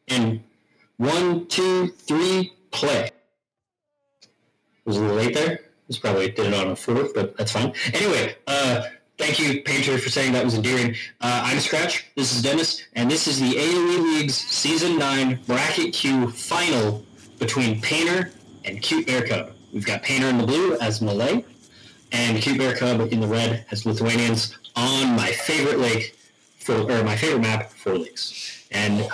And 1, 2, 3, play. Was a little late there. Just probably did it on a 4th, but that's fine. Anyway, thank you, Painter, for saying that was endearing. I'm Scratch, this is Dennis, and this is the AOELeagues Season 9 Bracket Q final between Painter and Cute Bear Cub. We've got Painter in the blue as Malay, and Cute Bear Cub in the red as Lithuanians on my favorite my favorite map, 4 Lakes. And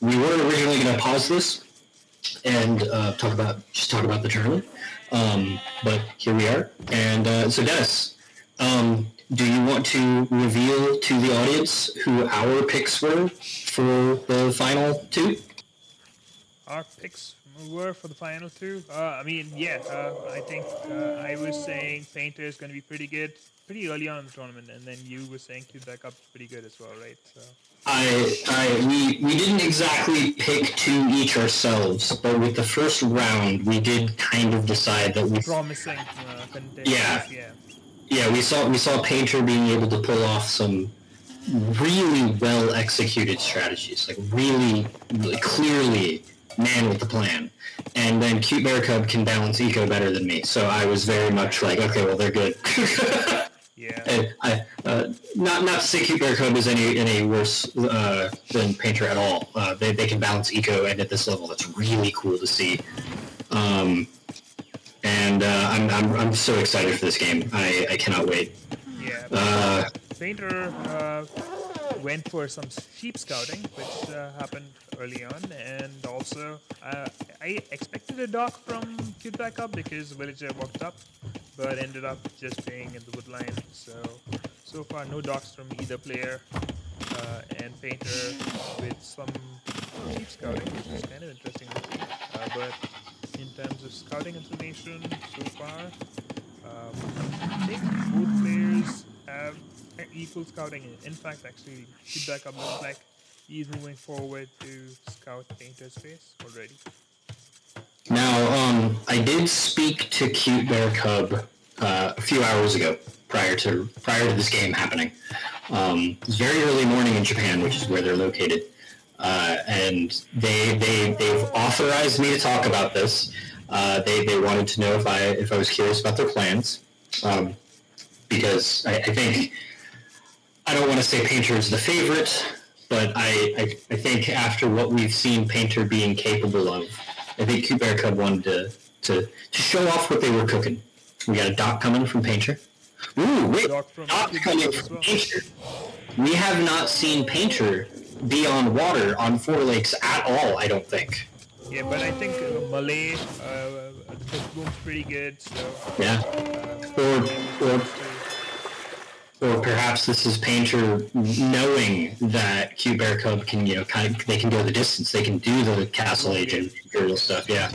we were originally going to pause this and talk about the tournament, but here we are. And so Dennis, do you want to reveal to the audience who our picks were for the final 2? Our picks were for the final 2? I think I was saying Painter is going to be pretty early on in the tournament, and then you were saying Cute Bear Cub is pretty good as well, right? So. We didn't exactly pick 2 each ourselves, but with the first round, we did kind of decide that we promising contenders. Yeah, we saw Painter being able to pull off some really well executed strategies, like really clearly man with the plan. And then Cute Bear Cub can balance eco better than me, so I was very much like, okay, well, they're good. Yeah. And not to say Cute Bear Cub is any worse than Painter at all. They can balance eco, and at this level, that's really cool to see. And I'm so excited for this game. I cannot wait. Yeah. Painter went for some sheep scouting, which happened early on, and also I expected a dock from Cute Bear Cub because Villager walked up, but ended up just being in the woodline. So far no docks from either player, and Painter with some sheep scouting, which is kind of interesting to see. But in terms of scouting information so far, I think both players have equal scouting. In fact, actually, Cute Bear Cub looks like he's moving forward to scout Painter's face already. Now, I did speak to Cute Bear Cub a few hours ago, prior to this game happening. It was very early morning in Japan, which is where they're located, and they've authorized me to talk about this. They wanted to know if I was curious about their plans, because I think. I don't want to say Painter is the favorite, but I think after what we've seen Painter being capable of, I think Cute Bear Cub wanted to show off what they were cooking. We got a dock coming from Painter. Ooh, wait, dock coming from Painter. We have not seen Painter be on water on 4 Lakes at all, I don't think. Yeah, but I think Malay, the fish boom's pretty good, so... Yeah. Or perhaps this is Painter knowing that Cute Bear Cub can, they can go the distance. They can do the Castle Age and Imperial stuff, yeah.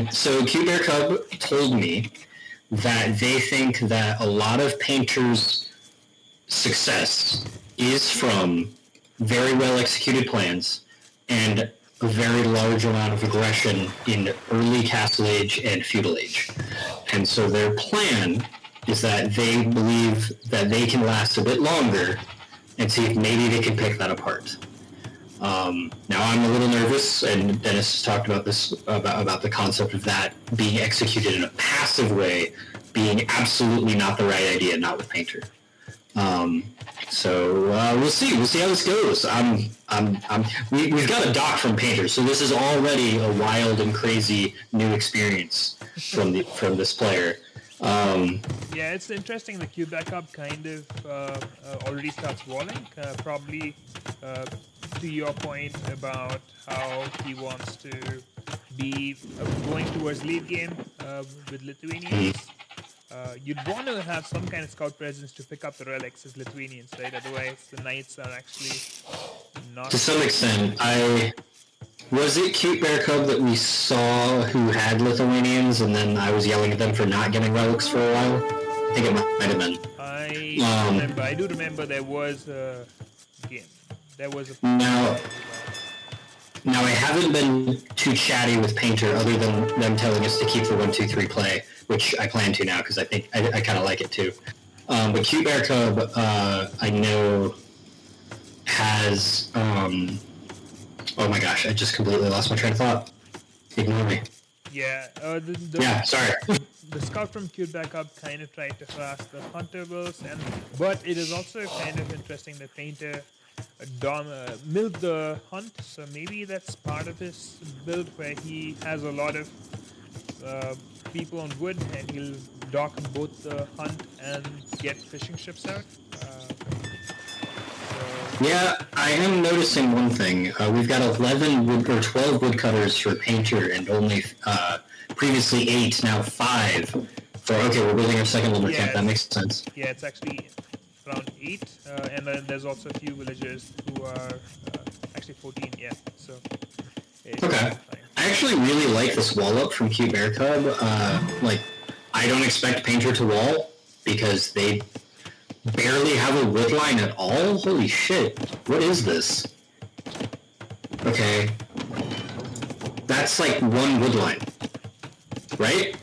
So Cute Bear Cub told me that they think that a lot of Painter's success is from very well executed plans and a very large amount of aggression in early Castle Age and Feudal Age. And so their plan is that they believe that they can last a bit longer and see if maybe they can pick that apart. Now I'm a little nervous, and Dennis has talked about this, about the concept of that being executed in a passive way being absolutely not the right idea, not with Painter. So we'll see how this goes. We've got a dock from Painter, so this is already a wild and crazy new experience from this player. Yeah, it's interesting. The Cute Bear Cub kind of already starts walling. Probably to your point about how he wants to be going towards late game with Lithuanians. You'd want to have some kind of scout presence to pick up the relics as Lithuanians, right? Otherwise, the Knights are actually not... To some extent, Was it Cute Bear Cub that we saw who had Lithuanians, and then I was yelling at them for not getting relics for a while? I think it might have been. I do remember there was a game. Now I haven't been too chatty with Painter other than them telling us to keep the 1-2-3 play, which I plan to now because I think I kind of like it too. But Cute Bear Cub, I know, has... oh my gosh, I just completely lost my train of thought. Ignore me. Yeah, Yeah, sorry. the scout from Cute Bear Cub kind of tried to harass the hunter bulls, but it is also kind of interesting that Painter milked the hunt, so maybe that's part of his build where he has a lot of people on wood and he'll dock both the hunt and get fishing ships out. Yeah, I am noticing one thing. We've got 11 wood, or 12 woodcutters for Painter and only previously 8, now 5 for, okay, we're building our second lumber camp. That makes sense. Yeah, it's actually around 8, and then there's also a few villagers who are actually 14, yeah, so. Okay. I actually really like this wall up from Cute Bear Cub. Like, I don't expect Painter to wall because they barely have a wood line at all? Holy shit. What is this? Okay. That's like one wood line. Right?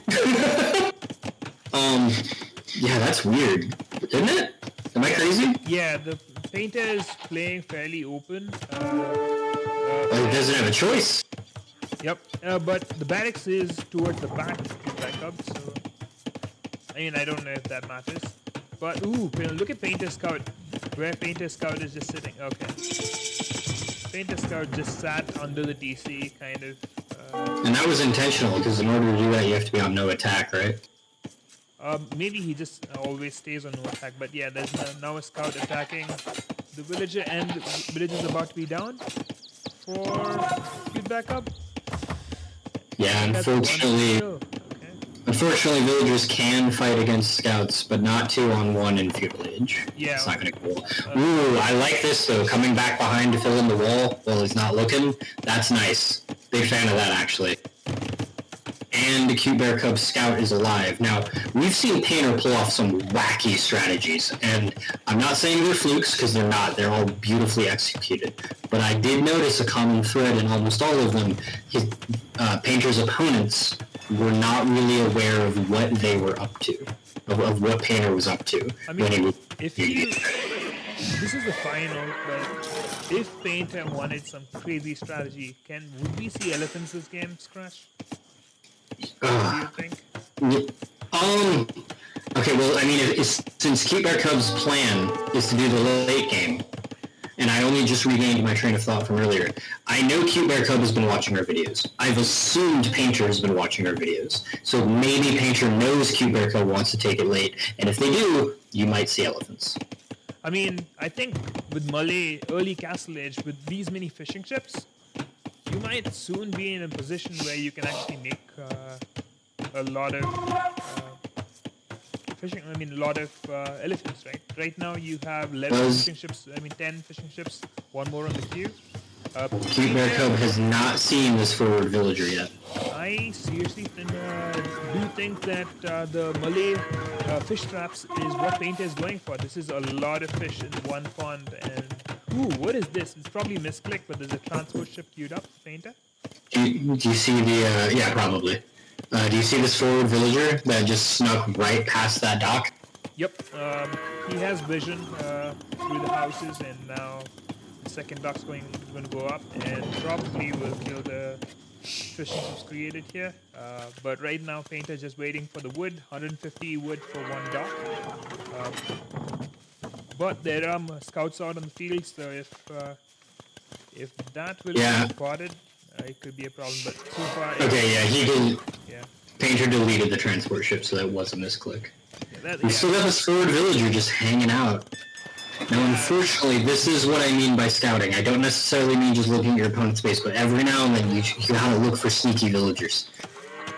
Yeah, that's weird. Isn't it? Am I crazy? Yeah, the Painter is playing fairly open. It doesn't have a choice. Yep, but the barracks is towards the back of the backup, so... I mean, I don't know if that matters. But, ooh, look at Painter Scout. Where Painter Scout is just sitting. Okay. Painter Scout just sat under the DC, kind of. And that was intentional, because in order to do that, you have to be on no attack, right? Maybe he just always stays on no attack. But yeah, there's now a Scout attacking the villager, and the villager's about to be down for good backup. Yeah, unfortunately... Unfortunately, villagers can fight against scouts, but not 2-on-1 in Futilage. Yeah. It's not gonna be cool. Ooh, I like this though. Coming back behind to fill in the wall while he's not looking. That's nice. Big fan of that, actually. And the Cute Bear Cub scout is alive. Now, we've seen Painter pull off some wacky strategies, and I'm not saying they're flukes, because they're not. They're all beautifully executed. But I did notice a common thread in almost all of them. Painter's opponents were not really aware of what they were up to, of what Painter was up to. I mean, when he was... this is the final, but if Painter wanted some crazy strategy, would we see elephants this game, Scratch? What do you think? Okay, well, I mean, since Cute Bear Cub's plan is to do the late game, and I only just regained my train of thought from earlier, I know Cute Bear Cub has been watching our videos. I've assumed Painter has been watching our videos. So maybe Painter knows Cute Bear Cub wants to take it late, and if they do, you might see elephants. I mean, I think with Malay early Castle Age, with these many fishing ships, you might soon be in a position where you can actually make a lot of fishing. I mean, a lot of elephants, right? Right now you have 11 fishing ships. I mean, 10 fishing ships. One more on the queue. Cute Bear Cub has not seen this forward villager yet. I seriously do think that the Malay fish traps is what Painter is going for. This is a lot of fish in one pond, and ooh, what is this? It's probably misclicked, but there's a transport ship queued up, Painter. Do you see the, yeah, probably. Do you see this forward villager that just snuck right past that dock? Yep, he has vision through the houses, and now the second dock's going to go up, and probably will kill the fishing ships created here. But right now, Painter just waiting for the wood, 150 wood for one dock. But there are scouts out on the field, so if that will be spotted, it could be a problem. But so far, okay, yeah, he did. Yeah, Painter deleted the transport ship, so that was a misclick. Yeah, we still got this forward villager just hanging out. Now, unfortunately, this is what I mean by scouting. I don't necessarily mean just looking at your opponent's base, but every now and then you gotta look for sneaky villagers.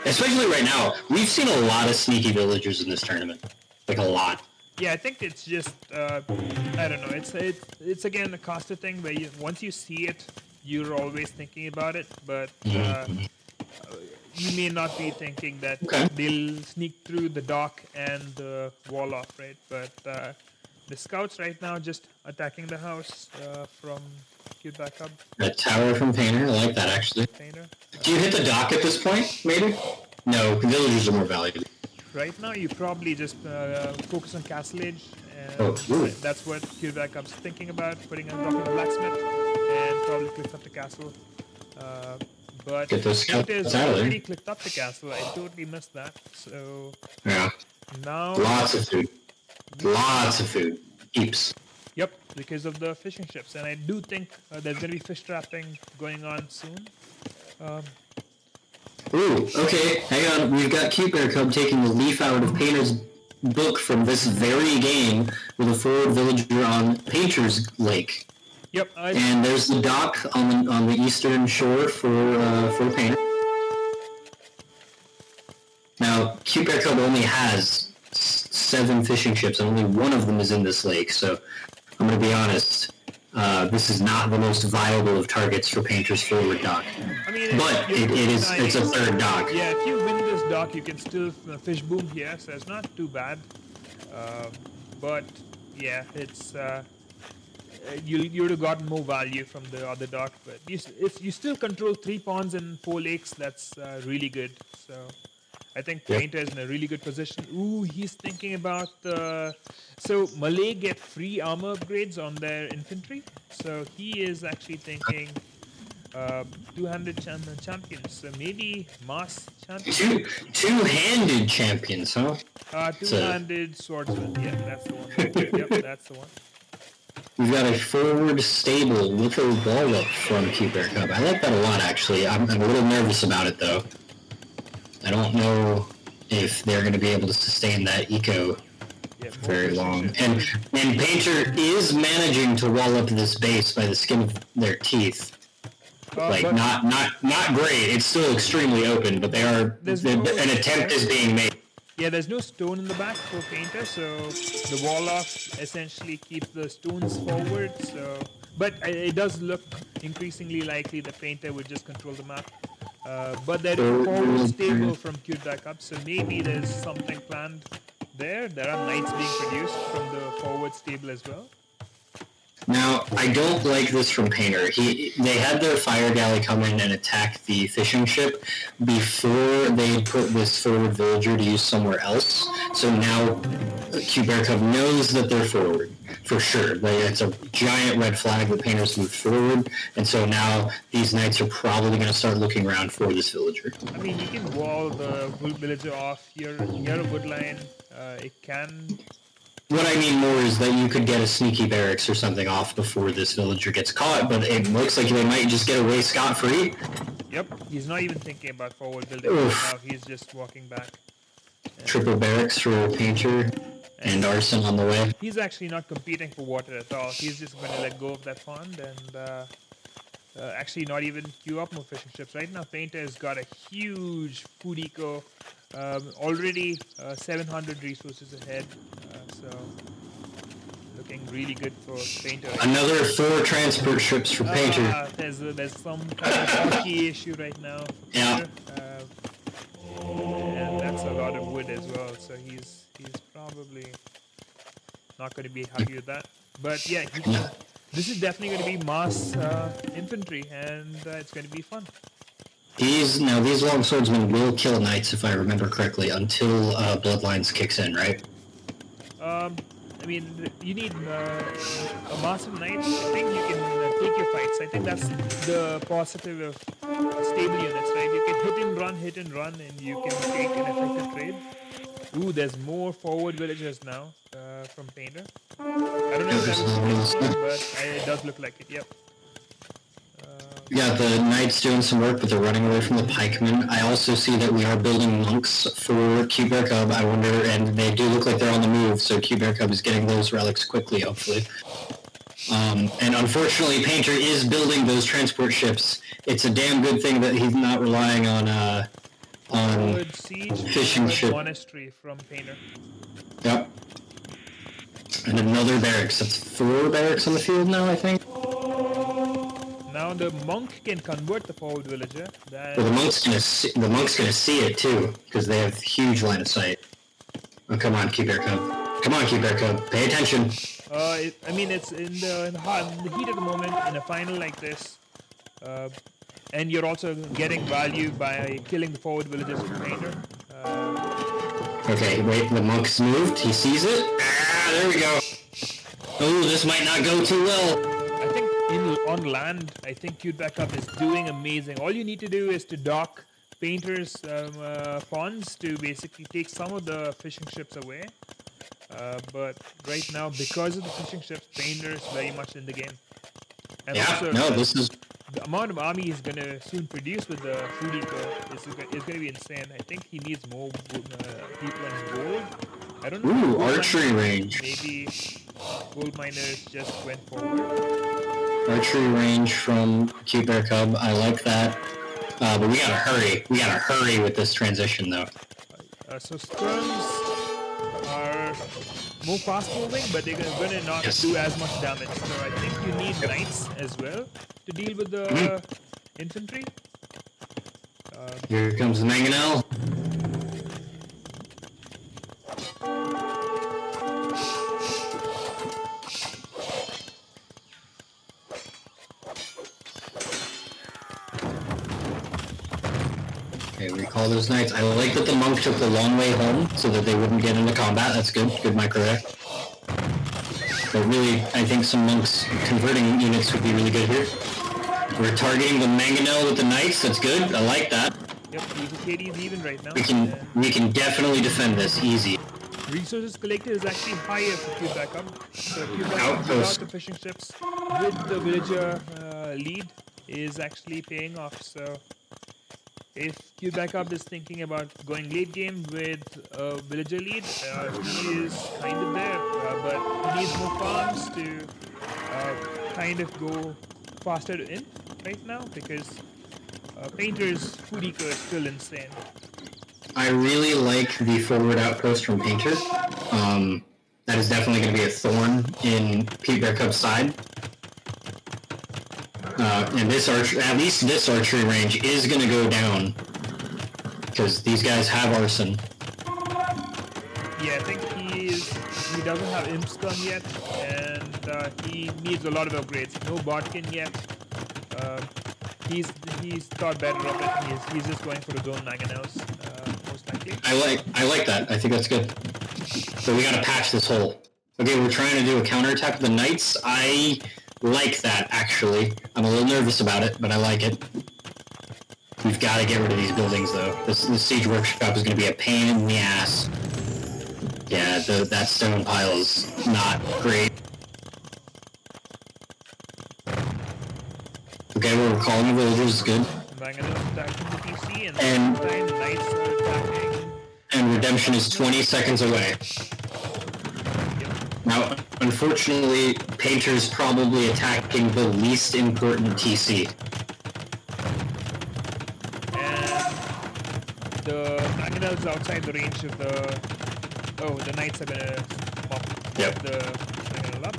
Especially right now, we've seen a lot of sneaky villagers in this tournament, like a lot. Yeah, I think it's just I don't know. It's again a Costa thing where once you see it, you're always thinking about it, but you may not be thinking that they'll sneak through the dock and the wall off, right? But the scouts right now just attacking the house from Cute Bear Cub. That tower from Painter, I like that actually. Painter. Do you hit the dock at this point, maybe? No, villagers are more valuable. right now, you probably just focus on Castle Age, and that's what Cup's thinking about, putting a drop in the blacksmith, and probably clicks up the castle. But Painter's already clicked up the castle. I totally missed that. So yeah, now lots of food, heaps. Yep, because of the fishing ships, and I do think there's going to be fish trapping going on soon. Ooh, okay, hang on. We've got Cute Bear Cub taking the leaf out of Painter's book from this very game with a forward villager on Painter's Lake. Yep. And there's the dock on the eastern shore for Painter. Now, Cute Bear Cub only has 7 fishing ships, and only one of them is in this lake, so I'm going to be honest. This is not the most viable of targets for Painter's forward dock. I mean, but it's a third dock. Yeah, if you win this dock, you can still fish boom here, so it's not too bad. But yeah, it's you would have gotten more value from the other dock. But if you still control 3 ponds and 4 lakes, that's really good. So I think Painter is in a really good position. Ooh, he's thinking about so Malay get free armor upgrades on their infantry. So he is actually thinking 2-handed champions. So maybe mass champions. Two-handed champions, huh? 2-handed swordsman. Yeah, that's the one. Yep, that's the one. We've got a forward stable with a wall up from Cute Bear Cub. I like that a lot, actually. I'm a little nervous about it, though. I don't know if they're going to be able to sustain that eco very long. And Painter is managing to wall up this base by the skin of their teeth. Not great. It's still extremely open, but an attempt is being made. Yeah, there's no stone in the back for Painter, so the wall off essentially keeps the stones forward. But it does look increasingly likely that Painter would just control the map. But there is a forward stable from Cute Bear Cub, so maybe there's something planned there. There are knights being produced from the forward stable as well. Now, I don't like this from Painter. They had their fire galley come in and attack the fishing ship before they put this forward villager to use somewhere else. So now Cute Bear Cub knows that they're forward, for sure. It's a giant red flag that Painter's moved forward, and so now these knights are probably going to start looking around for this villager. I mean, you can wall the villager off here. You're a wood line. It can... What I mean more is that you could get a sneaky barracks or something off before this villager gets caught, but it looks like they might just get away scot-free. Yep, he's not even thinking about forward building right now. He's just walking back. Triple barracks for Painter and arson on the way. He's actually not competing for water at all. He's just going to let go of that pond and actually not even queue up more fishing ships. Right now, Painter has got a huge food eco. Already 700 resources ahead, so looking really good for Painter. Another 4 transport ships for Painter. There's some kind of hockey issue right now. Yeah. And that's a lot of wood as well, so he's probably not going to be happy with that. But yeah, this is definitely going to be mass infantry, and it's going to be fun. These long swordsmen will kill knights, if I remember correctly, until Bloodlines kicks in, right? I mean, you need a massive knight. I think you can take your fights. I think that's the positive of stable units, right? You can hit and run, and you can take an effective trade. Ooh, there's more forward villagers now from Painter. I don't know if that's but it does look like it, yep. Yeah, the knights doing some work, but they're running away from the pikemen. I also see that we are building monks for Cute Bear Cub. I wonder, and they do look like they're on the move, so Cute Bear Cub is getting those relics quickly, hopefully. And unfortunately, Painter is building those transport ships. It's a damn good thing that he's not relying on fishing ship. Monastery from Painter. Yep. And another barracks. That's 4 barracks on the field now, I think. Now the monk can convert the forward villager. Well, the monk's gonna see it too, because they have huge line of sight. Oh, come on, Cute Bear Cub. Come on, Cute Bear Cub. Pay attention. I mean, it's in the heat of the moment in a final like this, and you're also getting value by killing the forward villagers with Painter. Okay, wait, the monk's moved. He sees it. Ah, there we go. Oh, this might not go too well. I think on land, I think Cute Backup is doing amazing. All you need to do is to dock Painter's pawns to basically take some of the fishing ships away. But right now, because of the fishing ships, Painter is very much in the game. And Yeah, also, no, this is... the amount of army he's going to soon produce with the food eco is going to be insane. I think he needs more people in gold. I don't know. Ooh, archery range. Maybe gold miners just went forward. Archery range from Cute Bear Cub. I like that. But we gotta hurry. We gotta hurry with this transition, though. So skirms are more fast moving, but they're gonna not do as much damage. So I think you need knights as well to deal with the infantry. Here comes the mangonel. Okay, recall those knights. I like that the monk took the long way home so that they wouldn't get into combat. That's good. Good micro there. But really, I think some monks converting units would be really good here. We're targeting the mangonel with the knights. That's good. I like that. Yep, KD is even right now. We can definitely defend this easy. Resources collected is actually higher for Cube Backup. So Cube Backup without the fishing ships with the villager lead is actually paying off. So if Cube Backup is thinking about going late game with a villager lead, he is kind of there, but he needs more farms to kind of go faster in right now because Painter's food eco is still insane. I really like the forward outpost from Painter. That is definitely going to be a thorn in Cute Bear Cub's side. And this at least this archery range is going to go down because these guys have arson. Yeah, I think he doesn't have imp scum yet, and he needs a lot of upgrades. No bodkin yet. He's thought better of it. He's just going for the zone mangonels, most likely. I like that. I think that's good. So we got to patch this hole. Okay, we're trying to do a counterattack with the knights. I like that, actually. I'm a little nervous about it, but I like it. We've got to get rid of these buildings, though. This siege workshop is going to be a pain in the ass. Yeah, that stone pile is not great. Okay, we're recalling the villagers, is good. Mangonels attacking the PC, and the knights are attacking. And redemption is 20 seconds away. Now, unfortunately, Painter's probably attacking the least important TC. And the mangonels outside the range of the... Oh, the knights are gonna pop the mangonel up.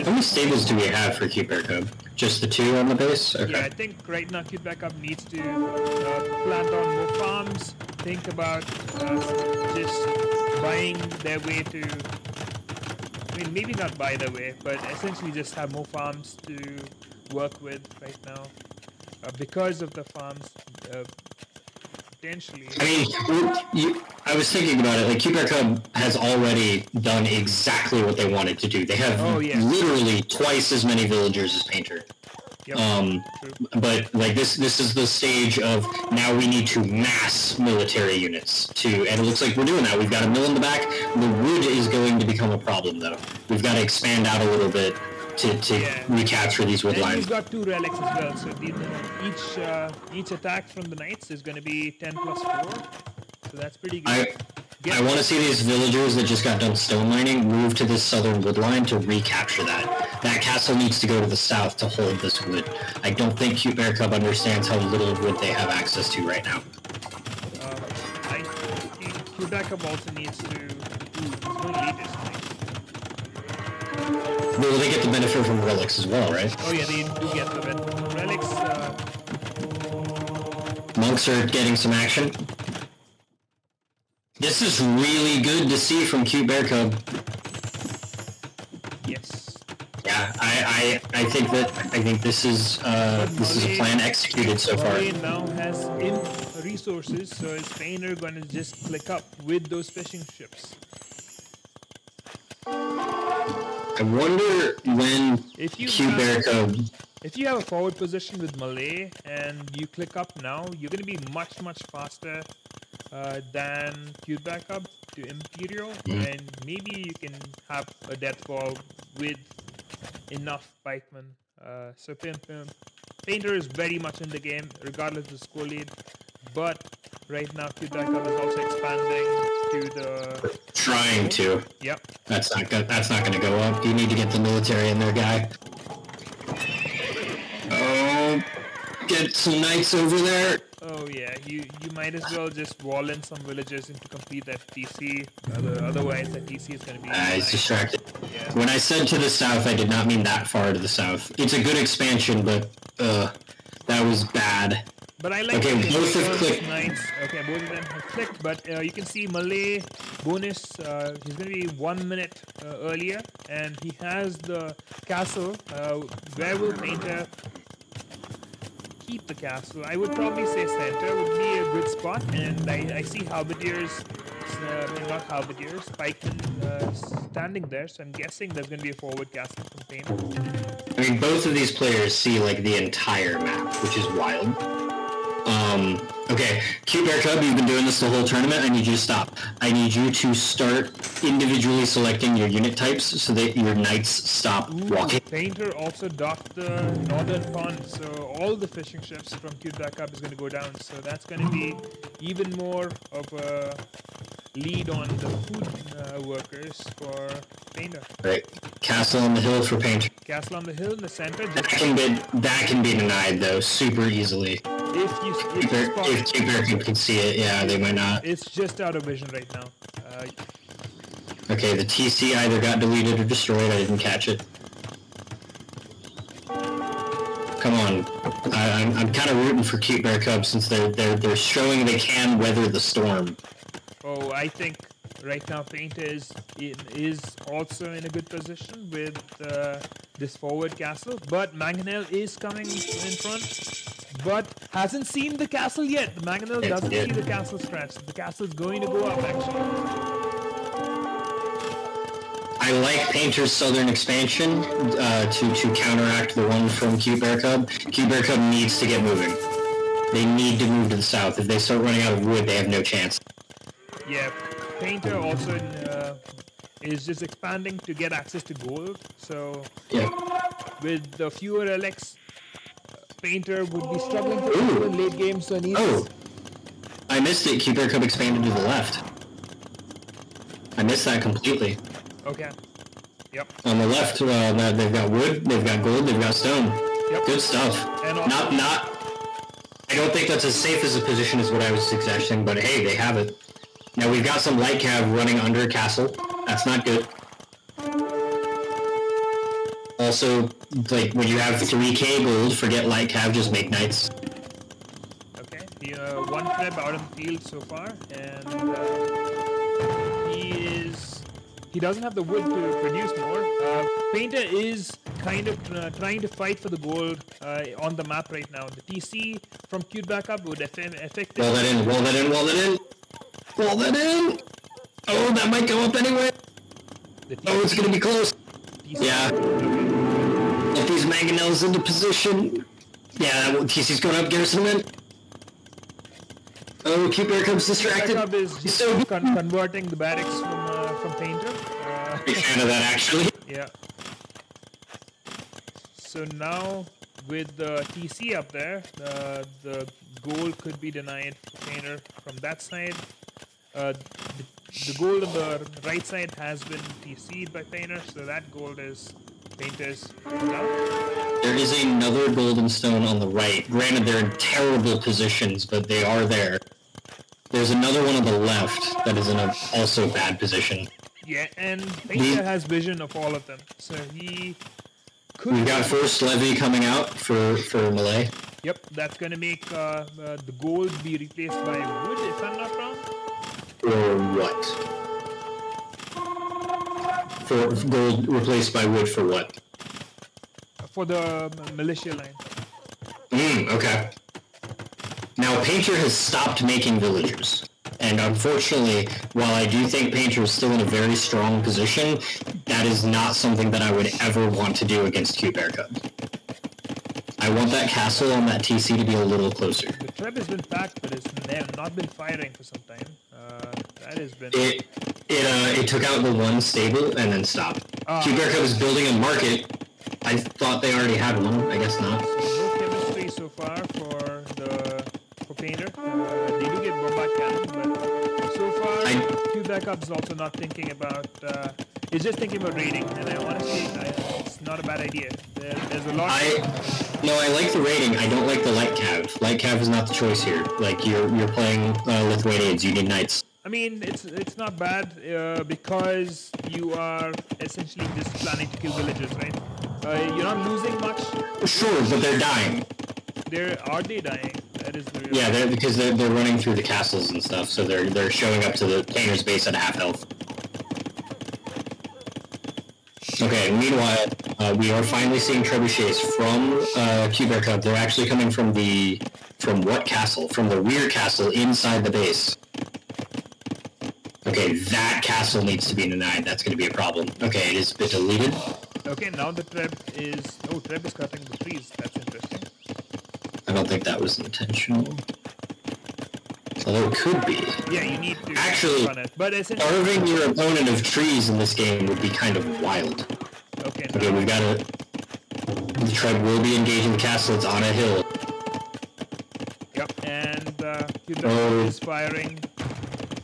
How many stables do we have for Cute Bear Cub? Just the 2 on the base? Okay. Yeah, I think right now Cute Backup needs to plant on more farms, think about just buying their way to... I mean, maybe not buy their way, but essentially just have more farms to work with right now. Because of the farms, potentially... I mean, I was thinking about it, like, Cute Bear Cub has already done exactly what they wanted to do. They have literally twice as many villagers as Painter. Yep, but, like, this is the stage of now we need to mass military units and it looks like we're doing that. We've got a mill in the back. The wood is going to become a problem, though. We've got to expand out a little bit to recapture these wood lines. lines. He's got 2 relics as well, so each attack from the knights is going to be 10 plus 4, so that's pretty good. I want to see these villagers that just got done stone mining move to this southern wood line to recapture that. That castle needs to go to the south to hold this wood. I don't think Cute Bear Cub understands how little wood they have access to right now. I think Cute Bear Cub also needs to do... He's going to lead this thing. Well, they get the benefit from relics as well, right? Oh yeah, they do get the benefit from relics. Monks are getting some action. This is really good to see from Cute Bear Cub. Yes. Yeah, I think this is a plan executed so far. Now has resources, so is Painter gonna just click up with those fishing ships? I wonder when CubeAirCub... If you have a forward position with Malay and you click up now, you're going to be much faster than CubeAirCub to Imperial, and maybe you can have a death ball with enough pikemen. So Painter is very much in the game, regardless of the score lead. But right now, CubeAirCub is also expanding to the... Trying to. Yep. That's not going to go up. You need to get the military in there, guy. Oh, get some knights over there. Oh yeah, you might as well just wall in some villagers to complete that TC. Otherwise, that TC is going to be... He's distracted. Yeah. When I said to the south, I did not mean that far to the south. It's a good expansion, but that was bad. But I like... Okay, both have clicked. Knights. Okay, both of them have clicked, but you can see Malay bonus, he's going to be 1 minute earlier, and he has the castle. Where will Painter keep the castle? I would probably say center would be a good spot, and I see halberdiers, not halberdiers, pikemen standing there, so I'm guessing there's going to be a forward castle from Painter. I mean, both of these players see like the entire map, which is wild. Okay, CubeAirCub, you've been doing this the whole tournament. I need you to stop. I need you to start individually selecting your unit types so that your knights stop walking. Painter also docked the northern pond, so all the fishing ships from CubeAirCub is going to go down. So that's going to be even more of a lead on the food workers for Painter. Right, castle on the hill for Painter. Castle on the hill in the center. That can be denied though super easily. If CubeAirCub can see it, yeah, they might not. It's just out of vision right now. Okay, the TC either got deleted or destroyed. I didn't catch it. Come on, I'm kind of rooting for CubeAirCub since they're showing they can weather the storm. Oh, I think right now Painter is also in a good position with this forward castle, but Mangonel is coming in front. But hasn't seen the castle yet. The Mangonel doesn't see the castle scratch. The castle is going to go up, actually. I like Painter's southern expansion to counteract the one from CubeAirCub. CubeAirCub needs to get moving. They need to move to the south. If they start running out of wood, they have no chance. Yeah, Painter also is just expanding to get access to gold. So with the fewer relics, Painter would be struggling for gold in late game, so needs... Oh! I missed it. CubeAirCub expanded to the left. I missed that completely. Okay. Yep. On the left, they've got wood, they've got gold, they've got stone. Yep. Good stuff. And also, not... I don't think that's as safe as a position as what I was suggesting, but hey, they have it. Now we've got some light cav running under a castle. That's not good. Also, like, when you have 3k gold, forget light cav, just make knights. Okay, one pleb out of the field so far, and he doesn't have the wood to produce more. Painter is kind of trying to fight for the gold on the map right now. The TC from CubeAirCub would affect... Wall that in, wall that in, wall that in! Wall that in! Oh, that might go up anyway! Oh, it's gonna be close! Yeah. Get these mangonels into position. Yeah, TC's going up, Garrison in. Oh, CubeAirCub's distracted. CubeAirCub is so converting the barracks from Painter. Big fan of that, actually. Yeah. So now, with the TC up there, the goal could be denied for Painter from that side. The gold on the right side has been TC'd by Painter, so that gold is Painter's now. There is another golden stone on the right. Granted, they're in terrible positions, but they are there. There's another one on the left that is in a also bad position. Yeah, and Painter has vision of all of them, so he could... We've got first levy coming out for Malay. Yep, that's going to make the gold be replaced by wood, if I'm not wrong. Or what? For gold replaced by wood for what? For the militia line. Okay. Now Now, Painter has stopped making villagers. And unfortunately, while I do think Painter is still in a very strong position, that is not something that I would ever want to do against Cube Bear Cub. I want that castle on that TC to be a little closer. The trap has been packed, but they have not been firing for some time. That has been... It took out the one stable and then stopped. Cube Bear Cub is building a market. I thought they already had one. I guess not. So no chemistry so far for Painter. They do get bombard cannon, but so far Cube Bear Cub is also not thinking about... he's just thinking about raiding, and I honestly, it's not a bad idea. There's a lot... No, I like the raiding. I don't like the light cav. Light cav is not the choice here. Like, you're playing Lithuanians. You need knights. I mean, it's not bad because you are essentially just planning to kill villagers, right? You're not losing much. Sure, but they're dying. Are they dying? That is the real... Yeah, because they're running through the castles and stuff, so they're showing up to the Painter's base at half health. Okay, meanwhile, we are finally seeing trebuchets from Cube Bear Cub. They're actually coming from what castle? From the rear castle inside the base. Okay, that castle needs to be denied. That's going to be a problem. Okay, it is deleted. Okay, now the Treb is... Oh, Treb is cutting the trees. That's interesting. I don't think that was intentional. Although it could be. Yeah, you need to actually run it. But starving your opponent of trees in this game would be kind of wild. Okay, we've got to... The Treb will be engaging the castle. It's on a hill. Yep, and Cube is firing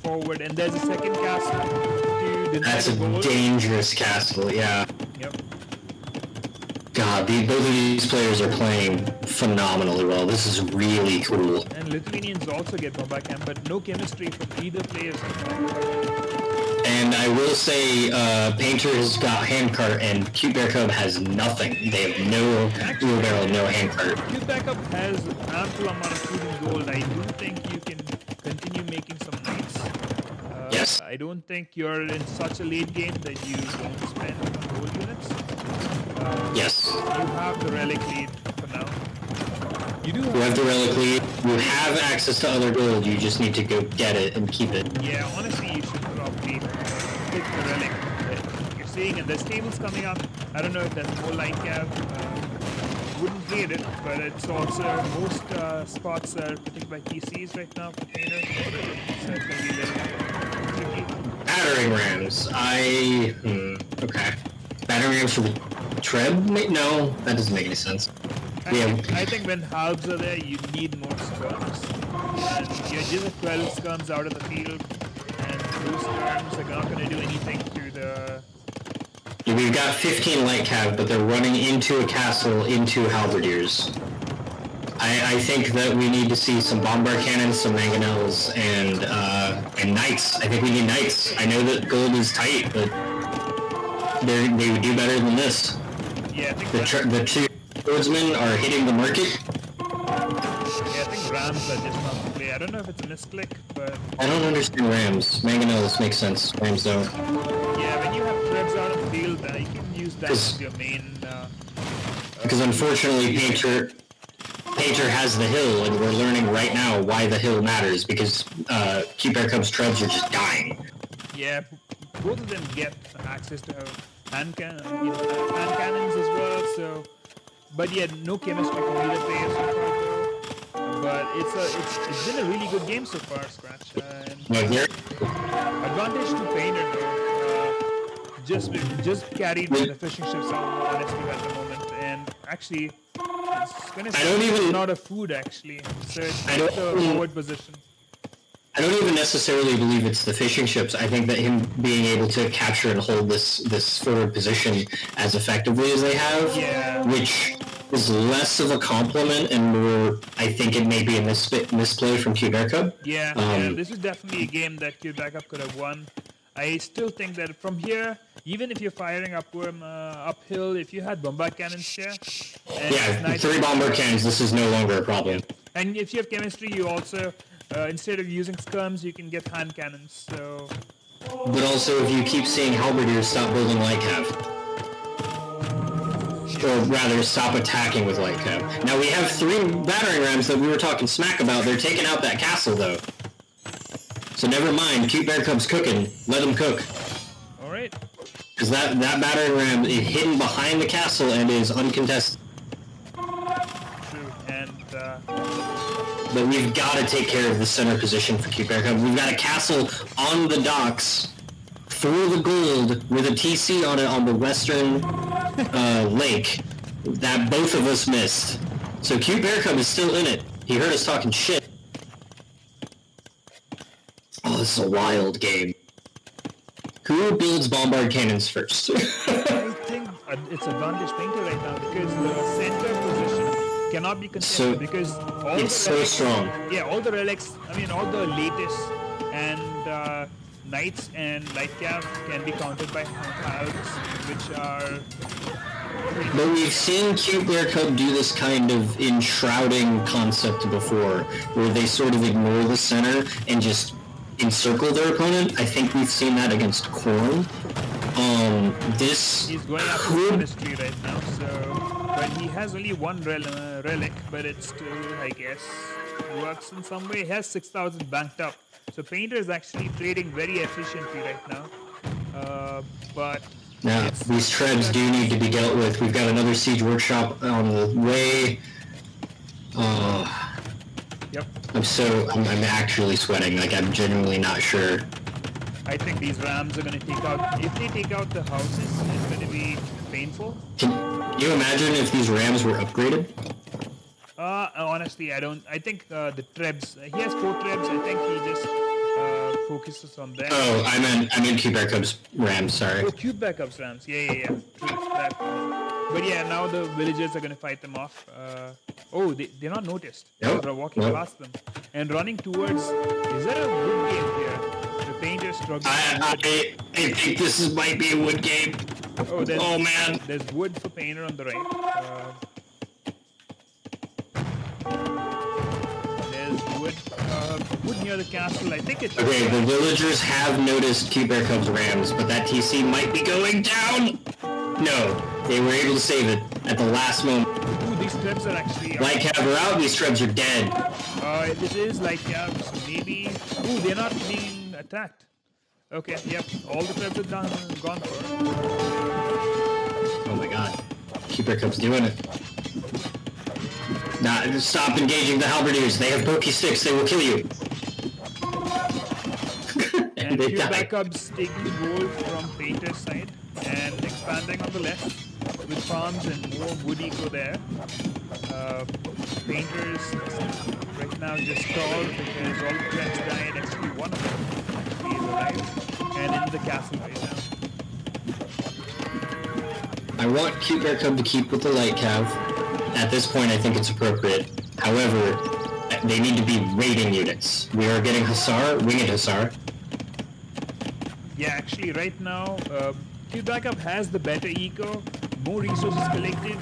forward, and there's a second castle to deny That's the goal. A dangerous castle, yeah. Yep. God, both of these players are playing phenomenally well. This is really cool. And Lithuanians also get bombard cam, but no chemistry from either players. And I will say, Painter has got handcart, and Cube Bear Cub has nothing. They have no wheelbarrow, no handcart. Cube Bear Cub has ample amount of food and gold. I do think you can continue making some knights. Yes. I don't think you're in such a late game that you don't spend on gold units. Yes. You have the relic lead for now. You have the relic lead. You have access to other gold. You just need to go get it and keep it. Yeah, honestly, you should probably pick the relic. You're seeing, and there's tables coming up. I don't know if that's more light cav. Wouldn't hate it, but it's also most spots are protected by TCs right now for Painter, so it's gonna be a little tricky. Battering rams. Okay. Battering rams for the Treb? No, that doesn't make any sense. I think when halves are there, you need more skirms. And you just have 12 skirms out of the field, and those skirms are not going to do anything to the... Yeah, we've got 15 light cav, but they're running into a castle, into halberdiers. I think that we need to see some bombard cannons, some mangonels, and knights. I think we need knights. I know that gold is tight, but they would do better than this. Yeah, I think the two swordsmen are hitting the market. Yeah, I think rams are just not to play. I don't know if it's a misclick, but... I don't understand rams. Mangonels make sense. Rams don't. Yeah, when you have threads out of the field, you can use that as your main... because unfortunately, Painter has the hill, and we're learning right now why the hill matters, because Cube Bear Cub's trebs are just dying. Yeah, both of them get access to hand cannons as well, so... But yeah, no chemistry from either player so far, though. But it's been a really good game so far, Scratch. Advantage to Painter, though. Just carried by the fishing ships on SQ at the moment, and actually, it's gonna be not a food actually. So it's a forward position. I don't even necessarily believe it's the fishing ships. I think that him being able to capture and hold this forward position as effectively as they have, which is less of a compliment and more, I think it may be a misplay from Cube Bear Cub. Yeah, this is definitely a game that Cube Bear Cub could have won. I still think that from here, even if you're firing uphill, if you had bombard cannons here... Yeah, 3 bombard cannons, this is no longer a problem. And if you have chemistry, you also... instead of using skirms, you can get hand cannons, so... But also, if you keep seeing halberdiers, stop building light cav. or rather stop attacking with light cav. Now we have 3 battering rams that we were talking smack about. They're taking out that castle though. So never mind, Cute Bear Cub's cooking. Let him cook. Alright. Because that battering ram is hidden behind the castle and is uncontested. True, and But we've got to take care of the center position for Cute Bear Cub. We've got a castle on the docks for the gold with a TC on it on the western lake that both of us missed. So Cute Bear Cub is still in it. He heard us talking shit. Oh, this is a wild game. Who builds bombard cannons first? I think it's advantage Painter right now because the center position cannot be contested because all it's the relics, so strong. Yeah, all the relics, I mean all the latest and knights and light cav can be countered by halberds, which are... But we've seen Cute Bear Cub do this kind of enshrouding concept before, where they sort of ignore the center and just encircle their opponent. I think we've seen that against Corn. This He's going after the ministry right now, so... But he has only one relic, but it still, I guess, works in some way. He has 6,000 banked up. So Painter is actually trading very efficiently right now. But... Yeah, these trebs do need to be dealt with. We've got another siege workshop on the way. Yep. I'm actually sweating. Like, I'm genuinely not sure. I think these rams are going to take out... If they take out the houses, it's going to be painful. Can you imagine if these rams were upgraded? Honestly, I don't... I think the trebs... He has 4 trebs. I think he just focuses on them. Oh, I meant Cute Bear Cub's rams, sorry. Oh, Cute Bear Cub's rams. Yeah. True. That. But yeah, now the villagers are going to fight them off. They're not noticed. Nope. They're walking past them. And running towards... Is that a wood game here? The Painter struggling. I think this might be a wood game. Oh, man. There's wood for Painter on the right. There's wood near the castle. I think it's... Okay, the villagers have noticed Cute Bear Cub's rams, but that TC might be going down. No, they were able to save it at the last moment. Ooh, these trebs are actually... Light cav are out, these trebs are dead. This is light cav, so maybe... Ooh, they're not being attacked. Okay, yep, all the trebs are gone for. Oh my god. Cute Bear Cub's doing it. Nah, stop engaging the halberdiers. They have pokey sticks, they will kill you. And they Cute die. Bear Cub's taking the gold from Painter's side and expanding on the left with farms and more wood eco there. Painter's right now just stalled because all the trebs died. Actually, one of them actually is alive and in the castle right now. I want Cute Bear Cub to keep with the light cav. At this point, I think it's appropriate. However, they need to be raiding units. We are getting Hussar, Winged Hussar. Yeah, actually, right now, Cute Bear Cub has the better eco, more resources collected,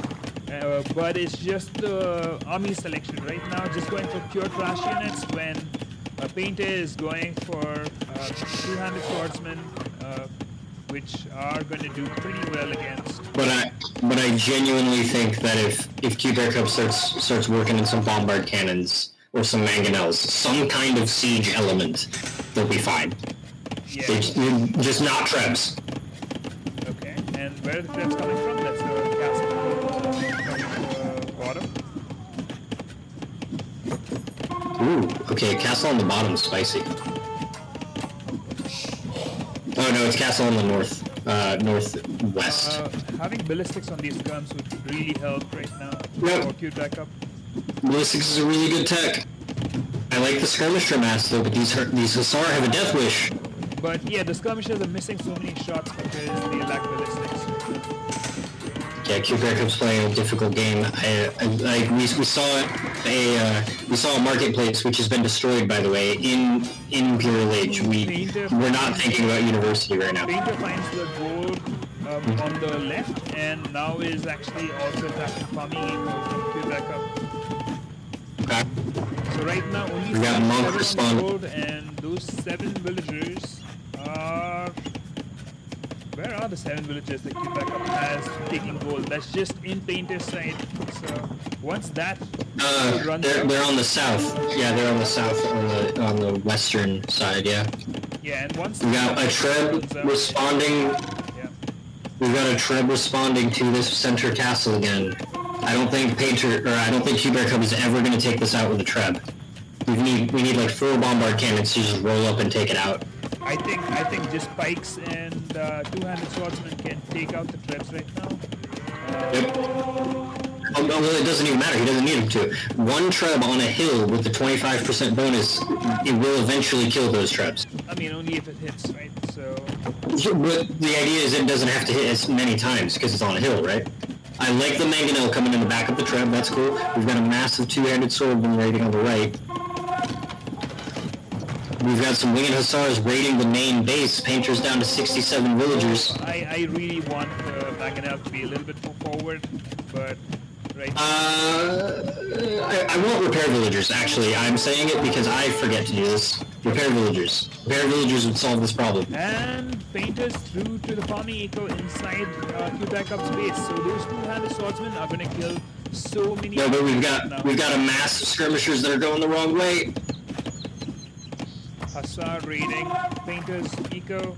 but it's just the army selection right now. Just going for pure trash units when Painter is going for 200 swordsmen, which are going to do pretty well against. But I genuinely think that if Cute Bear Cub starts working in some bombard cannons or some mangonels, some kind of siege element, they'll be fine. Yeah. Just not trebs. Okay, and where are the trebs coming from? That's the castle bottom. Ooh, okay, castle on the bottom, spicy. Oh no, it's castle on the northwest. Having ballistics on these guns would really help right now. Yep. For Cute Bear Cub. Ballistics is a really good tech. I like the skirmisher mass though, but these Hussar have a death wish. But yeah, the skirmishers are missing so many shots because they lack ballistics. Yeah, Cute Bear Cub's playing a difficult game. We saw a marketplace which has been destroyed, by the way, in Imperial Age. We're not thinking about university right now. Painter finds the gold on the left, and now is actually also attacking farming eco from Cute Bear Cub. Okay. So right now only We got monk 7 respond. gold, and those 7 villagers are... Where are the 7 villages that Quebec has taking gold? That's just in Painter's side. So once that runs out, they're on the south. Yeah, they're on the south, on the western side. Yeah. Yeah, and once we got a Treb responding. Yeah. We've got a Treb responding to this center castle again. I don't think Hubert Cub is ever going to take this out with a Treb. We need like 4 bombard cannons to just roll up and take it out. I think just pikes and 2-handed swordsmen can take out the Trebs right now. Yep. Oh, well, it doesn't even matter. He doesn't need him to. 1 Treb on a hill with the 25% bonus, it will eventually kill those Trebs. I mean, only if it hits, right? So. But the idea is it doesn't have to hit as many times because it's on a hill, right? I like the mangonel coming in the back of the Treb. That's cool. We've got a massive 2-handed swordman raiding on the right. We've got some winged hussars raiding the main base. Painter's down to 67 villagers. I really want mangonel to be a little bit more forward, but right. I want repair villagers. Actually, I'm saying it because I forget to do this. Repair villagers. Repair villagers would solve this problem. And Painters through to the farming eco inside Quebec Cub's base. So those 2-handed swordsmen are going to kill so many. No, but we've got a mass of skirmishers that are going the wrong way. Hussar raiding Painters eco.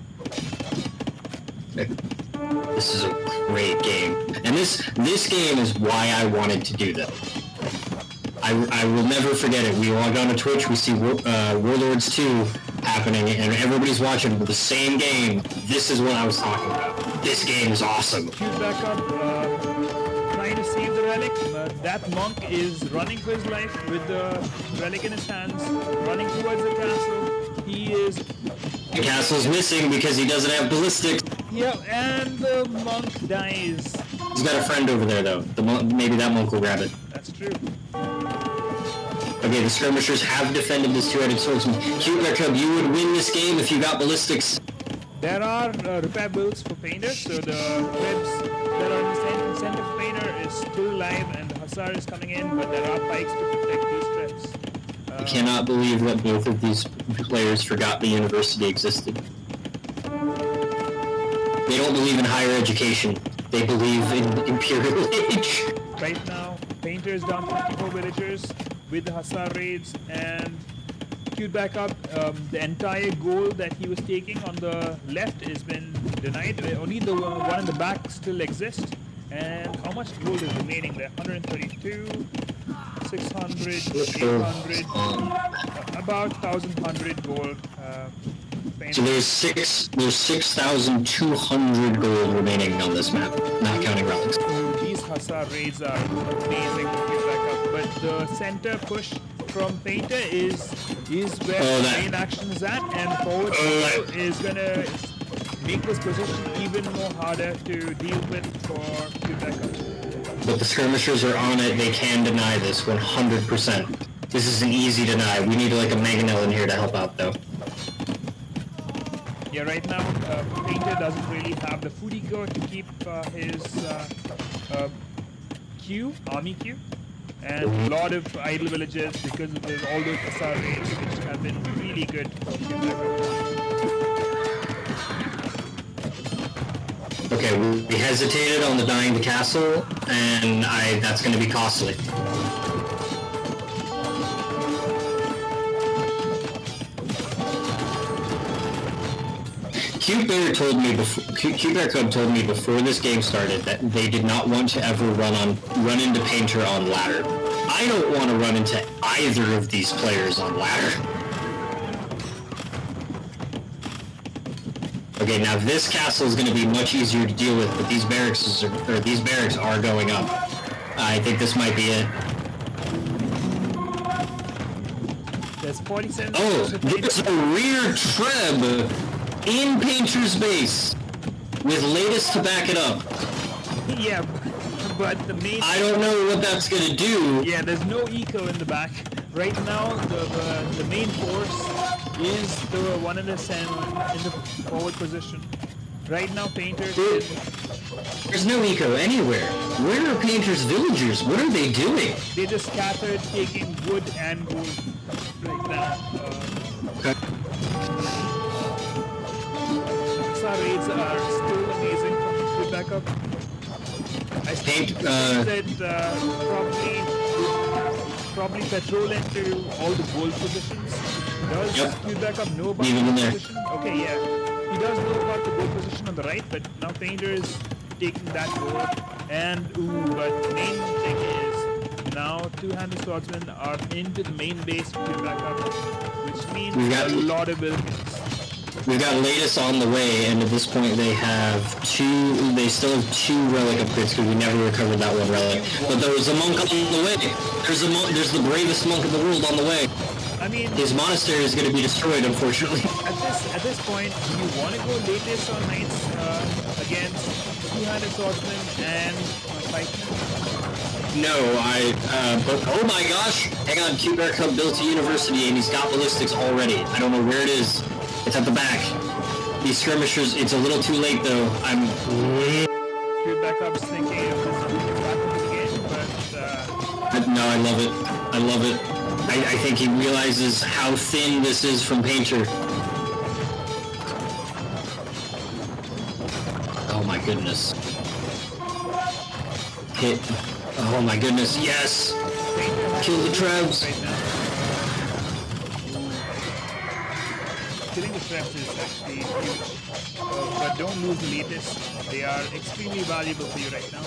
This is a great game, and this game is why I wanted to do that. I will never forget it. We log on to Twitch, we see Warlords 2 happening, and everybody's watching the same game. This is what I was talking about. This game is awesome. Quebec Cub trying to save the relic. That monk is running for his life with the relic in his hands, running towards the castle. The castle's missing because he doesn't have ballistics. Yeah, and the monk dies. He's got a friend over there, though. Maybe that monk will grab it. That's true. Okay, the skirmishers have defended this 2-headed swordsman. Hubert Cub, you would win this game if you got ballistics. There are repair builds for Painter, so the Trebs that are in the center of Painter is still alive, and the Hussar is coming in, but there are pikes to protect these Trebs. I cannot believe that both of these players forgot the university existed. They don't believe in higher education. They believe in imperial age. Right now, Painter is down 54 villagers with the Hussar raids, and queued back up. The entire goal that he was taking on the left has been denied. Only the one in the back still exists. And how much gold is remaining there? 132, 600, 800, about 1,100 gold. So there's 6,200 gold remaining on this map, not counting relics. These Hussar raids are amazing to get back up, but the center push from Painter is where the main action is at, and forward is gonna make this position even more harder to deal with for Quebec. But the skirmishers are on it. They can deny this 100%. This is an easy deny. We need like a mangonel in here to help out, though. Yeah, right now Painter doesn't really have the food eco to keep his army queue, and a lot of idle villages because of all those Hussar raids, which have been really good for Quebec. Okay, we hesitated on the dying the castle, and that's going to be costly. Cube told me before this game started that they did not want to ever run into Painter on ladder. I don't want to run into either of these players on ladder. Okay, now this castle is going to be much easier to deal with, but these barracks are going up. I think this might be it. There's 47. Oh, there's a rear Treb in Painter's base with latest to back it up. Yeah, but the main... I don't know what that's going to do. Yeah, there's no eco in the back. Right now, the main force is the one in the forward position. Right now, Painter's... There's no eco anywhere. Where are Painter's villagers? What are they doing? They just scattered, taking wood and gold right now. Okay. Hussar raids are still backup. I Paint, think that probably patrol into all the goal positions. Does Cube backup know about Even the in there. position? Okay, yeah. He does know about the goal position on the right, but now Painter is taking that goal. And but main thing is now two-handed swordsmen are into the main base of Cube backup, which means a lot of abilities. We've got latest on the way, and at this point they still have 2 relic upgrades because we never recovered that one relic. But there was a monk on the way. There's the bravest monk in the world on the way. I mean, his monastery is going to be destroyed, unfortunately. At this point, do you want to go latest on knights against two-handed swordsmen and Titan? No, but oh my gosh, hang on, Cube Bear Cub built a university and he's got ballistics already. I don't know where it is. It's at the back. These skirmishers, it's a little too late though. Cube Backup's thinking of something back into the game, but... No, I love it. I love it. I think he realizes how thin this is from Painter. Oh my goodness. Hit. Oh my goodness, yes! Kill the Trebs! Right now. Killing the Trebs is actually huge. But don't lose the latest. They are extremely valuable for you right now.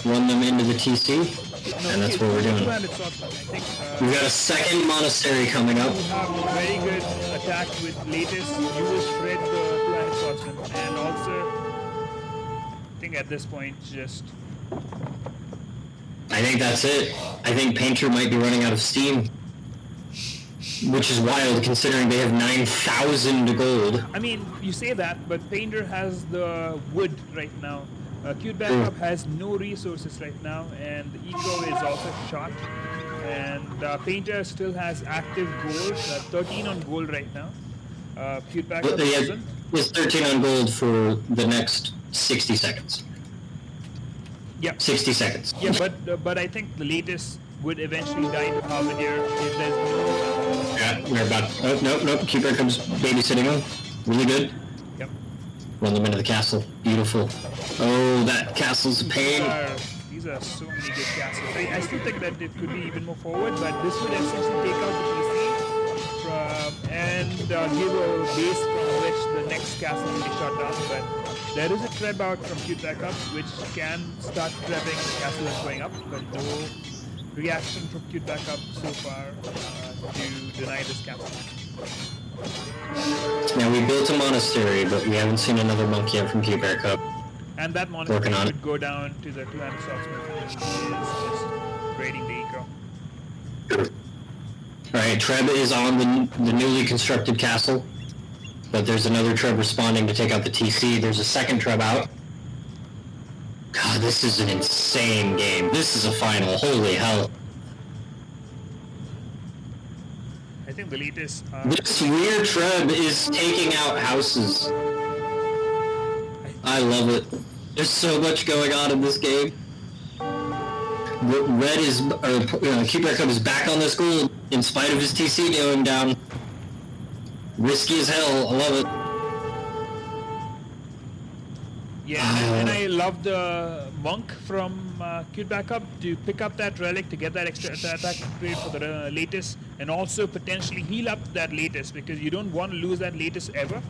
Run them into the TC, and that's what we're doing. I think, We've got a second monastery coming up. You have a very good attack with latest. You will shred the two-handed swordsman. And also, I think at this point, just... I think that's it. I think Painter might be running out of steam. Which is wild, considering they have 9,000 gold. I mean, you say that, but Painter has the wood right now. Cube Backup has no resources right now, and the eco is also shot. And Painter still has active gold, 13 on gold right now. Cube Backup doesn't. It's 13 on gold for the next 60 seconds. Yep. 60 seconds. Yeah, but I think the latest would eventually die in the Halberdier if there's no... Yeah, we're about... Oh, nope. Cube Bear comes babysitting them. Really good. Yep. Run them into the castle. Beautiful. Oh, that castle's a pain. These are so many good castles. I still think that it could be even more forward, but this would essentially take out the PC and give a base from which the next castle will be shot down. But there is a treb out from Cube Backup which can start trebbing the castle that's going up, but no reaction from Cube Backup so far to deny this castle. Now we built a monastery, but we haven't seen another monk yet from Cube Bear Cub. And that monastery would go down to the two-handed swordsman, which is just raiding the eco. Alright, Treb is on the newly constructed castle, but there's another Treb responding to take out the TC. There's a second Treb out. God, this is an insane game. This is a final. Holy hell. I think the latest... This weird Treb is taking out houses. I love it. There's so much going on in this game. Red is... Cube Bear Cub is back on this gold in spite of his TC going down. Risky as hell. I love it. Yeah, and I love the monk from Cube Backup to pick up that relic to get that extra attack upgrade for the latest, and also potentially heal up that latest, because you don't want to lose that latest ever.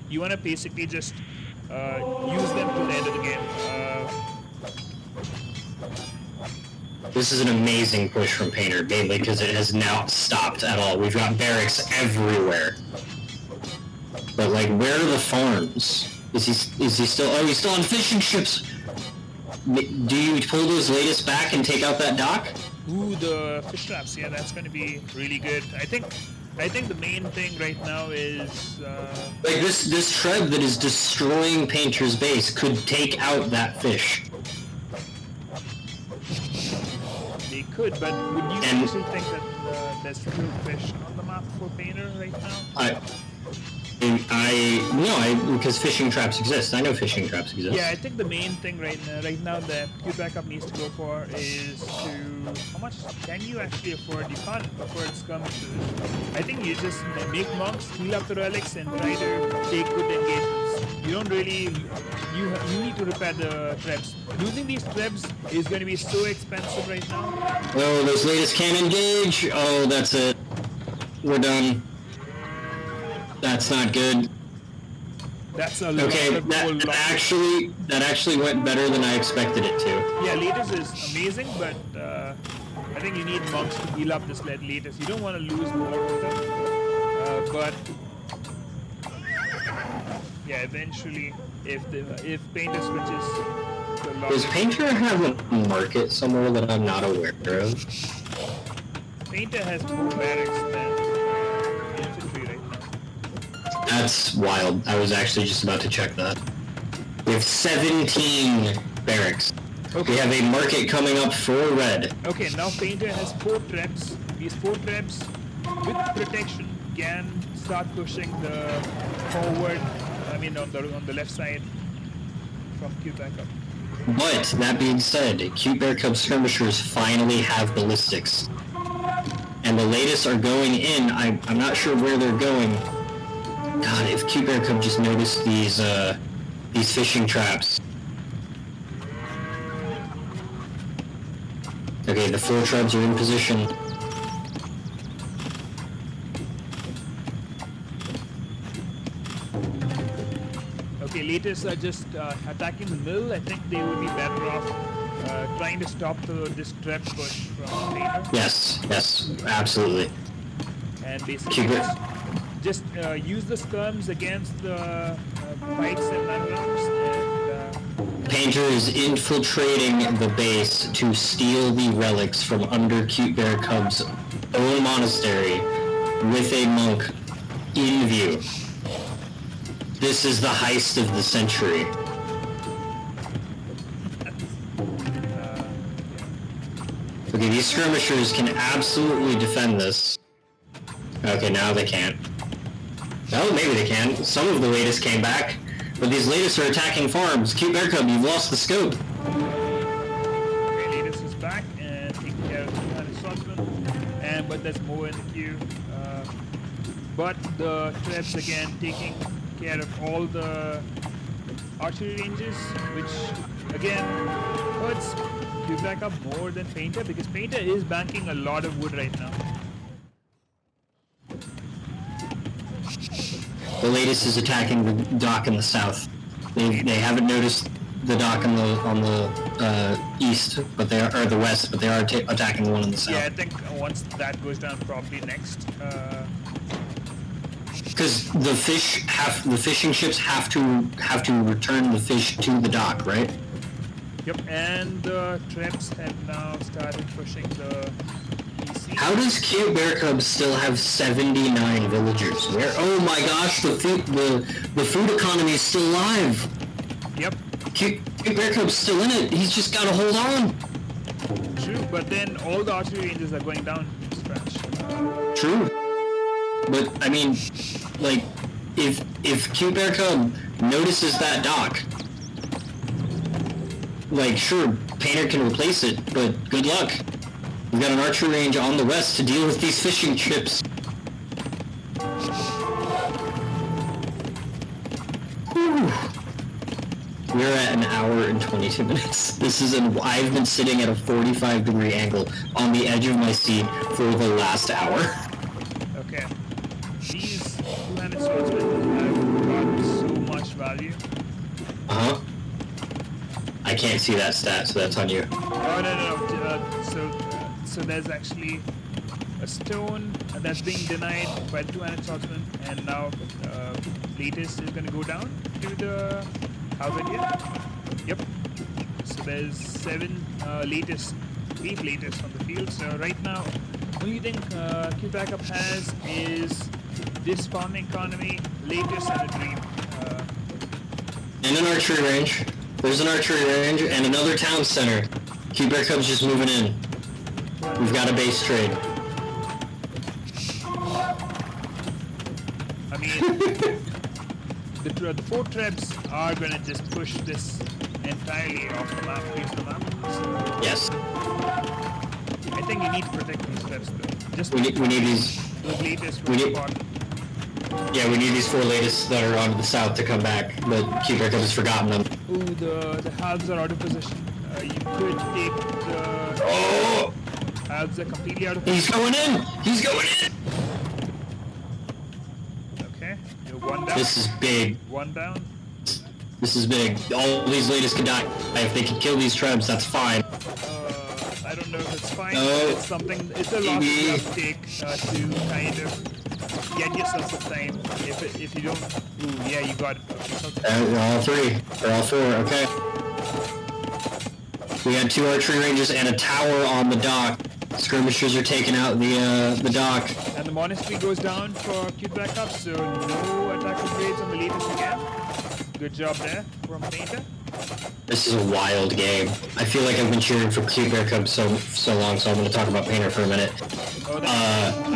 You want to basically just use them till the end of the game. This is an amazing push from Painter, mainly because it has now stopped at all. We've got barracks everywhere. But like, where are the farms? Is he still... Oh, he's still on fishing ships! Do you pull those latest back and take out that dock? Ooh, the fish traps. Yeah, that's going to be really good. I think the main thing right now is... Like, this Treb that is destroying Painter's base could take out that fish. They could, but would you actually think that there's still fish on the map for Painter right now? Because fishing traps exist. I know fishing traps exist. Yeah, I think the main thing right now that Cube Backup needs to go for is to... How much can you actually afford? You can't afford skirmishes. I think you just make monks, heal up the relics, and try to take good engagements. you don't really, you need to repair the trebs. Losing these trebs is going to be so expensive right now. Oh, those latest cannon gauge. Oh, that's it. We're done. That's not good. That's a Okay, lot of gold loss. that actually went better than I expected it to. Yeah, latest is amazing, but I think you need monks to heal up this latest. You don't want to lose more of them, but yeah, eventually, if Painter switches to a lot. Does Painter have a market somewhere that I'm not aware of? Painter has more barracks than infantry right now. That's wild. I was actually just about to check that. We have 17 barracks. Okay. We have a market coming up for red. Okay, now Painter has 4 traps. These 4 traps with protection can start pushing the forward. I mean, on the left side from Cube backup. But that being said, Cute Bear Cub skirmishers finally have ballistics, and the latest are going in. I'm not sure where they're going. God, if Cute Bear Cub just noticed these fishing traps. Okay, the 4 tribes are in position. Okay, latest are just attacking the mill. I think they would be better off trying to stop this trap push from Painter. Yes, absolutely. And basically just use the skirms against the pikes and underarms, and Painter is infiltrating the base to steal the relics from under Cute Bear Cub's own monastery with a monk in view. This is the heist of the century. Okay, these skirmishers can absolutely defend this. Okay, now they can't. Oh, maybe they can. Some of the latest came back, but these latest are attacking farms. Cute Bear Cub, you've lost the scope. Okay, latest is back and taking care of the swordsman, but there's more in the queue. But the traps again taking care of all the archery ranges, which again hurts Cube backup more than Painter, because Painter is banking a lot of wood right now. The latest is attacking the dock in the south. They haven't noticed the dock on the east, but they are, or the west, but they are attacking the one in the south. Yeah, I think once that goes down, probably next. Because the fishing ships have to return the fish to the dock, right? Yep, and the traps have now started pushing the PC. How does Cute Bear Cub still have 79 villagers? Where? Oh my gosh, the food economy is still alive. Yep. Cute Bear Cub's still in it. He's just got to hold on. True, but then all the archery ranges are going down scratch. True. But I mean, like, if Cute Bear Cub notices that dock, like, sure, Painter can replace it, but good luck. We've got an archery range on the west to deal with these fishing ships. Whew. We're at an hour and 22 minutes. I've been sitting at a 45-degree angle on the edge of my seat for the last hour. Okay. These 200 swordsmen have got so much value. Uh-huh. I can't see that stat, so that's on you. Oh, no. So there's actually a stone that's being denied by the 200 swordsmen, and now latest is going to go down to the Halberdian. Yep. So there's 8 latest on the field. So right now, only thing Cube backup has is this farming economy, latest, and a dream. And an archery range. There's an archery range and another town center. Cube Bear Cub's just moving in. We've got a base trade. I mean, the 4 traps are going to just push this entirely off the map, piece of the map. So Yes. I think you need to protect these traps though. Just We need these. the latest we need- spot. Yeah, we need these 4 latest that are on to the south to come back, but Cube Bear Cub has forgotten them. Ooh, the halves are out of position. You could take the Oh! halves are completely out of He's position. going in! He's going in! Okay, you're 1 down. This is big. 1 down. This is big. All these latest can die. If they can kill these trebs, that's fine. I don't know if it's fine. No. It's something. It's a loss you have to take to kind of get yourself some time. If you don't, ooh, yeah, you got it. All 3 or all 4. Okay. We had 2 archery ranges and a tower on the dock. Skirmishers are taking out the dock. And the monastery goes down for Cube Backup, so no attack upgrades on the latest again. Good job there from Painter. This is a wild game. I feel like I've been cheering for Cube Bear Cub so long, so I'm going to talk about Painter for a minute.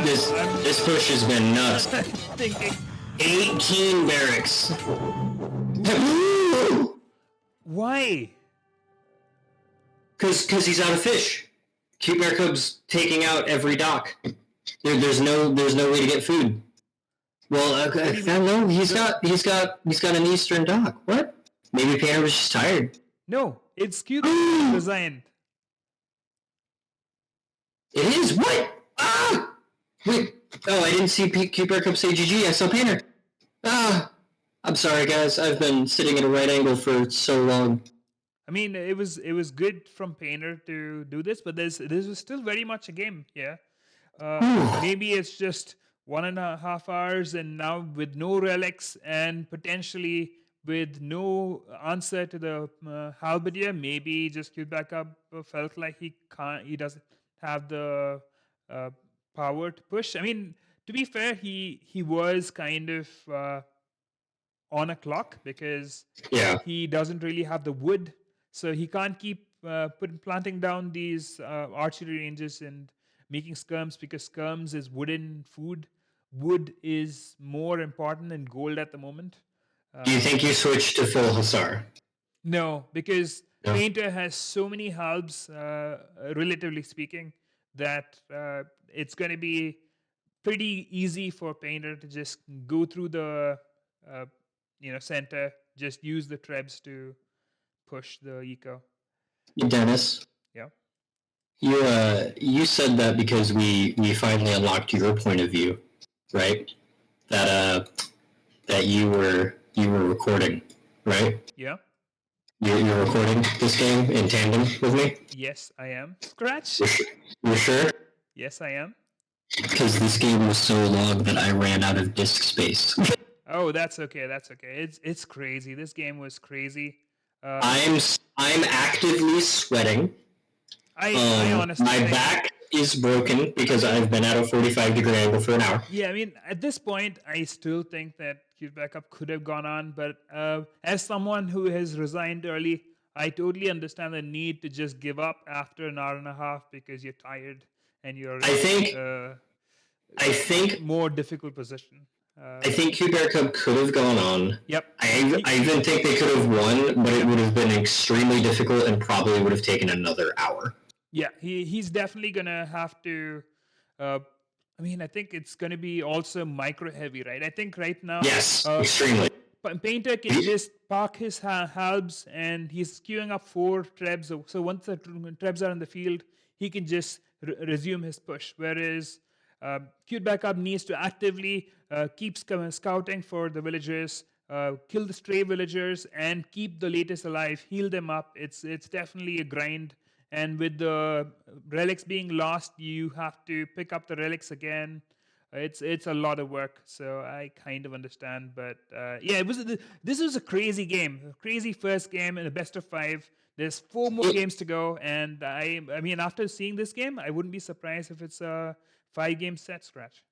This push has been nuts. Thinking 18 barracks. why? Because he's out of fish. Cube Bear Cub's taking out every dock. There's no way to get food. Well, okay, no, he's got an eastern dock. What? Maybe Painter was just tired. No, it's Cube designed. It is what? Ah! Wait. Oh, I didn't see Cube Bear Cub say GG. I saw Painter. Ah! I'm sorry, guys. I've been sitting at a right angle for so long. I mean, it was good from Painter to do this, but this was still very much a game. Yeah. Maybe it's just 1.5 hours, and now with no relics and potentially with no answer to the halberdier, maybe just Cube Backup felt like he doesn't have the power to push. I mean, to be fair, he was kind of on a clock because he doesn't really have the wood, so he can't keep planting down these archery ranges and making skirms, because skirms is wooden food. Wood is more important than gold at the moment. Do you think you switched to full Hussar? No, because Painter has so many halbs, relatively speaking, that it's going to be pretty easy for Painter to just go through the center, just use the trebs to push the eco. Dennis? Yeah. You said that because we finally unlocked your point of view, right? That you were recording, right? Yeah. You're recording this game in tandem with me? Yes, I am. Scratch? You're sure? Yes, I am. Because this game was so long that I ran out of disk space. Oh, that's okay. That's okay. It's crazy. This game was crazy. I'm actively sweating. I honestly my back is broken because I've been at a 45-degree angle for an hour. Yeah, I mean, at this point, I still think that Cube Backup could have gone on, but as someone who has resigned early, I totally understand the need to just give up after an hour and a half because you're tired and you're I think more difficult position. I think Cube Bear Cub could have gone on. Yep. I even think they could have won, but it would have been extremely difficult and probably would have taken another hour. Yeah, he's definitely gonna have to. I mean, I think it's gonna be also micro heavy, right? I think right now. Yes, extremely. Painter can just park his halbs and he's queuing up 4 trebs. So once the trebs are in the field, he can just resume his push. Whereas Cube Backup needs to actively keep scouting for the villagers, kill the stray villagers, and keep the latest alive, heal them up. It's definitely a grind. And with the relics being lost, you have to pick up the relics again. It's a lot of work, so I kind of understand. But yeah, this was a crazy game, a crazy first game in a best of 5. There's 4 more games to go, and I mean, after seeing this game, I wouldn't be surprised if it's a 5-game set, Scratch.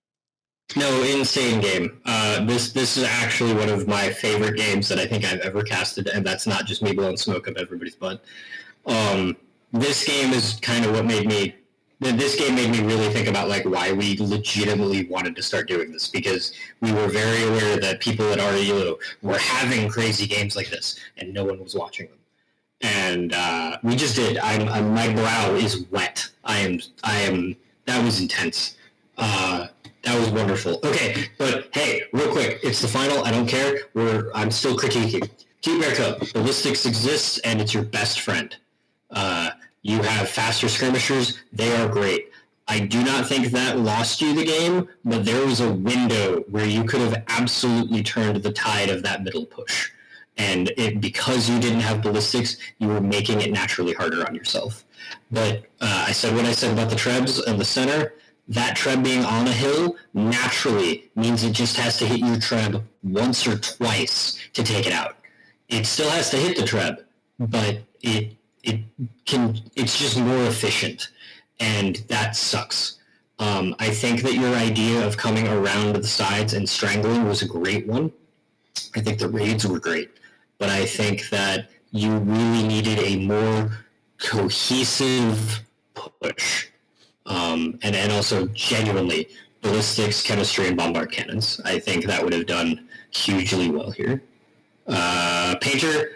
No, insane game. This is actually one of my favorite games that I think I've ever casted, and that's not just me blowing smoke up everybody's butt. This game is kind of what made me. This game made me really think about like why we legitimately wanted to start doing this, because we were very aware that people at RELO were having crazy games like this, and no one was watching them. And we just did. My brow is wet. I am. That was intense. That That was wonderful. Okay, but hey, real quick, it's the final. I don't care. I'm still critiquing. Cute Bear Cup, ballistics exists, and it's your best friend. You have faster skirmishers. They are great. I do not think that lost you the game, but there was a window where you could have absolutely turned the tide of that middle push. And because you didn't have ballistics, you were making it naturally harder on yourself. But I said what I said about the trebs in the center. That treb being on a hill naturally means it just has to hit your treb once or twice to take it out. It still has to hit the treb, but it's just more efficient, and that sucks. I think that your idea of coming around the sides and strangling was a great one. I think the raids were great, but I think that you really needed a more cohesive push. And also genuinely ballistics, chemistry, and bombard cannons. I think that would have done hugely well here. Painter,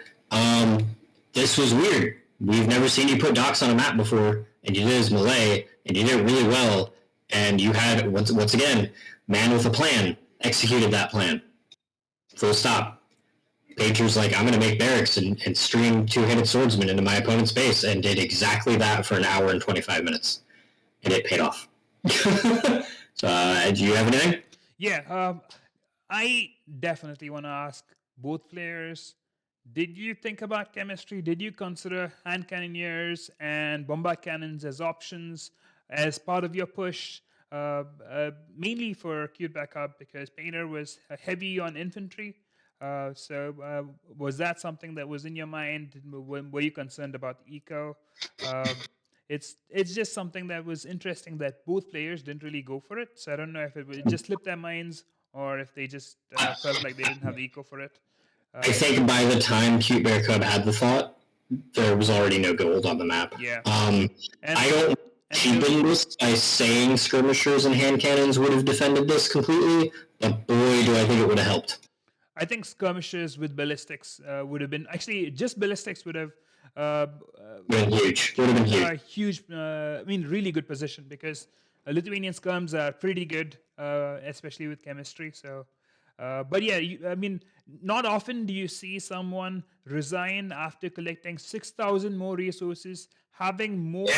this was weird. We've never seen you put docks on a map before, and you did as melee, and you did it really well, and you had, once again, man with a plan, executed that plan. Full stop. Painter's like, I'm going to make barracks and stream two-handed swordsman into my opponent's base, and did exactly that for an hour and 25 minutes. And it paid off. So, do you have anything? Yeah, I definitely want to ask both players, did you think about chemistry? Did you consider hand cannoneers and bombard cannons as options as part of your push? Mainly for Cute Backup, because Painter was heavy on infantry. So was that something that was in your mind? Were you concerned about eco? It's just something that was interesting that both players didn't really go for it. So I don't know if it just slipped their minds or if they just felt like they didn't have eco for it. I think by the time Cute Bear Cub had the thought, there was already no gold on the map. Yeah. I don't cheapen this by saying skirmishers and hand cannons would have defended this completely, but boy, do I think it would have helped. I think skirmishers with ballistics would have been, actually just ballistics would have been huge. Would have been huge. Really good position, because Lithuanian skirms are pretty good, especially with chemistry. So, but yeah, not often do you see someone resign after collecting 6,000 more resources, having more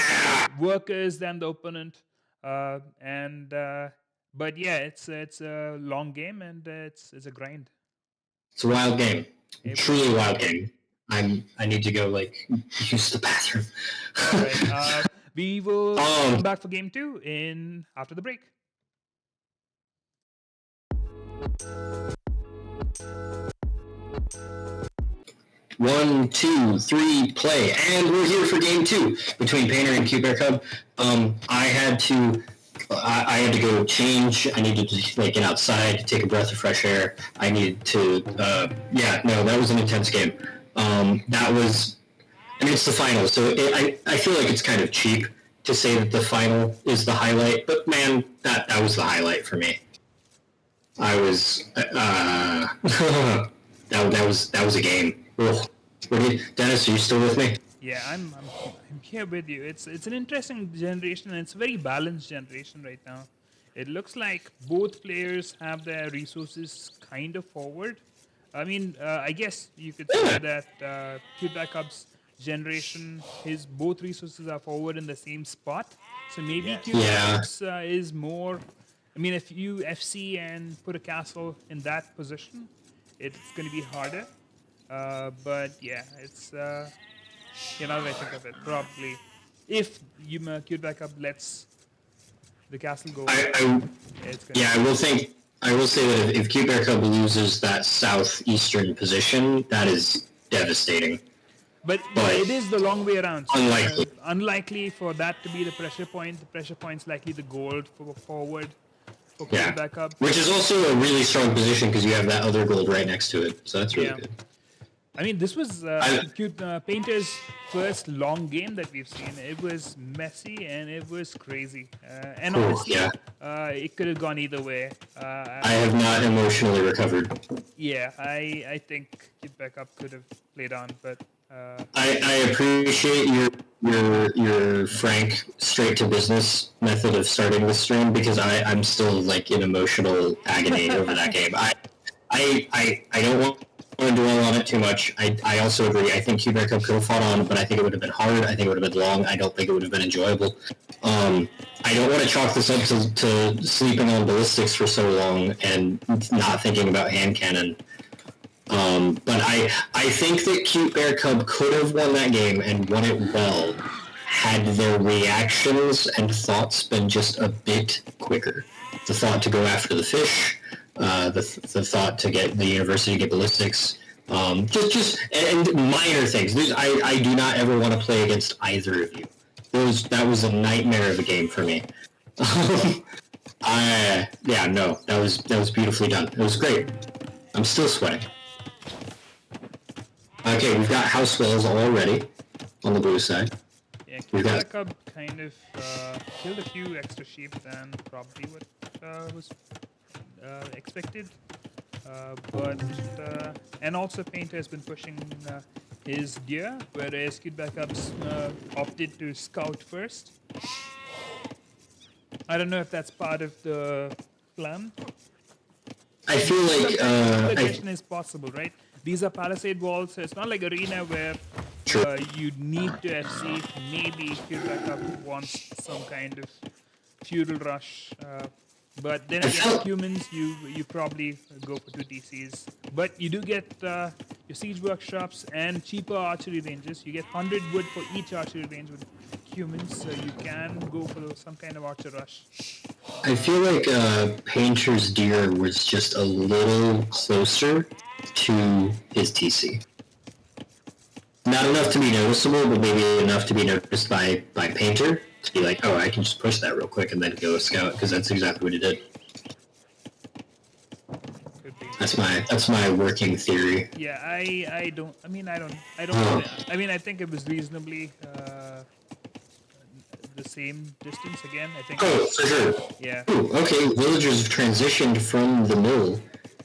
workers than the opponent, but yeah, it's a long game and it's a grind. It's a wild game. Truly wild game. I need to go use the bathroom. All right. We will come back for game 2 after the break. One, two, three, play, and we're here for game 2 between Painter and Cute Bear Cub. I had to go change. I needed to get outside, take a breath of fresh air. I needed to. That was an intense game. It's the final, so I feel like it's kind of cheap to say that the final is the highlight. But man, that was the highlight for me. I was that was a game. Ugh. Dennis, are you still with me? Yeah, I'm here with you. It's an interesting generation, and it's a very balanced generation right now. It looks like both players have their resources kind of forward. I guess you could say that Cute Backup's generation, both resources are forward in the same spot. So maybe Cute Backups is more. If you FC and put a castle in that position, it's going to be harder. But yeah, it's now that I think of it, probably if Cute Backup lets the castle go, I will say that if Cute Bear Cub loses that southeastern position, that is devastating. But it is the long way around. So unlikely. Unlikely for that to be the pressure point. The pressure point's likely the gold for forward. For Cute Backup. Which is also a really strong position because you have that other gold right next to it. So that's really good. This was Painter's first long game that we've seen. It was messy and it was crazy. And honestly, it could have gone either way. I have not emotionally recovered. Yeah, I think Cute Backup could have played on, but... I appreciate your your frank, straight to business method of starting this stream because I'm still like in emotional agony over that game. I don't want to dwell on it too much. I also agree. I think Cubear Cup could have fought on, but I think it would have been hard. I think it would have been long. I don't think it would have been enjoyable. I don't want to chalk this up to sleeping on ballistics for so long and not thinking about hand cannon. But I think that Cute Bear Cub could have won that game and won it well had their reactions and thoughts been just a bit quicker. The thought to go after the fish, the thought to get the university to get ballistics, just minor things. I do not ever want to play against either of you. That was a nightmare of a game for me. That was beautifully done. It was great. I'm still sweating. Okay, we've got house walls already on the blue side. Yeah, Cubear Cub kind of killed a few extra sheep than probably what was expected. And also Painter has been pushing his gear, whereas Cubear Cub's opted to scout first. I don't know if that's part of the plan. I feel like progression is possible, right? These are palisade walls, so it's not like arena where you need to FC. Maybe Cubear Cub wants some kind of feudal rush. But then again, humans, you probably go for 2 DCs. But you do get your siege workshops and cheaper archery ranges. You get 100 wood for each archery range with humans, so you can go for some kind of archer rush. I feel like Painter's deer was just a little closer to his TC. Not enough to be noticeable, but maybe enough to be noticed by Painter. To be like, oh, I can just push that real quick and then go scout, because that's exactly what he did. That's my working theory. Yeah, I think it was reasonably the same distance again. I think. Oh, for sure. Yeah. Ooh, okay, villagers have transitioned from the mill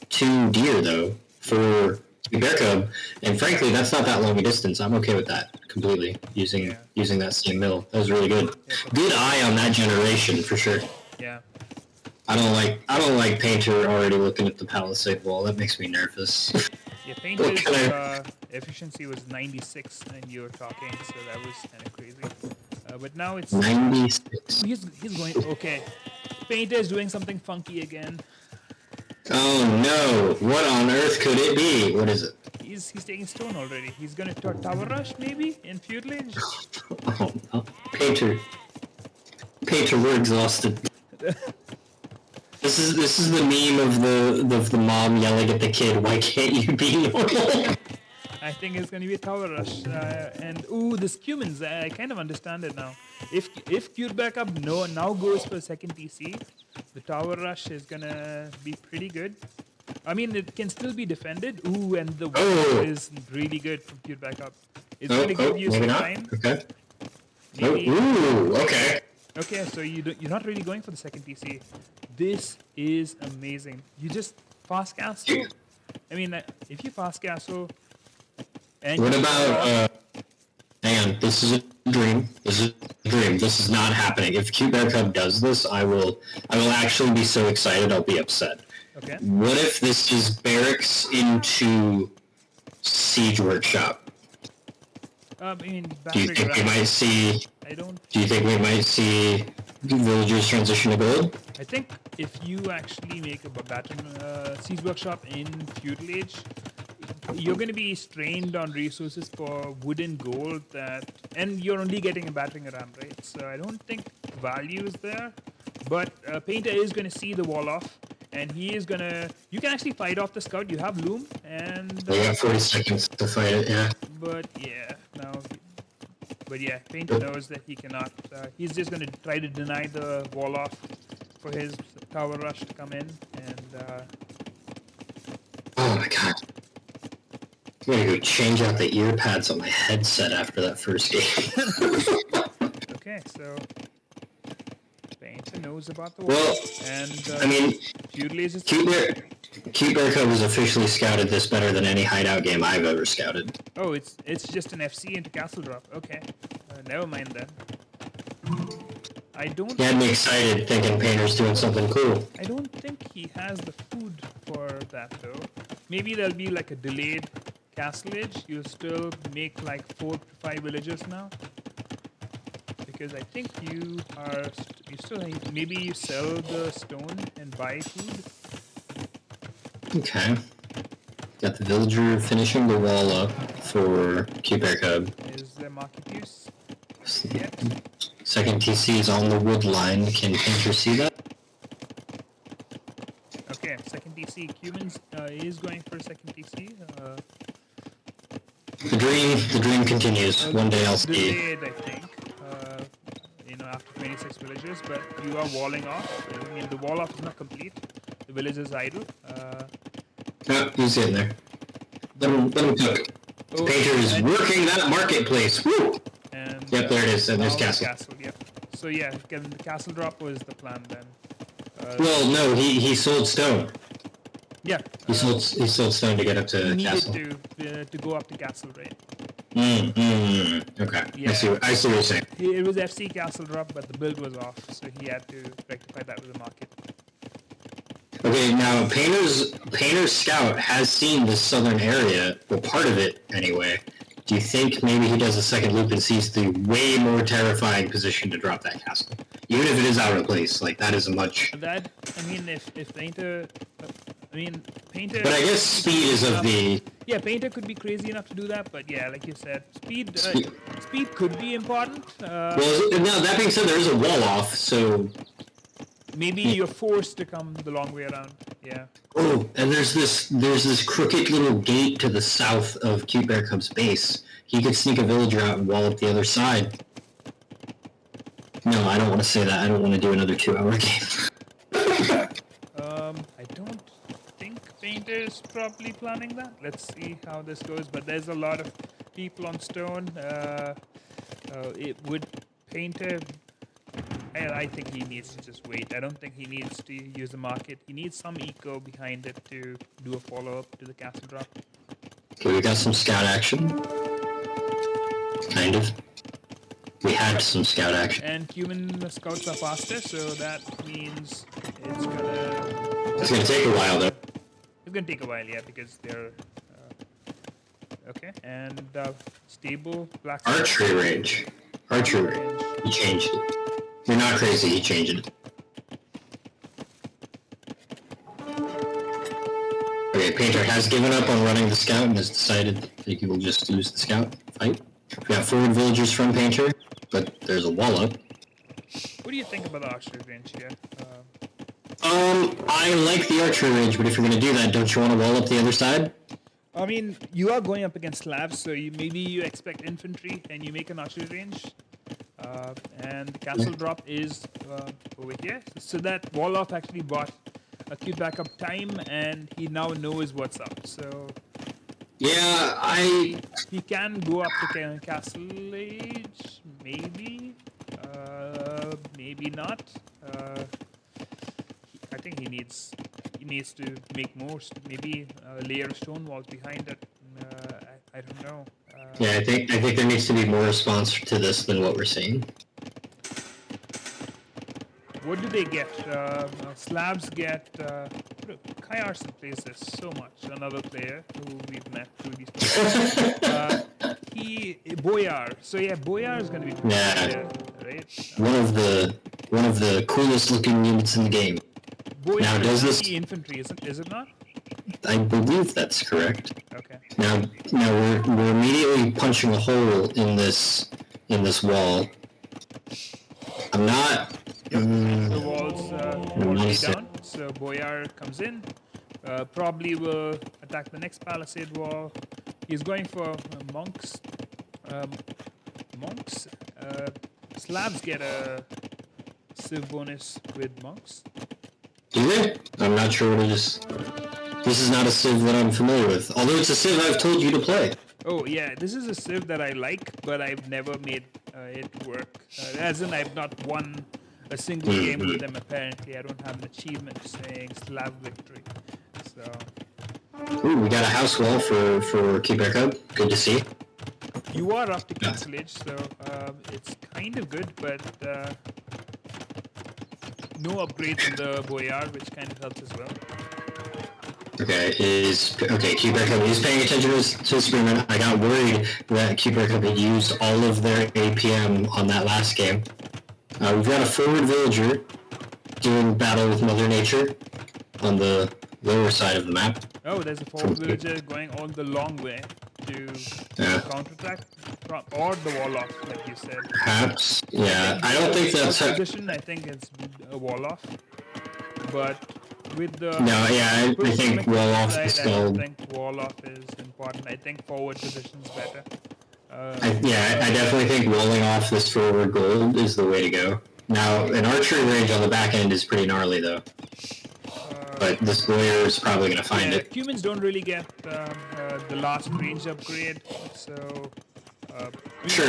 to deer though for Bear Cub, and frankly, that's not that long a distance. I'm okay with that completely. Using that same mill, that was really good. Yeah, good eye on that generation for sure. Yeah. I don't like Painter already looking at the palisade wall. That makes me nervous. Yeah, Painter's efficiency was 96 when you were talking, so that was kind of crazy. But now it's 96. He's going okay. Painter is doing something funky again. Oh no! What on earth could it be? What is it? He's taking stone already. He's gonna tower rush maybe in feudal age. Oh no. Painter, we're exhausted. This is the meme of the mom yelling at the kid, "Why can't you be normal?" I think it's gonna be a tower rush, and this Cumans. I kind of understand it now. If Cubear Cub now goes for second TC, the tower rush is gonna be pretty good. I mean, it can still be defended. And the wall is really good from Cubear Cub. It's gonna give you some time. Okay. Maybe. Okay. Okay, so you're not really going for the second TC. This is amazing. You just fast castle. I mean, if you fast castle. And what about? Hang on, this is a dream. This is not happening. If Cubear Cub does this, I will actually be so excited. I'll be upset. Okay. What if this is barracks into siege workshop? Do you think we might see? Do you think we might see villagers transition to gold? I think if you actually make a siege workshop in feudal age, you're going to be strained on resources for wood and gold and you're only getting a battering ram, right? So I don't think value is there. But Painter is going to see the wall off, and he is going to. You can actually fight off the scout. You have loom, and you got 40 seconds to fight it. Yeah. But Painter knows that he cannot. He's just going to try to deny the wall off for his tower rush to come in, and. Oh my god. I'm gonna go change out the ear pads on my headset after that first game. Okay, so Painter knows about the wall. Well, and I mean, Cubear Bear Cub has officially scouted this better than any hideout game I've ever scouted. Oh, it's just an FC into castle drop. Okay. Never mind that. I don't. He had me excited thinking Painter's doing something cool. I don't think he has the food for that though. Maybe there'll be like a delayed castle age. You'll still make like 4 to 5 villagers now. Because I think you still maybe you sell the stone and buy food. Okay. Got the villager finishing the wall up for Cube Bear Cub. Is there market use? Second TC is on the wood line. Can Painter see that? Okay, second TC. Humans is going for second TC. The dream continues. One day I'll see. Delayed, I think. After 26 villagers, but you are walling off. I mean, the wall off is not complete. The village is idle. No, he's in there. Let him cook. Oh, Painter is working that marketplace. Woo! And, yep, there it is. And there's castle. Yep. So yeah, the castle drop was the plan then. Well, no, he sold stone. Yeah. He sold stone to get up to castle. He needed to go up to castle, right? Okay. Yeah. I see what you're saying. It was FC castle drop, but the build was off, so he had to rectify that with the market. Okay, now Painter's scout has seen this southern area, well, part of it anyway. Do you think maybe he does a second loop and sees the way more terrifying position to drop that castle? Even if it is out of place, like that is a much. That if Painter. Painter. But I guess speed is of the. Yeah, Painter could be crazy enough to do that, but yeah, like you said, speed could be important. Well, now that being said, there is a wall off, so. Maybe you're forced to come the long way around. Yeah. Oh, and there's this crooked little gate to the south of Cute Bear Cub's base. He could sneak a villager out and wall up the other side. No, I don't want to say that. I don't want to do another 2-hour game. I don't think Painter is probably planning that. Let's see how this goes. But there's a lot of people on stone. It would Painter. I think he needs to just wait. I don't think he needs to use the market. He needs some eco behind it to do a follow-up to the castle drop. Okay, we got some scout action. Kind of. We had some scout action. And human scouts are faster, so that means it's gonna take a while, though. It's gonna take a while, yeah, because they're... okay, and stable black... Archery range. He changed it. You're not crazy, he changed it. Okay, Painter has given up on running the scout and has decided that he will just lose the scout fight. We got forward villagers from Painter, but there's a wall up. What do you think about the archery range here? I like the archery range, but if you're gonna do that, don't you want to wall up the other side? I mean, you are going up against Slavs, so maybe you expect infantry and you make an archery range. And the castle drop is over here. So that wall off actually bought a Cute Bear Cub time, and he now knows what's up. So yeah, he can go up to castle age, maybe, maybe not. I think he needs to make more. Maybe a layer of stone walls behind it. I don't know. Yeah, I think there needs to be more response to this than what we're seeing. What do they get? Slavs get... Kai Arson plays this so much. Another player who we've met through these players. Boyar. So yeah, Boyar is going to be... Yeah. Right? One of the coolest looking units in the game. Boyar now, does is this... infantry, is it not? I believe that's correct. Okay. Now we're immediately punching a hole in this wall. I'm not. The wall's already down, so Boyar comes in. Probably will attack the next palisade wall. He's going for monks. Slavs get a civ bonus with monks. Do they? I'm not sure what it is. This is not a civ that I'm familiar with. Although it's a civ I've told you to play. Oh yeah, this is a civ that I like, but I've never made it work. As in, I've not won a single game with them. Apparently, I don't have an achievement saying Slav victory. So. Ooh, we got a house wall for Cute Bear Cub. Good to see. you are up to Castle Age, so it's kind of good, but no upgrades in the Boyar, which kind of helps as well. Okay, Cuber Cup is paying attention to his screamer. I got worried that Cuber Cup had used all of their APM on that last game. We've got a forward villager doing battle with Mother Nature on the lower side of the map. Oh, there's a forward villager going all the long way to counterattack, or the wall off, like you said. Perhaps, yeah. I don't think that's position. I think it's a wall off, but with the I think wall off is still. I don't think wall off is important. I think forward position is better. I definitely think walling off this forward gold is the way to go. Now, an archery range on the back end is pretty gnarly, though. But this warrior is probably going to find it. Humans don't really get the last range upgrade, so sure.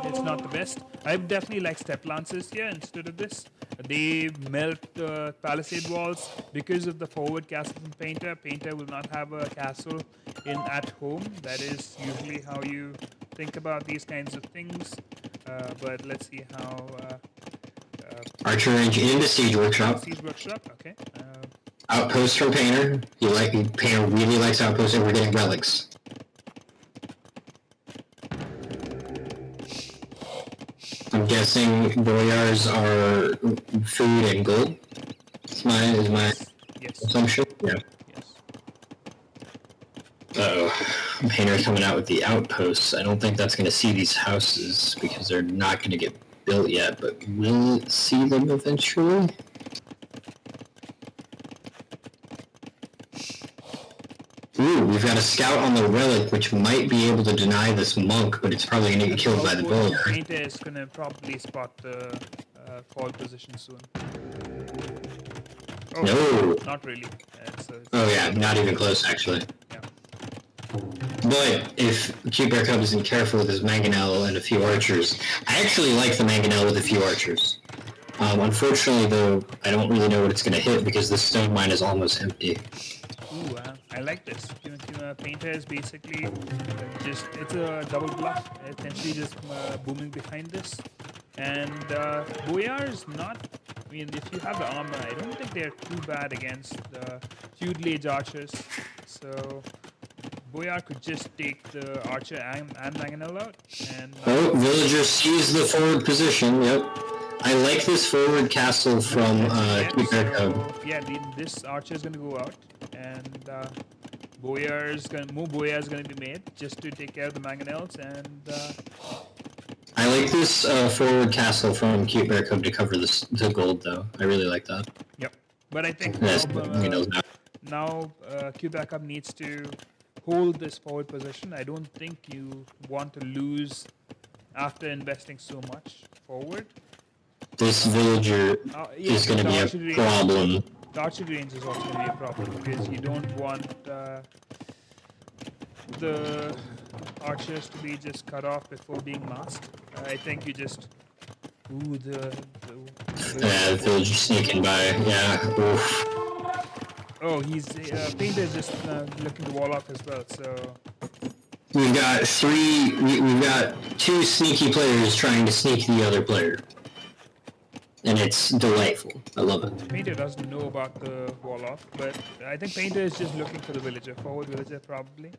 It's not the best. I definitely like step lances here instead of this. They melt the palisade walls because of the forward castle from Painter. Painter will not have a castle at home. That is usually how you think about these kinds of things. But let's see how. Archer range into Siege Workshop. Siege Workshop, okay. Outpost from Painter. Painter really likes outposts, and we're getting relics. I'm guessing boyars are food and gold. Is my assumption. Yeah. Yes. Uh-oh. Painter's coming out with the outposts. I don't think that's going to see these houses because they're not going to get built yet, but will it see them eventually? Ooh, we've got a scout on the relic, which might be able to deny this monk, but it's probably going to get killed by the villager. Painter is going to probably spot the forward position soon. Oh, no! Not really. Oh yeah, not even close, actually. Yeah. But if Cuber Cub isn't careful with his mangonel and a few archers, I actually like the mangonel with a few archers. Unfortunately, though, I don't really know what it's going to hit because the stone mine is almost empty. Ooh, I like this. Painter is basically it's a double bluff, essentially just booming behind this. And Boyar is not, I mean, if you have the armor, I don't think they're too bad against the feudal age archers. So Boyar could just take the archer and mangonel out. And villager sees the forward position, yep. I like this forward castle from Cuber Cub. Yeah, this archer is going to go out, and more boyars going to be made just to take care of the mangonels. And I like this forward castle from Cuber Cub to cover the gold, though. I really like that. Yep, but I think now Cuber Cub needs to hold this forward position. I don't think you want to lose after investing so much forward. This villager is going to be a problem. The archery range is also going to be a problem because you don't want the archers to be just cut off before being masked. I think you just... Ooh, the villager sneaking by, yeah. Oof. Oh, he's... Painter is just looking to wall off as well, so... We've got two sneaky players trying to sneak the other player. And it's delightful. I love it. Painter doesn't know about the wall off, but I think Painter is just looking for the villager, forward villager probably.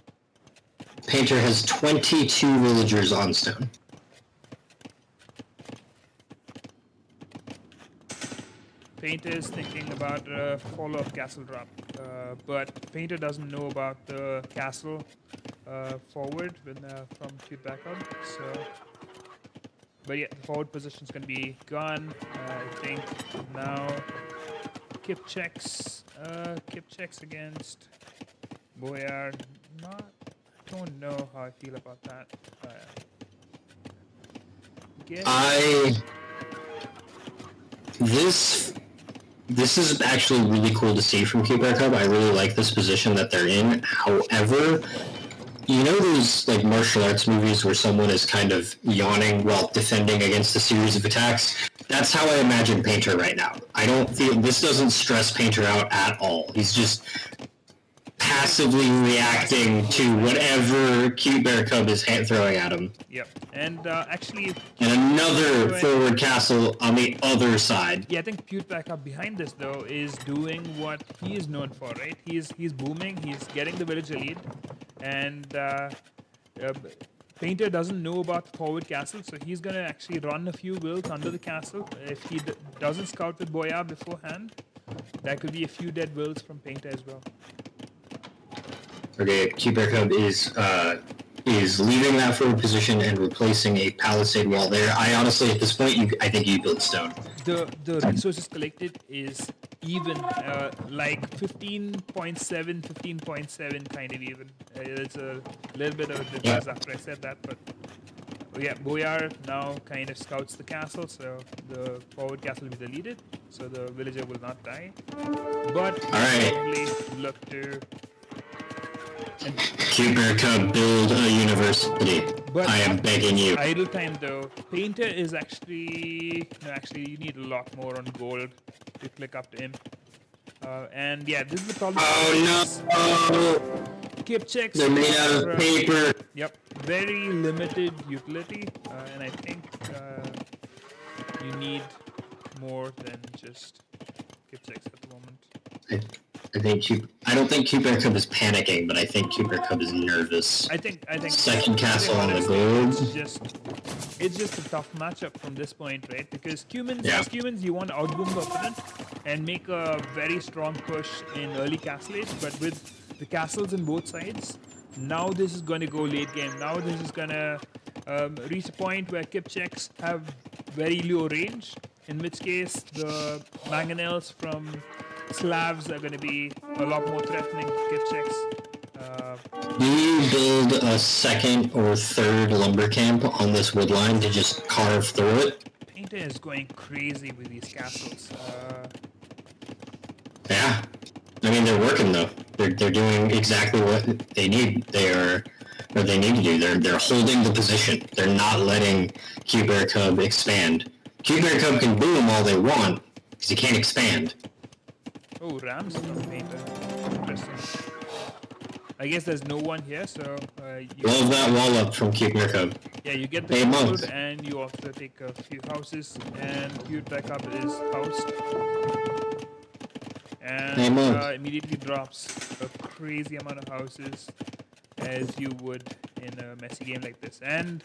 Painter has 22 villagers on stone. Painter is thinking about a follow-up castle drop, but Painter doesn't know about the castle forward from Cuber Cub, so... But yeah, the forward position is going to be gone. I think now Kip checks against Boyar. I don't know how I feel about that. This is actually really cool to see from Cuber Cub. I really like this position that they're in. However, you know those like martial arts movies where someone is kind of yawning while defending against a series of attacks? That's how I imagine Painter right now. I don't feel this doesn't stress Painter out at all. He's just passively reacting to whatever Cute Bear Cub is throwing at him. Yep, and actually... And another forward castle on the other side. Yeah, I think Cute Bear Cub behind this, though, is doing what he is known for, right? He's booming, he's getting the villager lead, and Painter doesn't know about the forward castle, so he's going to actually run a few builds under the castle. If he doesn't scout with Boya beforehand, that could be a few dead builds from Painter as well. Okay, Cute Bear Cub is leaving that forward position and replacing a palisade wall there. I honestly, at this point, I think you build stone. The resources collected is even, like 15.7, 15.7 kind of even. It's a little bit of a difference after I said that, but yeah, Boyar now kind of scouts the castle, so the forward castle will be deleted, so the villager will not die. But probably look to... Cute Bear Cub, build a university. But I am begging you. Idle time though. Painter is actually... No, actually you need a lot more on gold to click up to him. And yeah, this is the problem. Oh no! Kip checks. They're made out of paper. Yep. Very limited utility. And I think you need more than just kip checks at the moment. I don't think Cute Bear Cub is panicking, but I think Cute Bear Cub is nervous. I think second castle on the gold. It's just a tough matchup from this point, right? Because as humans, you want to outboom the opponent and make a very strong push in early castle age, but with the castles on both sides, now this is going to go late game. Now this is going to reach a point where kip checks have very low range, in which case the mangonels from Slavs are going to be a lot more threatening to kip checks. Do you build a second or third lumber camp on this wood line to just carve through it? Painter is going crazy with these castles. Yeah. I mean, they're working though. They're doing exactly what they need. They need to do. They're holding the position. They're not letting Cute Bear Cub expand. Cute Bear Cub can boom all they want because he can't expand. Oh, Rams from Painter. Interesting. I guess there's no one here, so... Love that wall up from Cute Bear Cub. Yeah, you get the gold, and you also take a few houses, and Cute Bear Cub is housed. And immediately drops a crazy amount of houses, as you would in a messy game like this. And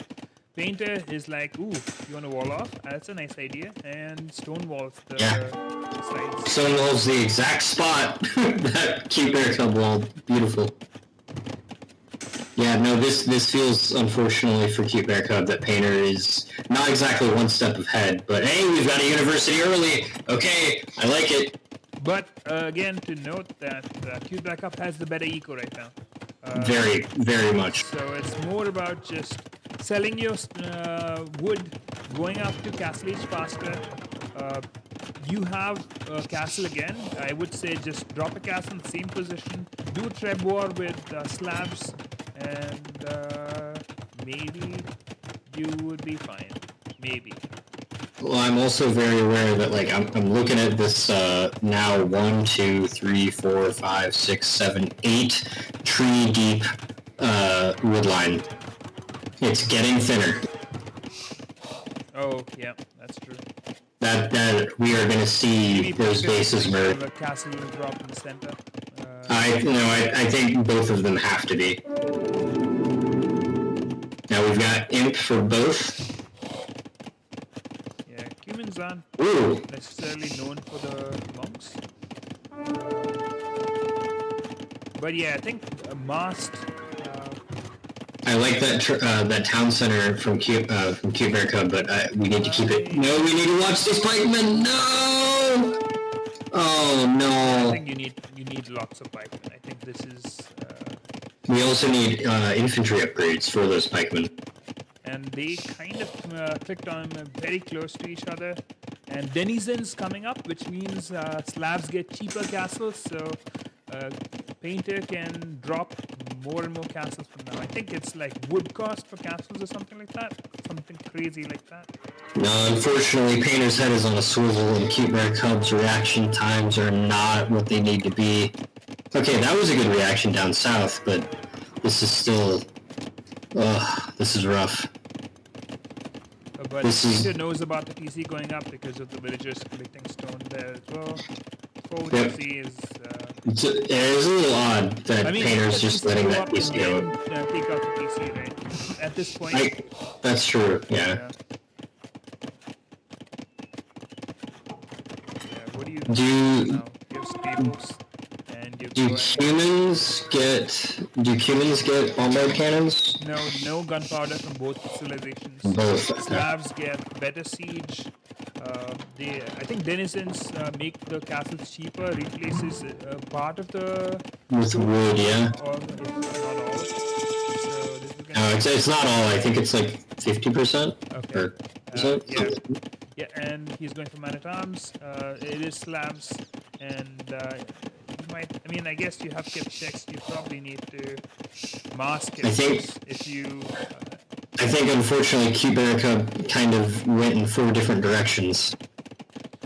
Painter is like, ooh, you want to wall off? That's a nice idea. And stone walls the sides. Stone walls the exact spot that Cute Bear Cub walled. Beautiful. Yeah, no, this feels, unfortunately for Cute Bear Cub, that Painter is not exactly one step ahead, but hey, we've got a university early. Okay, I like it. But again, to note that Cute Bear Cub has the better eco right now. Very, very much. So it's more about just selling your wood, going up to castle age faster. You have a castle again. I would say just drop a castle in the same position, do a treb war with slabs, and maybe you would be fine. Maybe. Well, I'm also very aware that, like, I'm looking at this now 1, 2, 3, 4, 5, 6, 7, 8 tree deep wood line. It's getting thinner. Oh, yeah, that's true. That we are going to see those bases merge. A castle will drop in the center. I think both of them have to be. Now we've got imp for both. Yeah, humans aren't necessarily known for the monks. But yeah, I think a mast. I like that town center from Cute Bear Cub, but we need to keep it. No, we need to watch these pikemen. No! Oh no! I think you need lots of pikemen. I think this is. We also need infantry upgrades for those pikemen. And they kind of clicked on very close to each other. And denizens coming up, which means Slavs get cheaper castles. So Painter can drop more and more castles from now. I think it's like wood cost for castles or something like that. Something crazy like that. No, unfortunately, Painter's head is on a swivel, and Cute Bear Cub's reaction times are not what they need to be. Okay, that was a good reaction down south, but this is still... Ugh, this is rough. But Peter knows about the TC going up because of the villagers collecting stone there as well. Forward TC is... it is a little odd that Painter's just letting that TC go up. Take out the TC, right? At this point... That's true, yeah. What do you do now? You have stables, and you humans get bombard cannons? No gunpowder from both civilizations. Both. Slavs get better siege. I think denizens make the castles cheaper, replaces part of the... With wood, yeah. Or if not all. So this is no, it's not all. I think it's like 50%. Okay. Or yeah, and he's going for man-at-arms. It is Slavs, and I guess you have kept checks. You probably need to mask it. I think if you... I think, unfortunately, Cuberica kind of went in 4 different directions.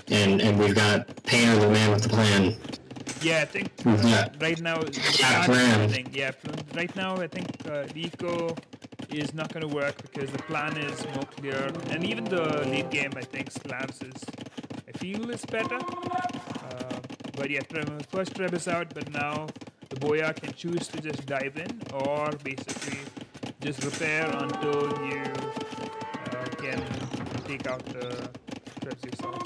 And we've got Painter, the man with the plan. Yeah, I think right now... right now I think Eco is not going to work because the plan is more clear. And even the late game, I think Slavs I feel is better. But yeah, first Treb is out, but now the Boyar can choose to just dive in or basically just repair until you can take out the Trebs yourself.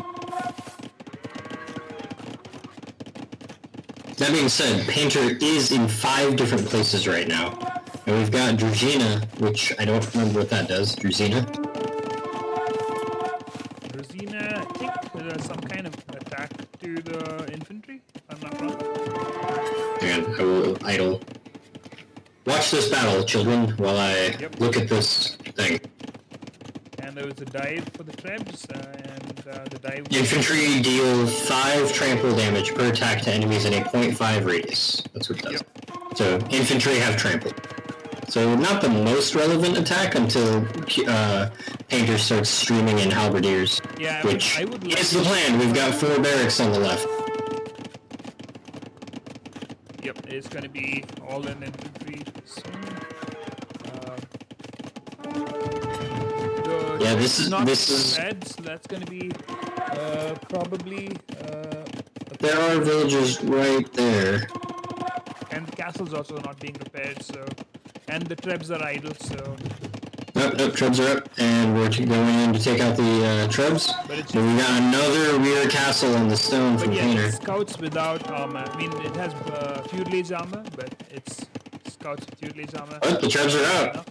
That being said, Painter is in 5 different places right now. And we've got Druzina, which I don't remember what that does. Druzina, I think there's some kind of attack to the infantry, if I'm not wrong. And I will idle. Watch this battle, children, while I look at this thing. And there was a dive for the Trebs, and the dive... Infantry deal 5 trample damage per attack to enemies in a 0.5 radius. That's what it does. So, infantry have trample. So, not the most relevant attack until Painter starts streaming in halberdiers. Yeah, which is the plan. We've got 4 barracks on the left. Yep, it's going to be all in infantry soon. This is red, so that's going to be probably... there are villagers right there. And the castle's also not being repaired, so... And the Trebs are idle, so... Nope, Trebs are up, and we're going in to take out the Trebs. But we got another rear castle on the stone from Painter. Scouts without armor. I mean, it has feudal age armor, but it's scouts with feudal age armor. Oh, the Trebs are out.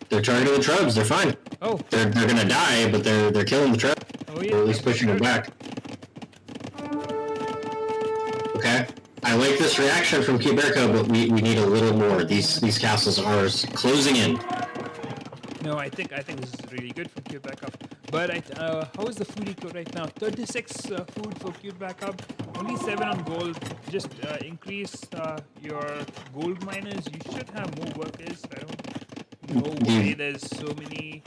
They're targeting the Trebs. They're fine. Oh. They're gonna die, but they're killing the Trebs. Oh yeah. Or at least pushing them back. Okay. I like this reaction from Cuberica, but we need a little more. These castles are closing in. No, I think this is really good for Cube Backup. But how is the food eco right now? 36 food for Cube Backup, only 7 on gold. Just increase your gold miners. You should have more workers. I don't know why there's so many.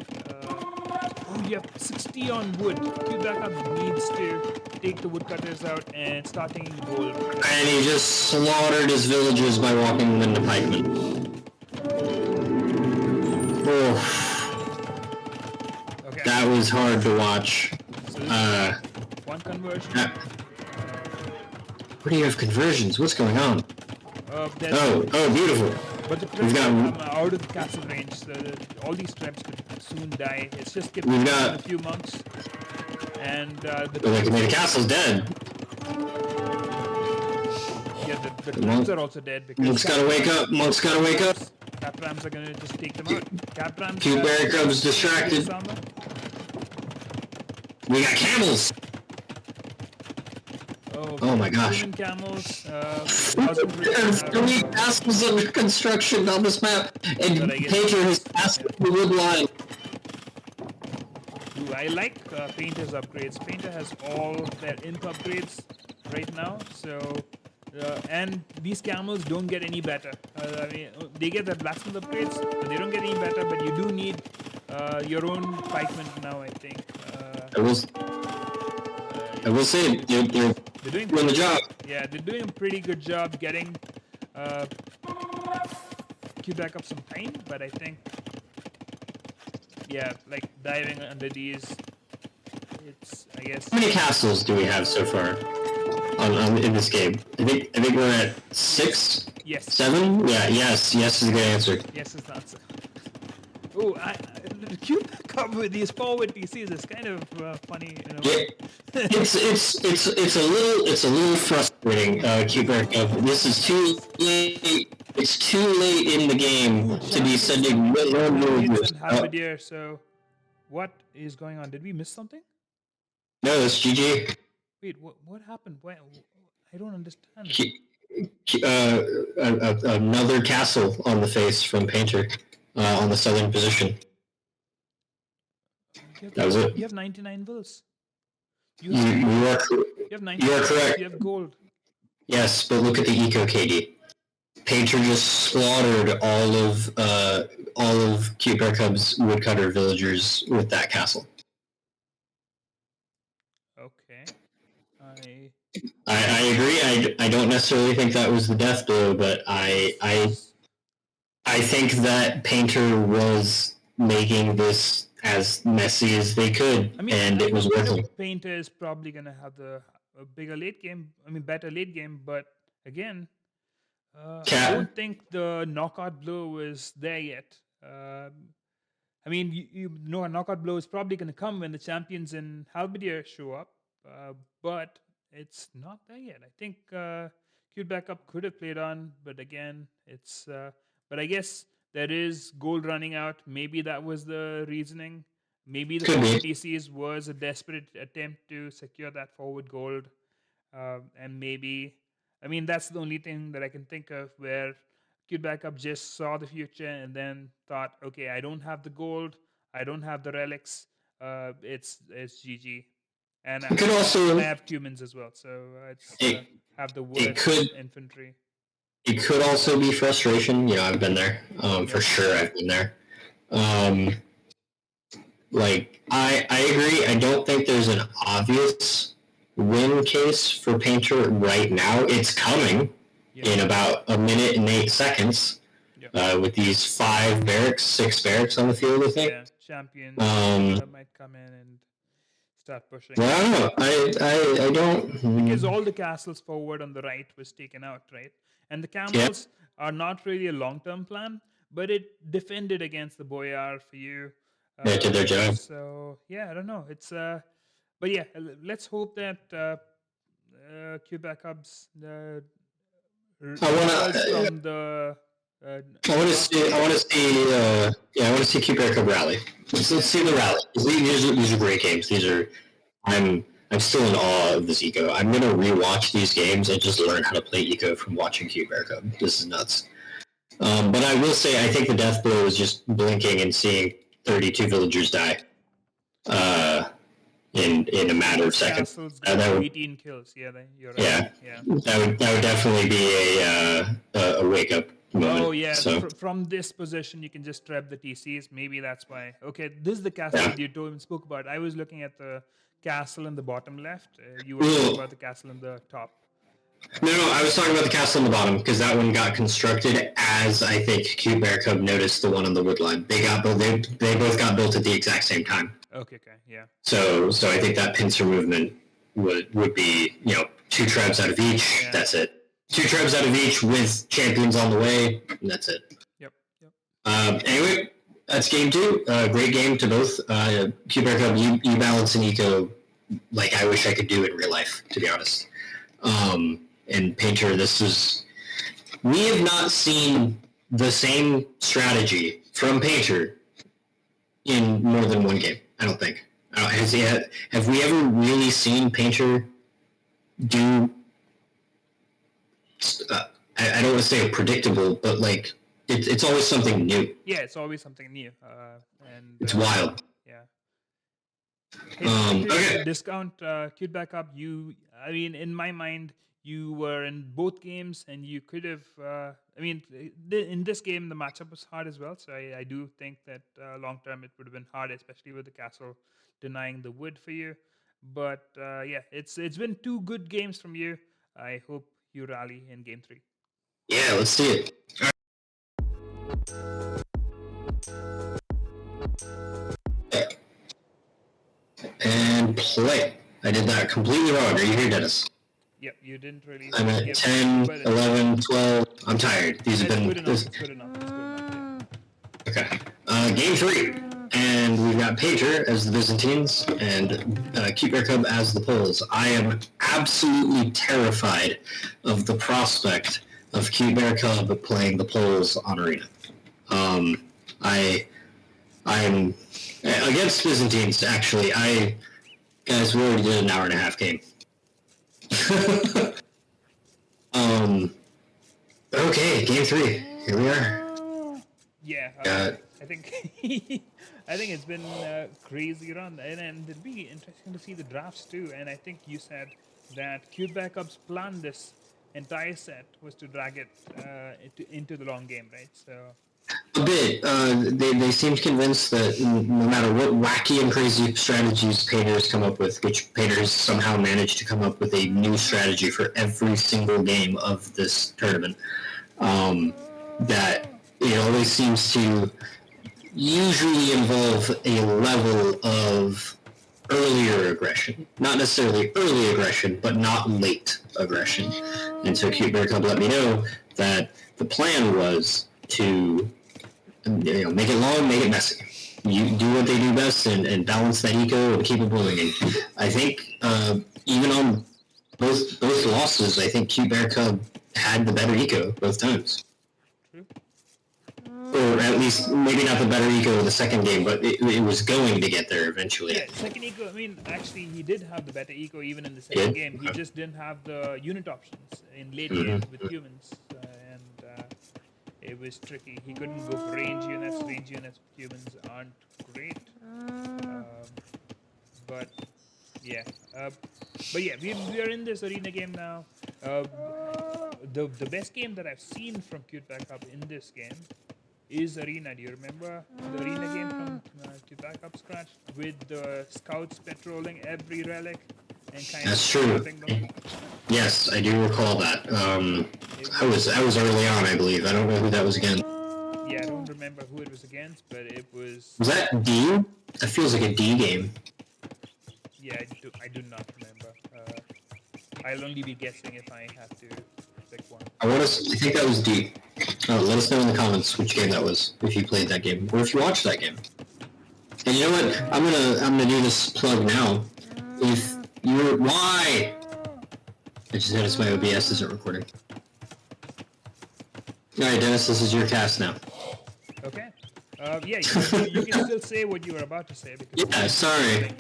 You have 60 on wood. Cube Backup needs to take the woodcutters out and start taking gold. And he just slaughtered his villages by walking them into pikemen. Oh. Okay. That was hard to watch. So one conversion. What do you have conversions? What's going on? Beautiful. But the Trebs are out of the castle range, so all these Trebs could soon die. It's just given a few monks. And the castle's dead. Yeah, the Trebs are also dead because Monk's gotta wake up. Monk's gotta wake up. Caprams are gonna just take them out. Caprams. Cuberica's distracted. We got camels. Oh my gosh. Camels. There's 3 castles under construction on this map, and Painter has passed the wood line. I like Painter's upgrades. Painter has all their imp upgrades right now, so and these camels don't get any better. I mean, they get the blacksmith upgrades, but they don't get any better. But you do need your own pikemen now, I think. I will say they're doing the job. Yeah, they're doing a pretty good job getting queue back up some time, but I think, yeah, like diving under these, I guess. How many castles do we have so far in this game? I think we're at 6, Yes. 7. Yeah, yes is a good answer. Yes is the answer. Oh, the queue back up with these forward PCs is kind of funny. Yeah. It's a little frustrating, Cooper. This is too late. It's too late in the game to be sending It's in Halberdier, so what is going on? Did we miss something? No, it's GG. Wait, what happened? Why? I don't understand. Another castle on the face from Painter on the southern position. That was it. You have 99 vills. You are correct. You have gold. Yes, but look at the eco KD. Painter just slaughtered all of Cute Bear Cub's woodcutter villagers with that castle. Okay. I agree. I don't necessarily think that was the death blow, but I think that Painter was making this as messy as they could, and it was working. Painter is probably going to have a bigger late game. Better late game, but again, I don't think the knockout blow is there yet. You know, a knockout blow is probably going to come when the champions in Halberdier show up, but it's not there yet. I think Cute Backup could have played on, but again, it's. But I guess there is gold running out. Maybe that was the reasoning. Maybe the forward TCs was a desperate attempt to secure that forward gold, and maybe. That's the only thing that I can think of where Cute Backup just saw the future and then thought, okay, I don't have the gold, I don't have the relics, it's GG. And I have humans as well, so have the wood infantry. It could also be frustration. You know, I've been there. For sure, I've been there. I agree. I don't think there's an obvious win case for Painter right now. It's coming in about a minute and 8 seconds with these 6 barracks on the field, I think. Yeah, champions might come in and start pushing. Well, I don't... Because all the castles forward on the right was taken out, right? And the camels are not really a long-term plan, but it defended against the boyar for you. They did their job. So, yeah, I don't know. It's... But yeah, let's hope that Cute Backups I want to see Cute Backup rally. Let's see the rally. These are great games. I'm still in awe of this eco. I'm gonna rewatch these games and just learn how to play eco from watching Cute Bear Cub. This is nuts. But I will say, I think the death blow was just blinking and seeing 32 villagers die. In a matter of seconds. That would 18 kills. Yeah, you're right. Yeah. That would definitely be a wake up moment. Oh yeah. So. From this position, you can just trap the TCs. Maybe that's why. Okay, this is the castle that you spoke about. I was looking at the castle in the bottom left. You were talking about the castle in the top. No, I was talking about the castle in the bottom because that one got constructed as I think Cute Bear Cub noticed the one on the wood line. They both got built at the exact same time. Okay, yeah. So I think that pincer movement would be 2 trebs out of each. Yeah. That's it. 2 trebs out of each with champions on the way, and that's it. Yep. Anyway, that's game 2. Great game to both. Cute Bear Cub, you balance an eco like I wish I could do in real life, to be honest. And Painter, we have not seen the same strategy from Painter in more than one game. I don't think. Have we ever really seen Painter do? I don't want to say predictable, but like it's always something new. Yeah, it's always something new, and it's wild. Yeah. Okay. Discount Cute Backup. In my mind, you were in both games, and you could have. In this game, the matchup was hard as well. So I do think that long term it would have been hard, especially with the castle denying the wood for you. But it's been 2 good games from you. I hope you rally in game 3. Yeah, let's see it. And play. I did that completely wrong. Are you here, Dennis? Yep, you didn't really. I'm at 10, 11, 12. I'm tired. These have been... It's good enough. Yeah. Okay. Game 3. And we've got Pager as the Byzantines and Cute Bear Cub as the Poles. I am absolutely terrified of the prospect of Cute Bear Cub playing the Poles on Arena. I'm against Byzantines, actually. Guys, we already did an hour and a half game. Okay, game 3. Here we are. Yeah, I think I think it's been a crazy run, and it'll be interesting to see the drafts too. And I think you said that Cube Backup's plan this entire set was to drag it into the long game, right? So a bit. They seemed convinced that no matter what wacky and crazy strategies Painter's come up with, which Painter's somehow managed to come up with a new strategy for every single game of this tournament, that it always seems to usually involve a level of earlier aggression. Not necessarily early aggression, but not late aggression. And so Cute Bear Cub let me know that the plan was to make it long, make it messy. You do what they do best and balance that eco and keep it blowing. And I think even on both losses, I think Cute Bear Cub had the better eco both times. true. Or at least maybe not the better eco in the second game, but it was going to get there eventually. Yeah, second eco. I mean, actually, he did have the better eco even in the second game. He just didn't have the unit options in late game with humans, and it was tricky. He couldn't go for range units. Range units with humans aren't great. But yeah, we are in this arena game now. The best game that I've seen from Cute Backup in this game is Arena. Do you remember the Arena game from Cute Backup scratch with the scouts patrolling every relic and kind That's of true. them? Yes, I do recall that. I was early on, I believe. I don't know who that was against. Yeah, I don't remember who it was against, but it was. Was that D? That feels like a D game. Yeah, I do not remember. I'll only be guessing if I have to pick one. I think that was D. Let us know in the comments which game that was, if you played that game, or if you watched that game. And you know what? I'm gonna do this plug now. If you're why? I just noticed my OBS isn't recording. Alright, Dennis, this is your cast now. Okay. Yeah, you can still say what you were about to say. Because yeah, sorry.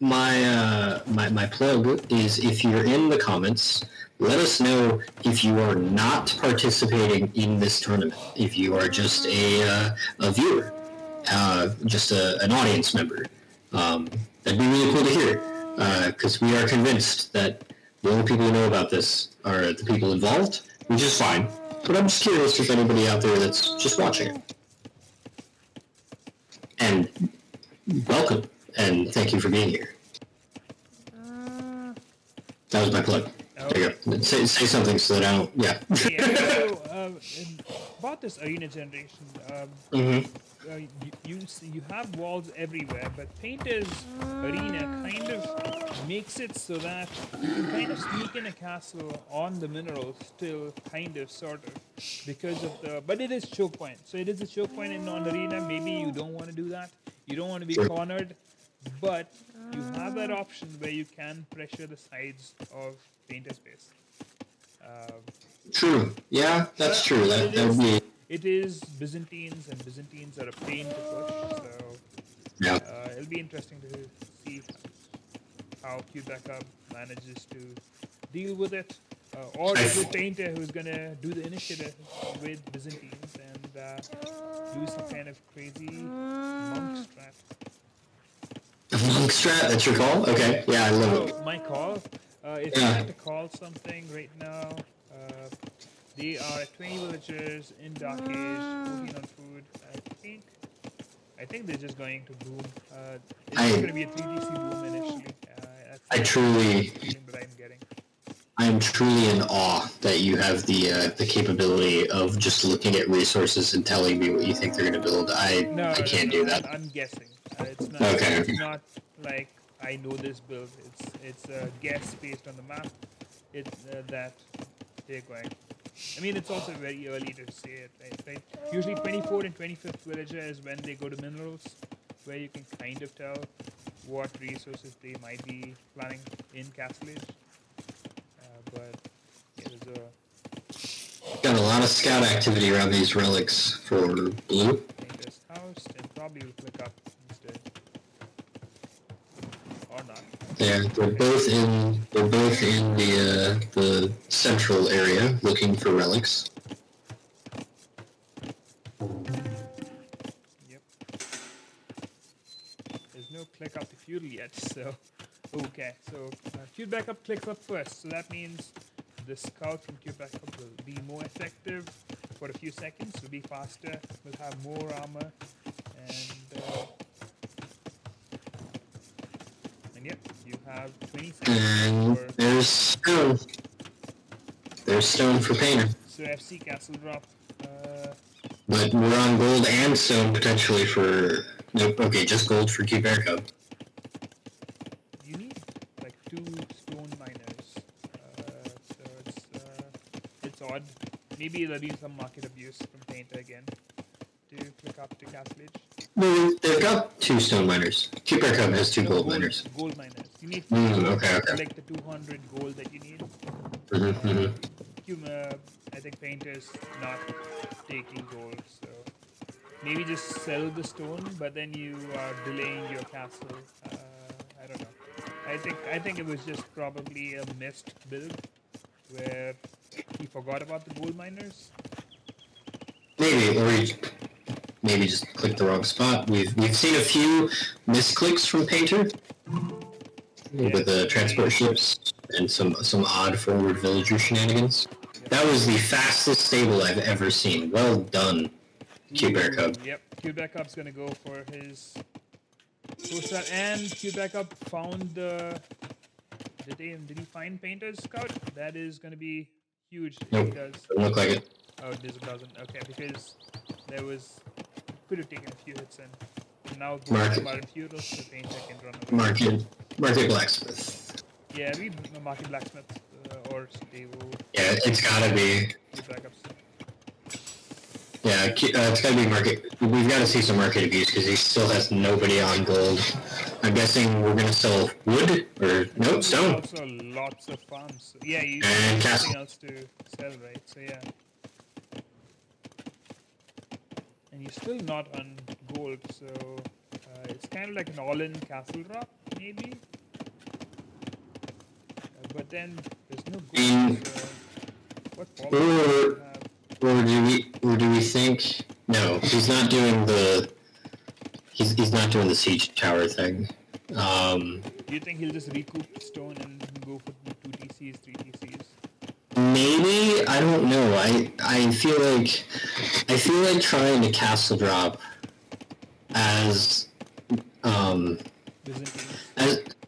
My plug is if you're in the comments, let us know if you are not participating in this tournament. If you are just a viewer, just an audience member. That'd be really cool to hear, because we are convinced that the only people who know about this are the people involved, which is fine. But I'm just curious if anybody out there that's just watching it. And welcome, and thank you for being here. That was my plug. There you go. Say something so that I don't... Yeah. So, about this arena generation, you have walls everywhere, but Painter's arena kind of makes it so that you can kind of sneak in a castle on the minerals still, kind of, sort of, because of the... But it is choke point. So it is a choke point in non-arena. Maybe you don't want to do that. You don't want to be cornered, but you have that option where you can pressure the sides of Painter space. True. Yeah, that's true. That would be... It is Byzantines, and Byzantines are a pain to push, so Yeah. It'll be interesting to see how Backup manages to deal with it. Or is it Painter who's going to do the initiative with Byzantines and do some kind of crazy monk strat? Monk strat, that's your call? Okay, yeah, I love it. My call. If I had to call something right now, they are 20 villagers in Dark Age, 14 on food. I think they're just going to boom. It's going to be a 3DC boom initially. That's the feeling that I'm getting. I am truly in awe that you have the capability of just looking at resources and telling me what you think they're going to build. I can't do that. I'm guessing. It's not. Okay. It's not like I know this build. It's a guess based on the map. That they're going. I mean, it's also very early to say it. Right? Usually 24th and 25th villager is when they go to minerals, where you can kind of tell what resources they might be planning in Castle Age. But yeah, there's Got a lot of scout activity around these relics for blue. Painter's house, and probably will click up instead. Or not. Yeah, they're both in the central area looking for relics. Yep. There's no click up to feudal yet, so okay. So feud backup clicks up first, so that means the scout from feud backup will be more effective for a few seconds. Will be faster. Will have more armor, and yep, you have 20 seconds. And there's stone. There's stone for painter. So FC castle drop. But we're on gold and stone potentially for... Nope, okay, just gold for Cube Air Cub. You need like 2 stone miners. So it's odd. Maybe there'll be some market abuse from Painter again to click up to Castle Age. No, they've got 2 stone miners. Cube Air Cub has 2 gold miners. Gold miners. You need okay. like the 200 gold that you need. I think Painter's not taking gold, so maybe just sell the stone, but then you are delaying your castle. I don't know. I think it was just probably a missed build where he forgot about the gold miners. Maybe, or he maybe just clicked the wrong spot. We've seen a few misclicks from Painter with the transport ships and some odd forward villager shenanigans. That was the fastest stable I've ever seen. Well done, Cube Air Cub. Yep, Cube Air Cub's gonna go for his poster, and Cube Air Cub found did he find Painter's scout? That is gonna be huge. Nope, He does. doesn't look like it. Oh, it doesn't. Okay, because there was could have taken a few hits and now Market. Market feudal, so Painter can run away. Market blacksmith. Yeah, we market blacksmith or stable. Yeah, it's gotta be. Backups. Yeah, it's gotta be market. We've got to see some market abuse because he still has nobody on gold. I'm guessing we're gonna sell wood or nope, stone. Also, lots of farms. Yeah, you And have castle. nothing else to sell, right? So yeah. And you're still not on gold, so it's kind of like an all-in castle drop, maybe. But then there's no gold. So what problem do you have? Or do we think? No, he's not doing the. He's not doing the siege tower thing. Do you think he'll just recoup stone and go for 2 TCs, 3 TCs? Maybe, I don't know. I feel like trying to castle drop as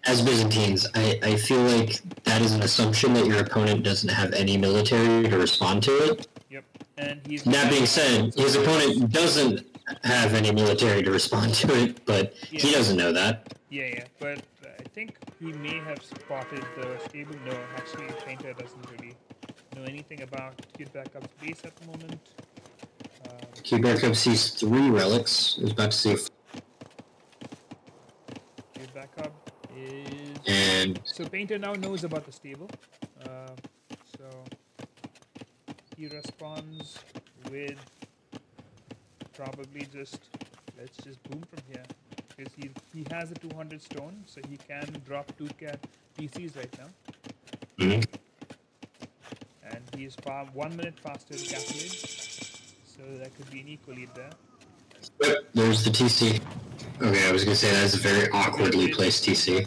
Byzantines. I feel like that is an assumption that your opponent doesn't have any military to respond to it. Yep. And he's That being said, his opponent doesn't have any military to respond to it, but he doesn't know that. Yeah, but I think he may have spotted the stable. No, actually, Painter doesn't really know anything about Cube Backup's base at the moment. Cube Backup sees 3 relics. Is about to see. Cube Backup is... And So Painter now knows about the stable. So he responds with probably just, let's just boom from here. Because he has a 200 stone, so he can drop 2 PCs right now. mm-hmm. And he is 1 minute faster to Castle Age, so that could be an equal lead there. Yep, there's the TC. Okay, I was gonna say that's a very awkwardly placed TC.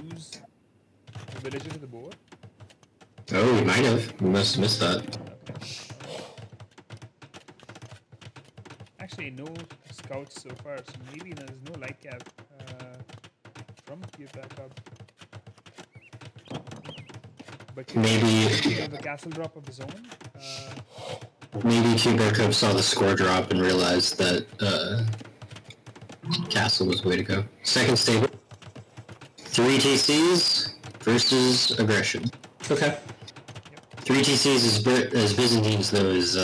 Lose the villager to the board. Oh, we might have. We must have missed that. Okay. Actually, no scouts so far, so maybe there's no light cap from Cube Backup. But Maybe the castle drop of his own. maybe Cuberco saw the score drop and realized that castle was the way to go. Second stable. 3 TCs versus aggression. Okay. 3 TCs as Byzantines, though, is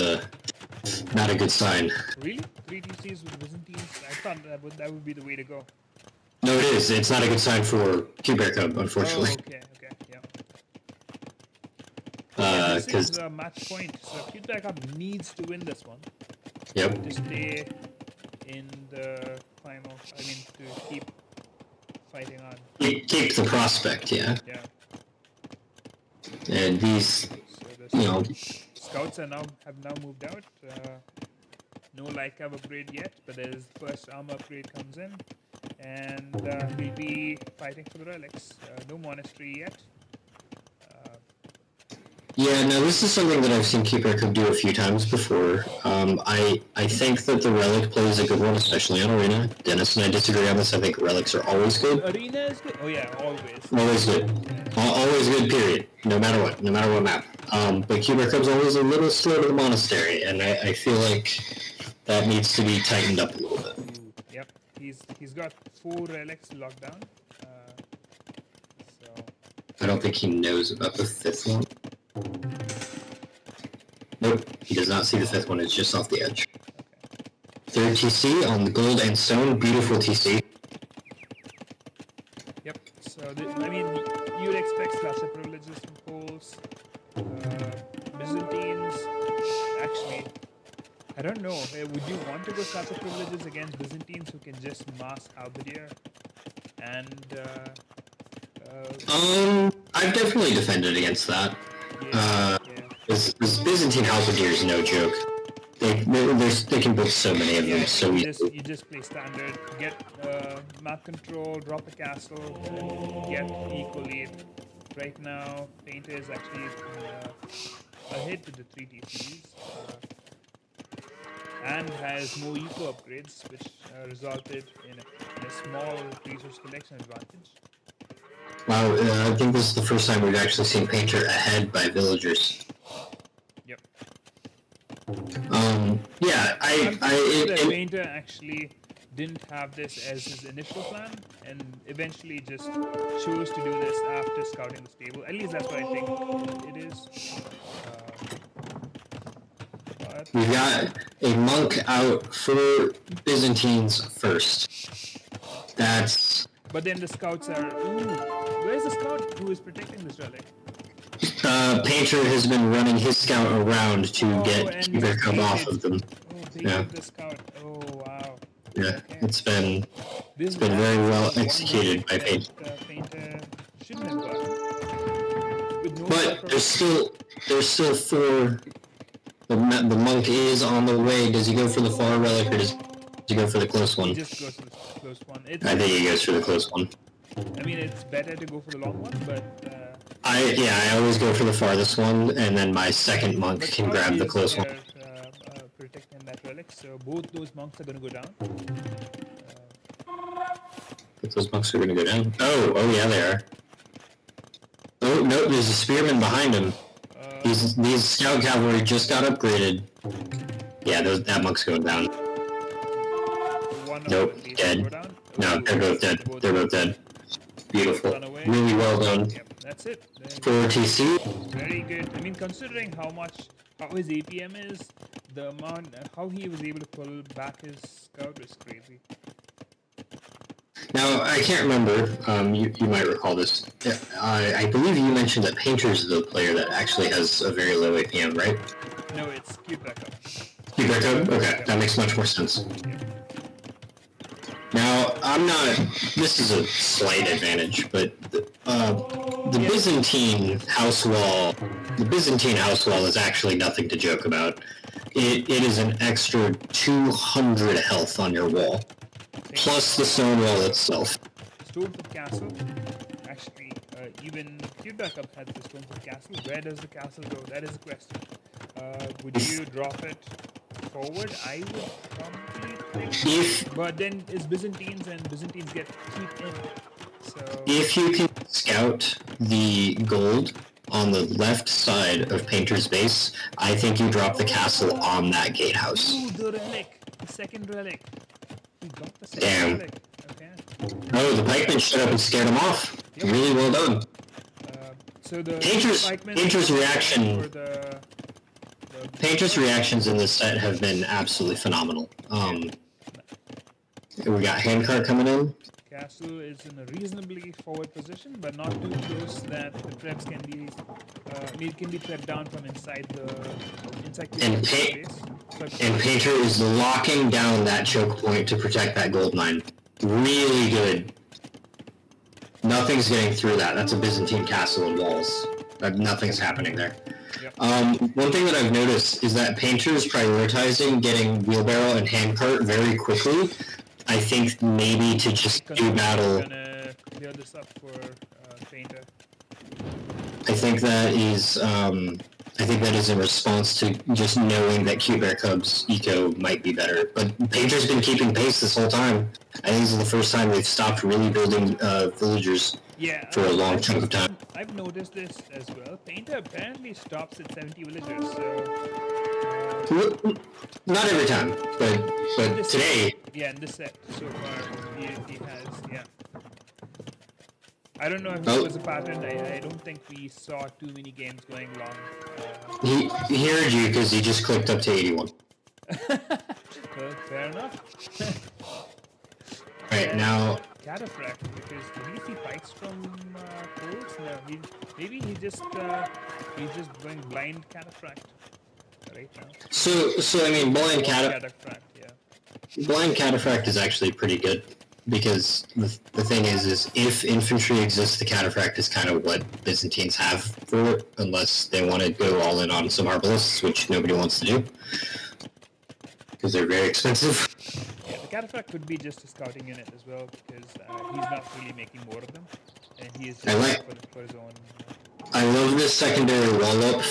not a good sign. Really? 3 TCs with Byzantines? I thought that would be the way to go. No, it is. It's not a good sign for Cuberco, unfortunately. Oh, okay, yeah. This is a match point, so Cuberco needs to win this one. Yep. To stay in the final. I mean, to keep fighting on. Keep the prospect, yeah. Yeah. And these, scouts have now moved out. No light cover upgrade yet, but there's first armor upgrade comes in, and we'll be fighting for the relics. No monastery yet. Yeah, no, this is something that I've seen Cuberco do a few times before. I think that the relic play is a good one, especially on Arena. Dennis and I disagree on this. I think relics are always good. Arena is good? Oh yeah, always. Always good. Always good, period. No matter what map. But Cuberco's always a little slow to the monastery, and I feel like that needs to be tightened up a little bit. Yep, he's got 4 relics locked down. So I don't think he knows about the 5th one. Nope, he does not see the 5th one, it's just off the edge. Okay. 3rd TC on the gold and stone, beautiful TC. Yep, so I mean, you'd expect slasher privileges from Poles. Byzantines, actually, I don't know, would you want to go slasher privileges against Byzantines who can just mass halberdier? And, I've definitely defended against that. This Byzantine halberdier is no joke. They can build so many of them so easily. You just play standard, get map control, drop a castle, and get eco lead. Right now, Painter is actually ahead to the 3 TCs and has no eco upgrades, which resulted in a small resource collection advantage. Wow, I think this is the first time we've actually seen Painter ahead by villagers. Yep. Yeah, Painter actually didn't have this as his initial plan, and eventually just chose to do this after scouting the stable. At least that's what I think it is. We got a monk out for Byzantines first. That's... But then the scouts are... Ooh, where's the scout who is protecting this relic? Painter has been running his scout around to get Cuberco off of them. The scout. Oh, wow. Yeah, Okay. it's been very well executed by Painter. Painter shouldn't have gotten. But there's still 4. The monk is on the way. Does he go for the far relic or does he go for the close one? He just goes for the close one. I think he goes for the close one. I mean, it's better to go for the long one, but... I always go for the farthest one, and then my second monk can grab the close one. Protecting that relic, so both those monks are going to go down. Both those monks are going to go down. Oh yeah, they are. Oh no, there's a spearman behind him. These scout cavalry just got upgraded. Yeah, that monk's going down. Nope, dead. No, they're both dead. They're both dead. Beautiful. Really well done. Yep, that's it. 4 TC. Very good. I mean, considering how his APM is, the amount, how he was able to pull back his scout was crazy. Now, I can't remember, you might recall this. I believe you mentioned that Painter's the player that actually has a very low APM, right? No, it's Cuberco. Cuberco? Okay, that makes much more sense. Yeah. Now, this is a slight advantage, but the Byzantine house wall is actually nothing to joke about. It is an extra 200 health on your wall, plus the stone wall itself. Stoneford Castle, actually, even Cuberco has the Stoneford Castle. Where does the castle go? That is the question. Would you drop it forward? I would probably think. But then it's Byzantines, and Byzantines keep in. So if you can scout the gold on the left side of Painter's base. I think you drop the castle on that gatehouse. Ooh, the relic. The second relic. We got the second Damn. relic. Okay. Oh, the pikemen shut up and scared him off. Yep. Really well done. So the Painter's reaction. For the Painter's reactions in this set have been absolutely phenomenal. We got handcart coming in. Castle is in a reasonably forward position, but not too close that the traps can be trapped down from inside the base. And Painter is locking down that choke point to protect that gold mine. Really good. Nothing's getting through that. That's a Byzantine castle and walls. Nothing's happening there. Yep. One thing that I've noticed is that Painter's prioritizing getting wheelbarrow and handcart very quickly. I think maybe to just do battle. I'm gonna clear this up for Painter. I think that is in response to just knowing that Cute Bear Cub's eco might be better. But Painter's been keeping pace this whole time. I think this is the first time they've stopped really building villagers for a long chunk of time. I've noticed this as well. Painter apparently stops at 70 villagers, so... Not every time, but today... Yeah, in this set so far, he has, yeah. I don't know if it was a pattern. I don't think we saw too many games going long. He heard you because he just clicked up to 81. Well, fair enough. Right, now... Cataphract, because did he see pikes from Coles? No, maybe he's just going blind Cataphract right now. So I mean, blind Cataphract, yeah. Blind Cataphract is actually pretty good, because the thing is if infantry exists, the Cataphract is kind of what Byzantines have for it, unless they want to go all in on some Arbalists, which nobody wants to do, because they're very expensive. Yeah, the Cataphract could be just a scouting unit as well, because he's not really making more of them, and he is just for his own... I love this secondary wall-up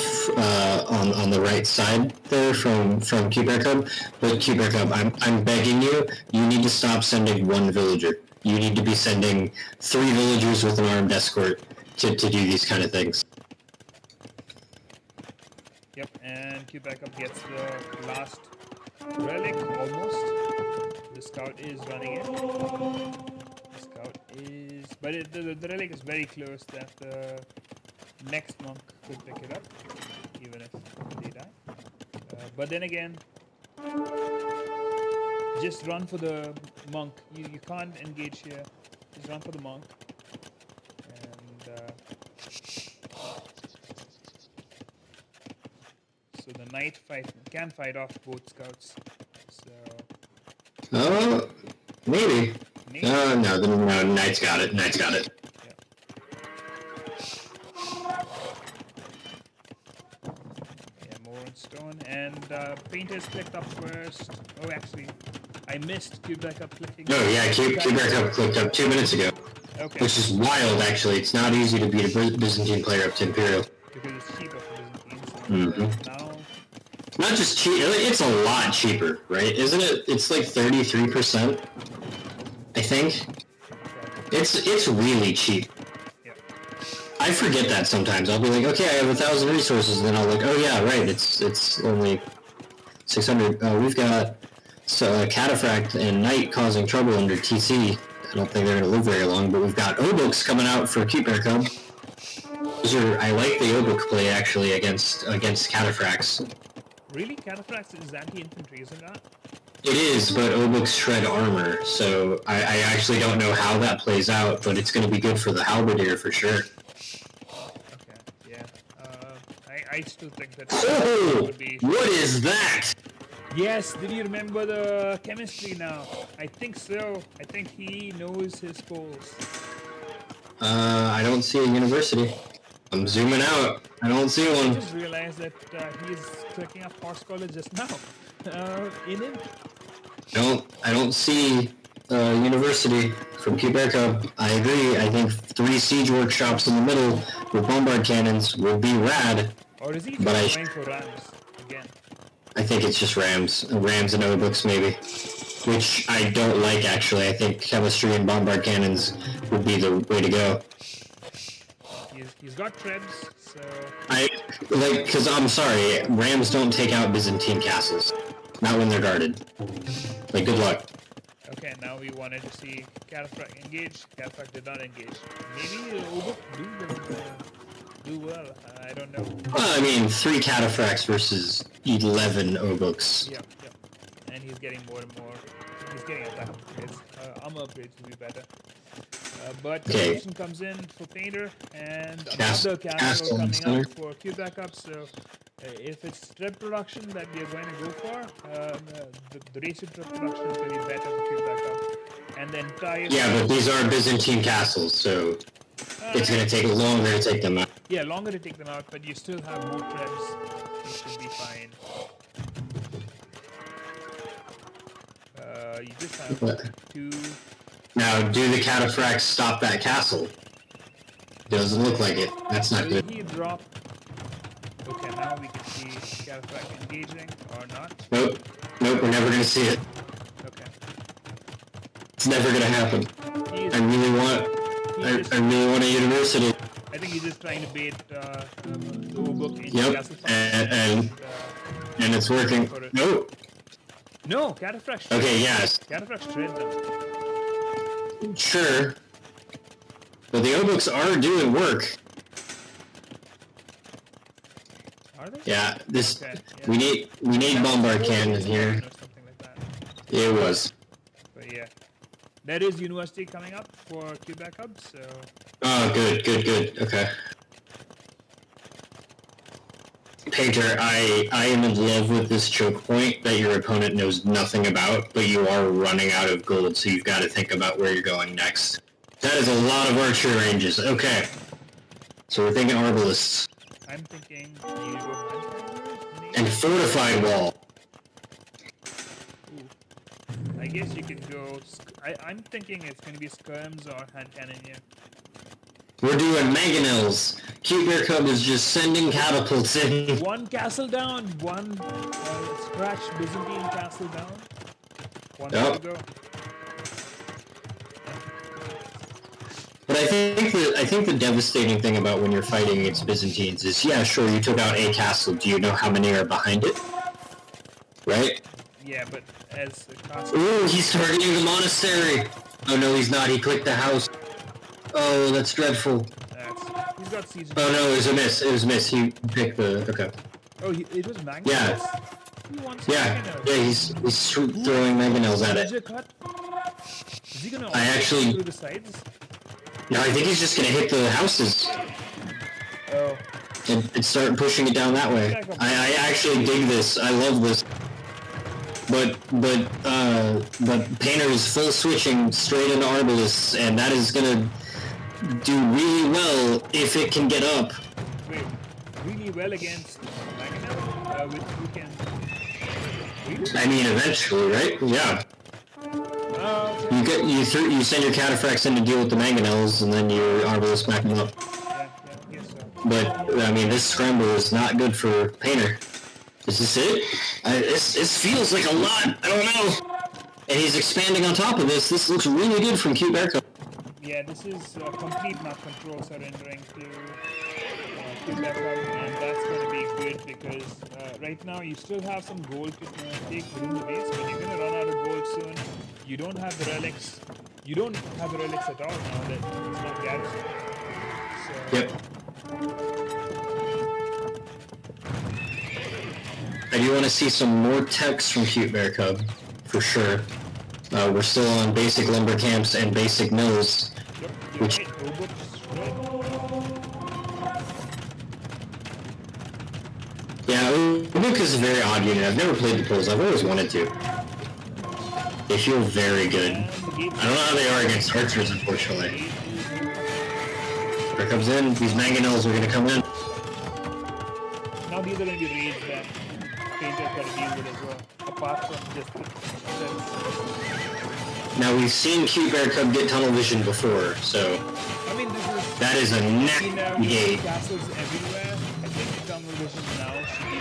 on the right side there from Cute Bear Cub, but Cute Bear Cub, I'm begging you, you need to stop sending one villager. You need to be sending 3 villagers with an armed escort to do these kind of things. Yep, and Cute Bear Cub gets the last relic, almost. The scout is running in. But the relic is very close that the next monk could pick it up, even if they die. But then again, just run for the monk. You can't engage here. Just run for the monk. And so the knight can fight off both scouts. So. Maybe. No, Knight's got it. Yeah. More on stone, and Painter's clicked up first. Oh, actually, I missed Cube Bear Cub clicking. Oh yeah, Cube Bear Cub clicked up 2 minutes ago. Okay. Which is wild, actually. It's not easy to beat a Byzantine player up to Imperial. Because it's cheaper for Byzantines. Now... Not just cheap, it's a lot cheaper, right? Isn't it? It's like 33%, I think. It's really cheap. Yep. I forget that sometimes. I'll be like, okay, I have 1,000 resources, and then I'll like, oh yeah, right, it's only 600. We've got Cataphract and Knight causing trouble under TC. I don't think they're going to live very long, but we've got O-Books coming out for Cute Bear Cub. I like the O-Book play, actually, against Cataphracts. Really? Cataphracts is anti-infantry, isn't that? It is, but O-Books shred armor, so I actually don't know how that plays out, but it's going to be good for the Halberdier for sure. Okay, yeah. I still think that... Oh! What is that? Yes, did you remember the chemistry now? I think so. I think he knows his poles. I don't see a university. I'm zooming out. I don't see one. I just realized that he's clicking up Horse College just now. In it. I don't see university from Cute Bear Cub. I agree. I think 3 siege workshops in the middle with bombard cannons would be rad. Or is he going for rams again? I think it's just rams and O-Books maybe, which I don't like actually. I think chemistry and bombard cannons would be the way to go. He's got trebs, so... Because I'm sorry, Rams don't take out Byzantine castles. Not when they're guarded. Like, good luck. Okay, now we wanted to see Cataphracts engage. Cataphracts did not engage. Maybe Obuk do well. I don't know. Well, I mean, 3 Cataphracts versus 11 Obuks. Yeah. And he's getting more and more. He's getting attack upgrades. Armor upgrades will be better. But production comes in for Painter, and another castle coming up for Cube backup. So if it's trip production that we are going to go for, the ratio trip production is going to be better for Cube backup. And the entire... Yeah, but these are Byzantine castles, so it's going to take longer to take them out. Yeah, longer to take them out, but you still have more trebs. You should be fine. You just have 2... Now, do the Cataphracts stop that castle? Doesn't look like it. That's not good. He drop? Okay, now we can see Cataphract engaging or not. Nope, we're never going to see it. Okay. It's never going to happen. I really want a university. I think he's just trying to bait the book into castle. And it's working. Nope. No, Cataphracts. Okay, yes. Cataphracts trade them. Sure. But the Obuks are doing work. Are they? Yeah, this we need bombard cannon here. Something like that. It was. But yeah. There is university coming up for Q backup, so... Oh, good. Okay. Painter, I am in love with this choke point that your opponent knows nothing about, but you are running out of gold, so you've got to think about where you're going next. That is a lot of archery ranges. Okay. So we're thinking arbalists. I'm thinking you go handpicked. And fortified wall. Ooh. I guess you can go... I'm thinking it's going to be skirms or hand cannon here. We're doing mangonels. Cute Bear Cub is just sending catapults in. One castle down, one scratch Byzantine castle down. One more to go. But I think the devastating thing about when you're fighting against Byzantines is, yeah, sure, you took out a castle. Do you know how many are behind it? Right? Yeah, but as a castle... Ooh, he's targeting the monastery. Oh no, he's not. He clicked the house. Oh, that's dreadful. He's got siege. Oh no, it was a miss. He picked the... Okay. Oh, it was mangonels? Yeah. He wants he's throwing mangonels at it. Is he gonna through the sides? No, I think he's just gonna hit the houses. Oh. And start pushing it down that way. I actually dig this. I love this. But Painter is full switching straight into arbalists, and that is gonna do really well if it can get up. Wait, really well against Mangonel? With who can... Really? I mean, eventually, right? Yeah. You send your Cataphracts in to deal with the mangonels, and then your arbalists back them up. Yeah, I guess so. But I mean, this scramble is not good for Painter. Is this it? This feels like a lot. I don't know. And he's expanding on top of this. This looks really good from Cute Bear Cub. Yeah, this is complete map control surrendering to Cube Bear Cub, and that's going to be good because right now you still have some gold to take within the base, but you're going to run out of gold soon. You don't have the relics. You don't have the relics at all now that it's not garrison. So, yep. I do want to see some more text from Cute Bear Cub, for sure. We're still on basic lumber camps and basic mills. Which... Yeah, Ubuk is a very odd unit. I've never played the polls. I've always wanted to. They feel very good. I don't know how they are against archers, unfortunately. Here comes in. These mangonels are going to come in. Now these are going to be raids that Painter's got to deal with as well, apart from just the... Now we've seen Cute Bear Cub get tunnel vision before, so... I mean, that is a nasty gate. Castles everywhere. I think tunnel vision now should be...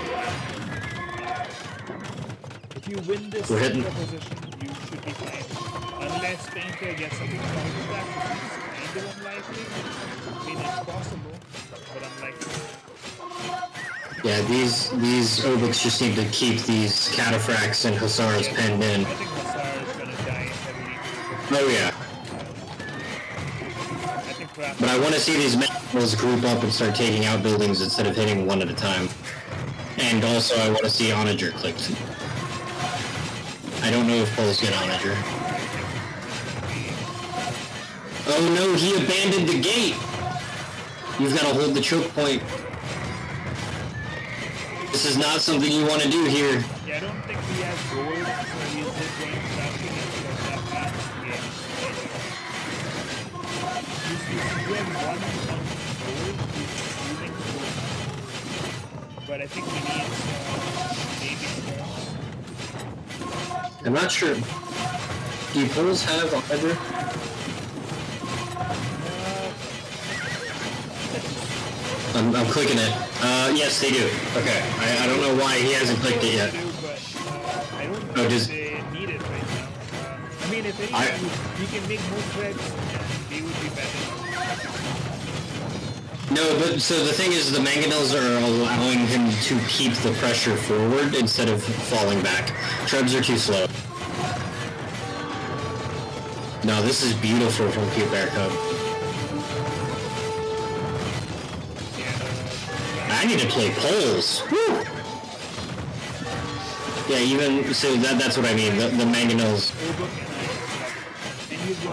If you win this position, you should be fine. Unless Painter gets something from back, which is kind of I mean, it's possible, but I'm like, Yeah, these Obiks just need to keep these Cataphracts and Hussars penned in. I think Hussar is gonna die heavily. Oh yeah. I think perhaps. But I want to see these Mangonels group up and start taking out buildings instead of hitting one at a time. And also, I want to see Onager clicked. I don't know if Poles get Onager. Oh no, he abandoned the gate! You've got to hold the choke point. This is not something you want to do here. Yeah, I don't think he has gold, so he's just going crashing into that last game. He's doing one on gold, he's using gold. But I think he needs maybe stones. I'm not sure. Do Poles have either? I'm clicking it. Yes, they do. Okay. I don't know why he hasn't clicked it yet. I don't know if they need it right now. I mean, if anything, he can make more threads, and they would be better. No, but so the thing is, the Mangonels are allowing him to keep the pressure forward instead of falling back. Trebs are too slow. No, this is beautiful from Cute Bear Cub. I need to play Poles. Woo! Yeah, even so that's what I mean. The Mangonels.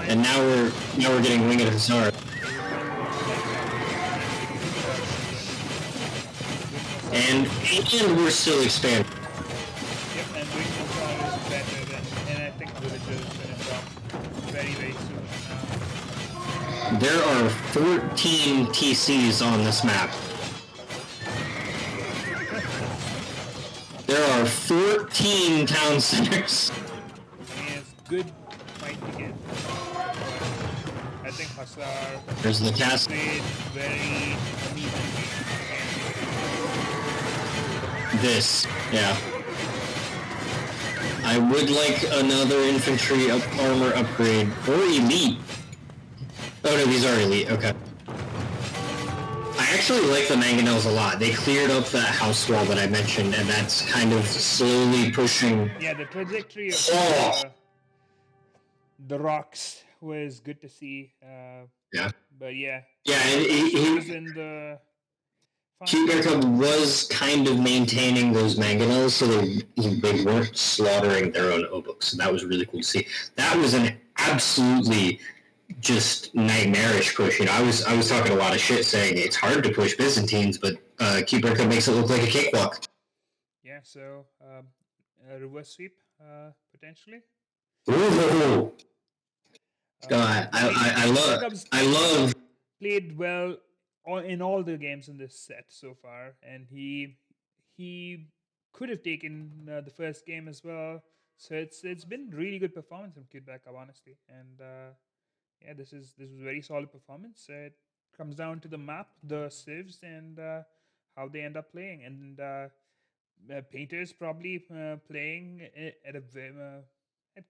And now we're getting Winged Hussar. And we're still expanding. Yep, and Winged Hussar is better than, and I think Villager is going to drop very, very soon. There are 14 TCs on this map. There are 14 town centers. I mean, it's good fight to get. I think Hussar There's the castle. played very unevenly. This, yeah. I would like another infantry armor upgrade. Or elite. Oh no, these are elite, okay. I actually like the Mangonels a lot. They cleared up that house wall that I mentioned, and that's kind of slowly pushing... Yeah, the trajectory of the rocks was good to see. Yeah. But yeah. Yeah, and he was in the... Cute Bear Cub was kind of maintaining those Mangonels so they weren't slaughtering their own Obuks. So that was really cool to see. That was an absolutely just nightmarish push. You know, I was talking a lot of shit saying it's hard to push Byzantines, but Cute Bear Cub makes it look like a cakewalk. Yeah, so a reverse sweep potentially. Ooh. I love played well in all the games in this set so far, and he could have taken the first game as well. So it's been really good performance from Cute Bear Cub, honestly, and yeah, this was very solid performance. It comes down to the map, the civs, and how they end up playing, and Painter's probably playing at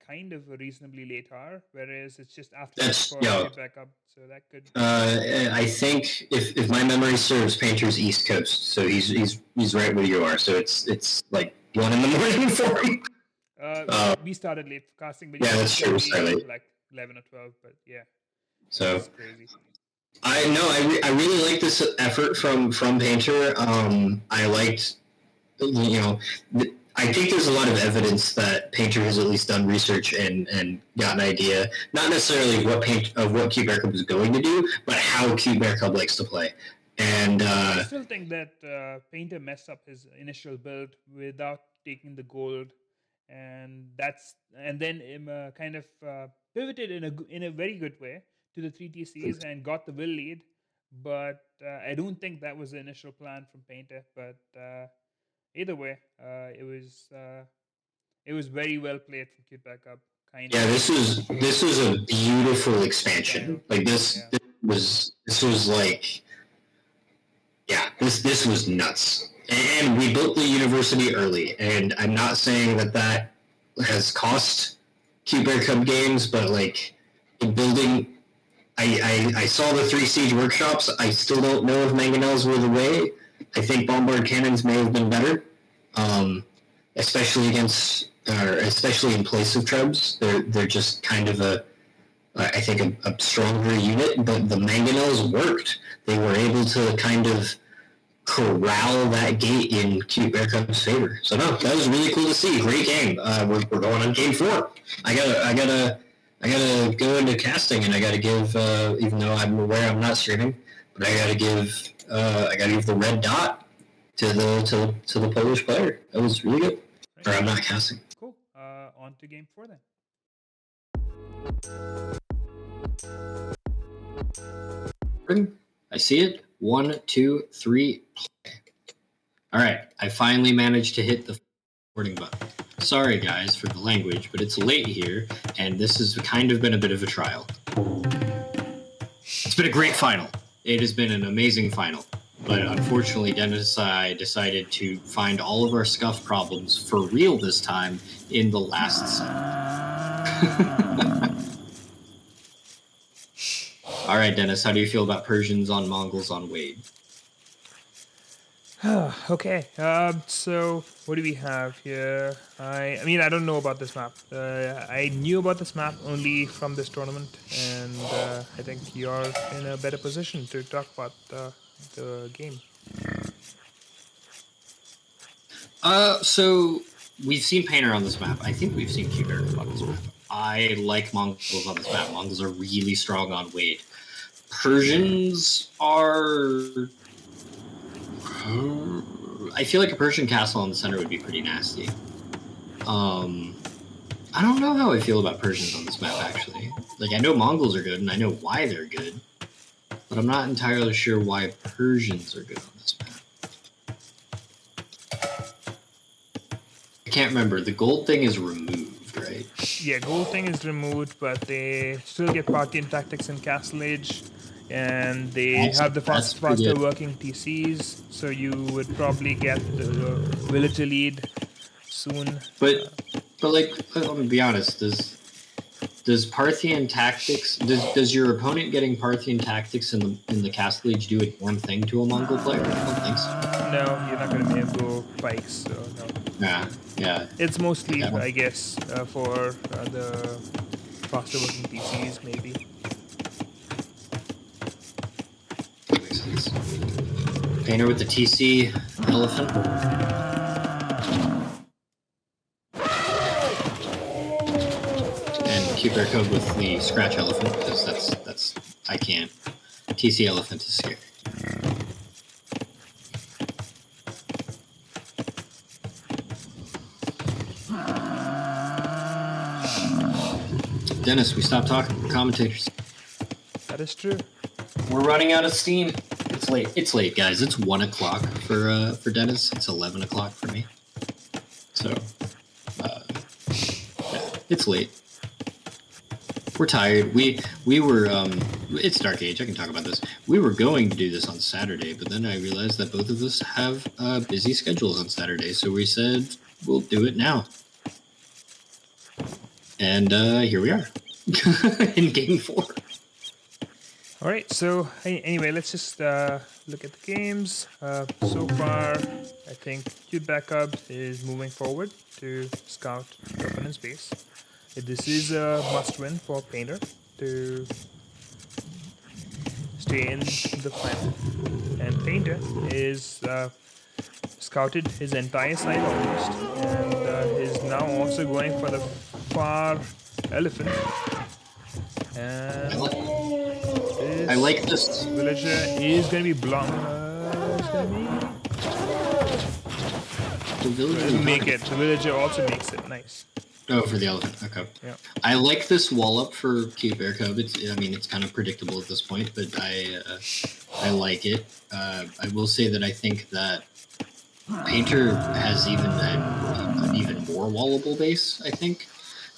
kind of a reasonably late hour, whereas it's just after Cute Bear Cub, so that could. I think if my memory serves, Painter's East Coast, so he's right where you are. So it's like 1 a.m. for him. We started late casting, but yeah, that's true. Like 11 or 12, but yeah. So that's crazy. I really like this effort from Painter. I liked, I think there's a lot of evidence that Painter has at least done research and got an idea, not necessarily what Cute Bear Cub is going to do, but how Cute Bear Cub likes to play. And I still think that Painter messed up his initial build without taking the gold, and then kind of pivoted in a very good way to the 3 TCs and got the will lead. But I don't think that was the initial plan from Painter. But either way, it was very well played from Cute Bear Cub. Yeah, this was a beautiful expansion. Like this was like, yeah, this was nuts. And we built the university early, and I'm not saying that has cost Cute Bear Cub games, but like the building, I saw the 3 siege workshops. I still don't know if mangonels were the way. I think bombard cannons may have been better, especially especially in place of trebs. They're just kind of I think a stronger unit. But the mangonels worked. They were able to kind of corral that gate in Cute Bear Cub's favor. So no, that was really cool to see. Great game. We're going on game 4. I gotta go into casting, and I gotta give, even though I'm aware I'm not streaming, but I gotta give the red dot to the Polish player. That was really good. Or I'm not casting. Cool. On to game 4 then. I see it. 1, 2, 3, play. All right, I finally managed to hit the recording button. Sorry, guys, for the language, but it's late here, and this has kind of been a bit of a trial. It's been a great final. It has been an amazing final. But unfortunately, Dennis and I decided to find all of our scuff problems for real this time in the last set. All right, Dennis, how do you feel about Persians on Mongols on Wade? Okay, so what do we have here? I mean, I don't know about this map. I knew about this map only from this tournament, and I think you're in a better position to talk about the game. So we've seen Painter on this map. I think we've seen Cuber on this map. I like Mongols on this map. Mongols are really strong on Wade. Persians are... I feel like a Persian castle in the center would be pretty nasty. I don't know how I feel about Persians on this map, actually. Like, I know Mongols are good, and I know why they're good, but I'm not entirely sure why Persians are good on this map. I can't remember. The gold thing is removed, right? Yeah, gold thing is removed, but they still get Parthian tactics in Castle Age, and they have the faster working TCs, so you would probably get the villager lead soon. But like, I'm gonna be honest. Does Parthian tactics? Does your opponent getting Parthian tactics in the Castle Age do a damn thing to a Mongol player? I don't think so. No, you're not gonna be able to go bikes. So no. Yeah. It's mostly, I guess, for the faster working TCs, maybe. Makes sense. Painter with the TC elephant. And Cuber Code with the scratch elephant, because that's I can't. TC elephant is scary. Dennis, we stopped talking. We're commentators. That is true. We're running out of steam. It's late. It's late, guys. It's 1 o'clock for Dennis. It's 11 o'clock for me. So, yeah, it's late. We're tired. We were. It's Dark Age. I can talk about this. We were going to do this on Saturday, but then I realized that both of us have busy schedules on Saturday, so we said we'll do it now. And here we are in game 4. All right, so anyway, let's just look at the games. So far, I think Cute Backup is moving forward to scout the opponent's base. This is a must-win for Painter to stay in the final. And Painter is scouted his entire side almost, and is now also going for the far elephant. And I like this. Villager is going to be blocked. The villager Make it. The villager also makes it. Nice. Oh, for the elephant. Okay. Yeah. I like this wall up for Cute Bear Cub. It's kind of predictable at this point, but I like it. I will say that I think that Painter has an even more wallable base, I think.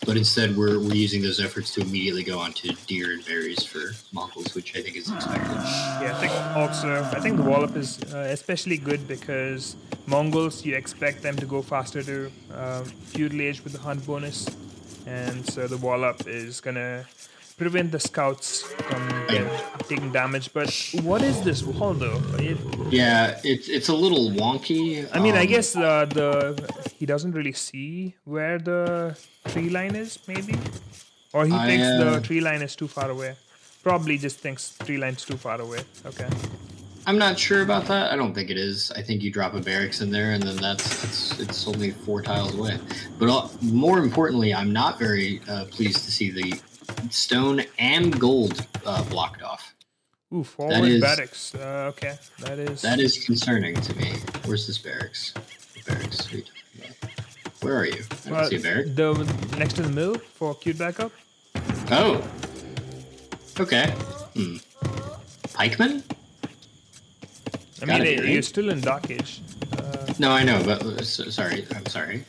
But instead, we're using those efforts to immediately go on to deer and berries for Mongols, which I think is expected. Yeah, I think the wallop is especially good because Mongols, you expect them to go faster to feudal age with the hunt bonus, and so the wallop is gonna prevent the scouts from taking damage. But what is this wall though? Yeah, it's a little wonky. I mean, I guess he doesn't really see where the tree line is, maybe, or he thinks the tree line is too far away. Probably just thinks tree line's too far away. Okay. I'm not sure about that. I don't think it is. I think you drop a barracks in there, and then it's only 4 tiles away. But more importantly, I'm not very pleased to see the stone and gold blocked off. Ooh, forward barracks. Okay, that is concerning to me. Where's this barracks? The barracks. Where are you? I don't see a barracks. Next to the mill for cute backup. Oh. Okay. Pikeman? I mean, you're still in dockage. No, I know, but sorry. I'm sorry.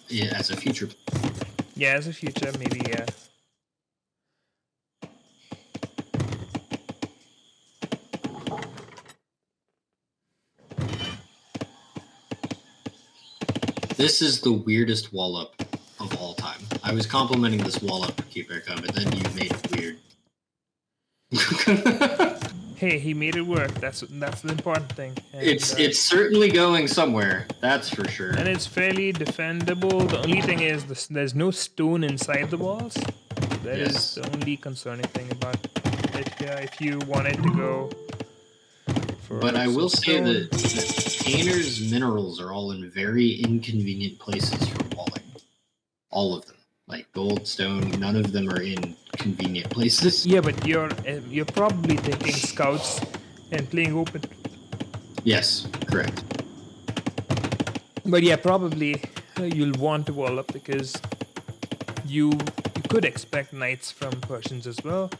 Yeah, as a future. Yeah, as a future, maybe, yeah. This is the weirdest wall up of all time. I was complimenting this wall up, Keep Air Cub, but then you made it weird. Hey, he made it work. That's the important thing. And, it's certainly going somewhere. That's for sure. And it's fairly defendable. The only thing is there's no stone inside the walls. That is the only concerning thing about it. Yeah, if you wanted to go. But I will say that Painter's minerals are all in very inconvenient places for walling. All of them. Like gold, stone, none of them are in convenient places. Yeah, but you're probably taking scouts and playing open. Yes, correct. But yeah, probably you'll want to wall up because you could expect knights from Persians as well.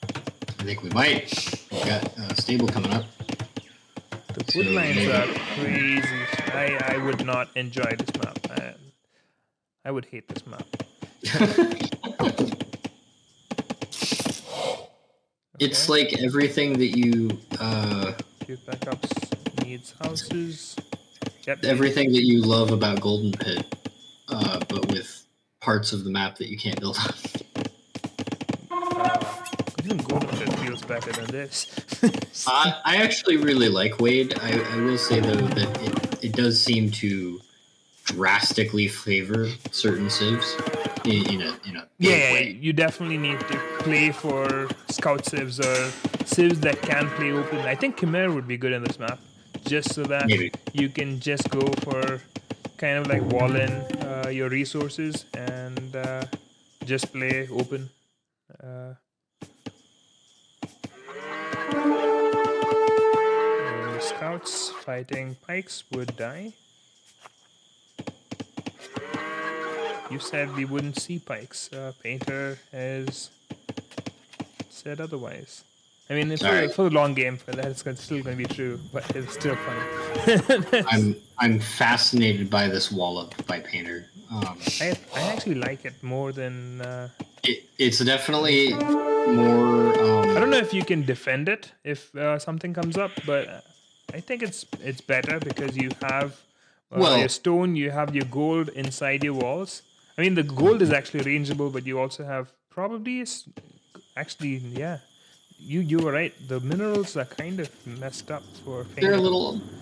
I think we might. We've got stable coming up. The wood lines are crazy. I would not enjoy this map. I would hate this map. It's like everything that you Cute backups needs houses. Yep. Everything that you love about Golden Pit, but with parts of the map that you can't build on. Even Golden Pit feels better than this. I actually really like Wade. I will say though that it does seem to drastically favor certain civs in a way. You definitely need to play for scout civs or civs that can play open. I think Khmer would be good in this map, just so that you can just go for kind of like wall in your resources and just play open. And the scouts fighting pikes would die. You said we wouldn't see pikes. Painter has said otherwise. I mean, for the long game, for that, it's still going to be true, but it's still fun. I'm fascinated by this wall up by Painter. I actually like it more than. It's definitely more. I don't know if you can defend it if something comes up, but I think it's better because you have your stone, you have your gold inside your walls. I mean, the gold is actually rangeable, but you also have probably you were right. The minerals are kind of messed up for Painter.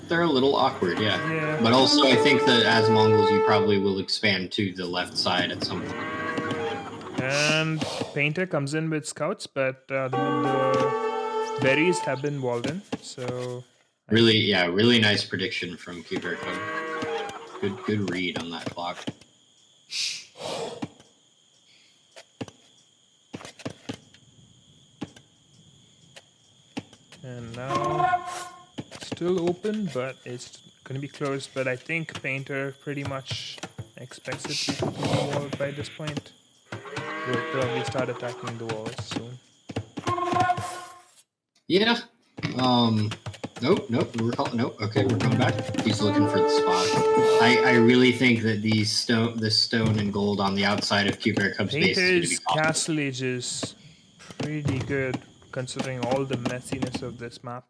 They're a little awkward, yeah. But also, I think that as Mongols, you probably will expand to the left side at some point. And Painter comes in with scouts, but the berries have been walled in, so... Really nice prediction from Kuberko. Good read on that clock. And now, still open, but it's going to be closed. But I think Painter pretty much expects it to be walled by this point. We'll probably start attacking the walls soon. Yeah. Nope. Okay, we're coming back. He's looking for the spot. I really think that the stone and gold on the outside of Cubear Cub's base is going to be awesome. Castle Age is pretty good considering all the messiness of this map.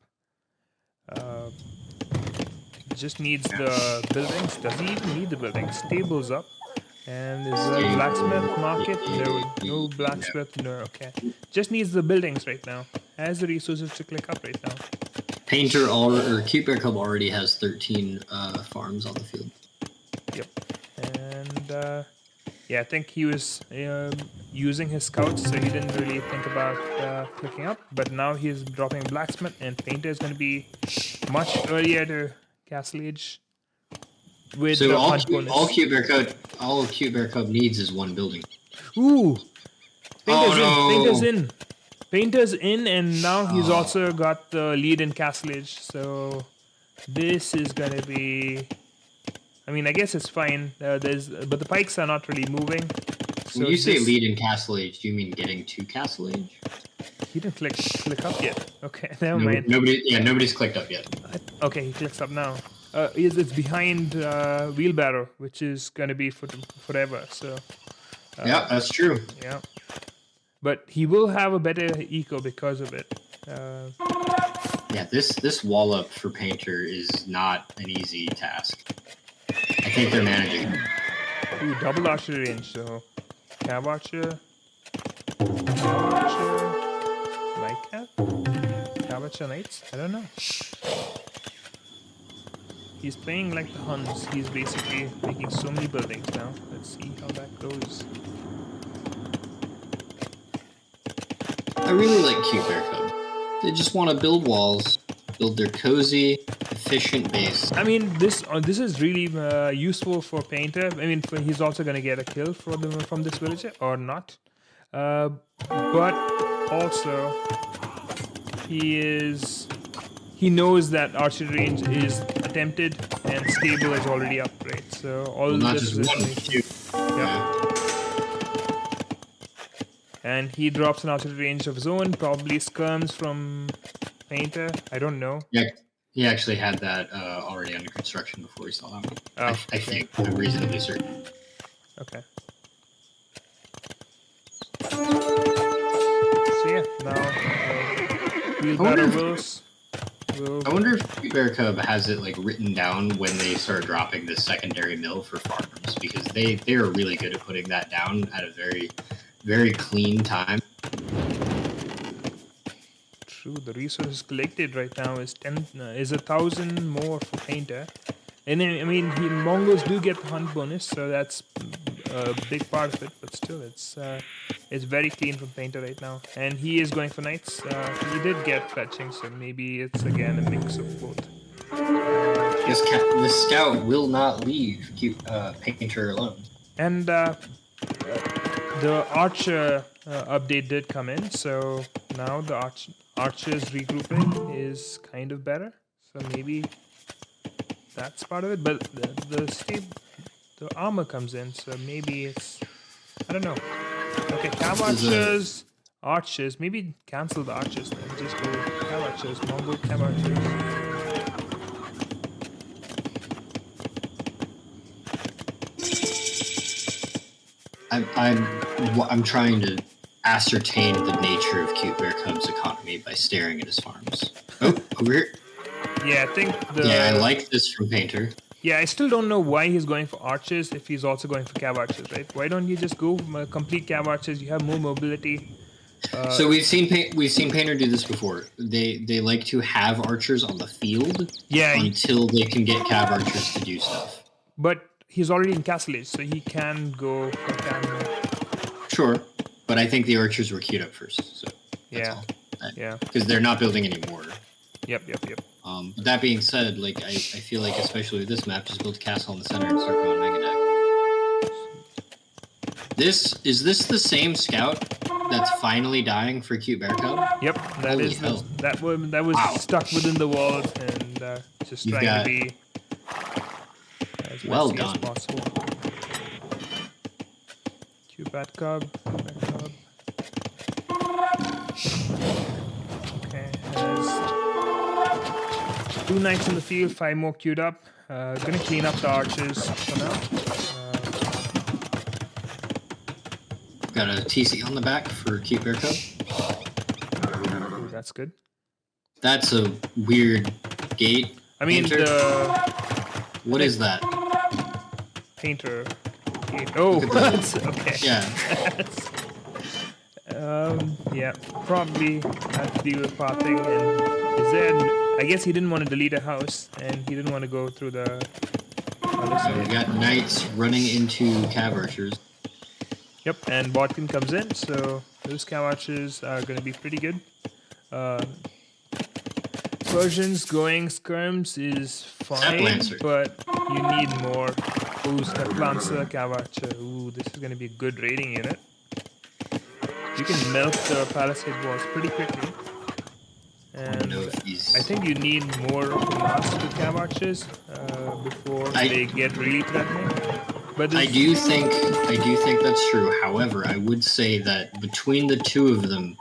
Just needs the buildings. Doesn't even need the buildings. Stables up, And is there a blacksmith market? No blacksmith. No. Okay. Just needs the buildings right now. Has the resources to click up right now. Painter or Cute Bear Cub already has 13 farms on the field. Yep. And yeah, I think he was using his scouts, so he didn't really think about clicking up. But now he's dropping blacksmith, and painter is going to be much earlier to Castle Age. With So the all hunt bonus. Cute Bear Cub needs is one building. Ooh! Painter's in. no. Painter's in. Painter's in, and now he's also got the lead in Castle Age. So this is gonna be. I mean, I guess it's fine. But the pikes are not really moving. So When you say lead in Castle Age, do you mean getting to Castle Age? He didn't click up yet. Okay, never mind. Nobody's clicked up yet. Okay, he clicks up now. It's behind wheelbarrow, which is gonna be forever. So. Yeah, that's true. Yeah. But he will have a better eco because of it. Yeah, this wall up for Painter is not an easy task. I think they're managing. Ooh, double archery range, so Cav Archer, Light Cav Archer Knights? I don't know. He's playing like the Huns. He's basically making so many buildings now. Let's see how that goes. I really like Cute Bear Cub. They just want to build walls, build their cozy, efficient base. I mean, this is really useful for Painter. I mean, he's also gonna get a kill from this villager or not, but also he knows that archery range is attempted and stable is already up, right? So all Not this just one, is two. yeah. And he drops an archery range of his own, probably skirms from Painter. I don't know. Yeah, he actually had that already under construction before he saw that one. Oh, I think. I'm reasonably certain. Okay. So yeah, now wheelbarrow wills. I wonder if Cute Bear Cub has it like written down when they start dropping this secondary mill for farms, because they are really good at putting that down at a very, very clean time. True, the resources collected right now is 1,000 more for Painter, and then I mean Mongols do get the hunt bonus, so that's a big part of it. But still, it's very clean from Painter right now, and he is going for knights. He did get fetching, so maybe it's again a mix of both. This scout will not leave Painter alone. And the archer update did come in, so now the archers regrouping is kind of better. So maybe that's part of it. But the armor comes in, so maybe it's, I don't know. Okay, Cav archers. Maybe cancel the archers then. Just go Cav archers, Mongol Cav archers. I'm trying to ascertain the nature of Cute Bear Cub's economy by staring at his farms. Oh, over here. Yeah, I think I like this from Painter. Yeah, I still don't know why he's going for archers if he's also going for Cav archers, right? Why don't you just go complete Cav archers? You have more mobility. So we've seen Painter do this before. They like to have archers on the field until they can get Cav archers to do stuff. But he's already in Castle Age, so he can go for Cav. Sure, but I think the archers were queued up first. So that's all. Yeah. Because they're not building any mortar. Yep. But that being said, like I feel like especially with this map, just build a castle in the center and start going mega deck. Is this the same scout that's finally dying for Cute Bear Cub? Yep, that was stuck within the walls and just trying to be as well messy done as possible. Cute Bear Cub. Okay, has 2 knights in the field, 5 more queued up. Gonna clean up the archers for now. Got a TC on the back for Cute Bear Cub. Ooh, that's good. That's a weird gate. I mean, What is that? Painter. 8. Oh, Look at okay. Yeah. Yeah, probably have to deal with pathing. And is there? I guess he didn't want to delete a house, and he didn't want to go through the other So we side. got knights running into cav archers. Yep, and Botkin comes in, so those cow archers are going to be pretty good. Persians going skirms is fine, Lancer. but you need more. Ooh, Step Lancer, cow archer. Ooh, this is going to be a good raiding unit. You can melt the palisade walls pretty quickly. And know if he's- I think you need more of the mass with cav archers before they get really threatening. But I do think that's true. However, I would say that between the two of them,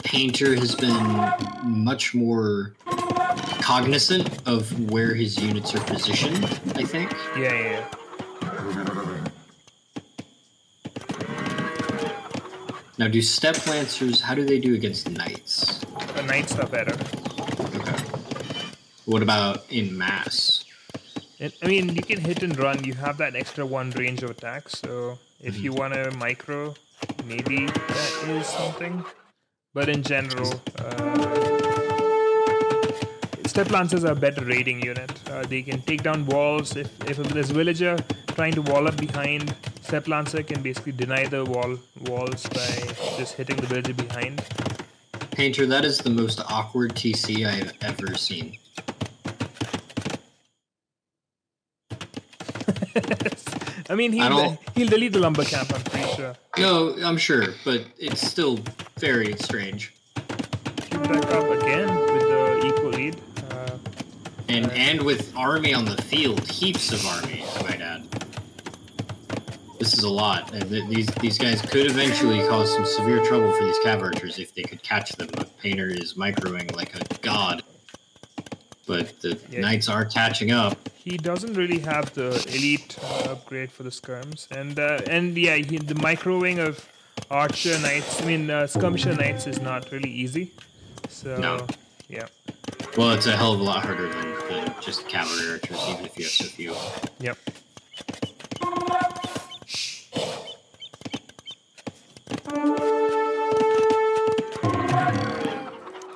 Painter has been much more cognizant of where his units are positioned, I think. Yeah. Now, do Step Lancers, how do they do against Knights? The knights are better. Okay. What about in mass? I mean, you can hit and run. You have that extra 1 range of attack. So if you want to micro, maybe that is something. But in general, Step Lancers are a better raiding unit. They can take down walls. If there's a villager trying to wall up behind, Step Lancer can basically deny the walls by just hitting the villager behind. Painter, that is the most awkward TC I've ever seen. I mean, he'll delete the lumber camp, I'm pretty sure. No, I'm sure, but it's still very strange. Keep back up again with the equal lead. And with army on the field, heaps of army, I might add. This is a lot, and these guys could eventually cause some severe trouble for these cav archers if they could catch them. But Painter is microing like a god. But the knights are catching up. He doesn't really have the elite upgrade for the skirms, and yeah, the microwing of archer knights, skirmisher knights is not really easy. So No. yeah. Well, it's a hell of a lot harder than just cavalry archers, even if you have so few. Yep.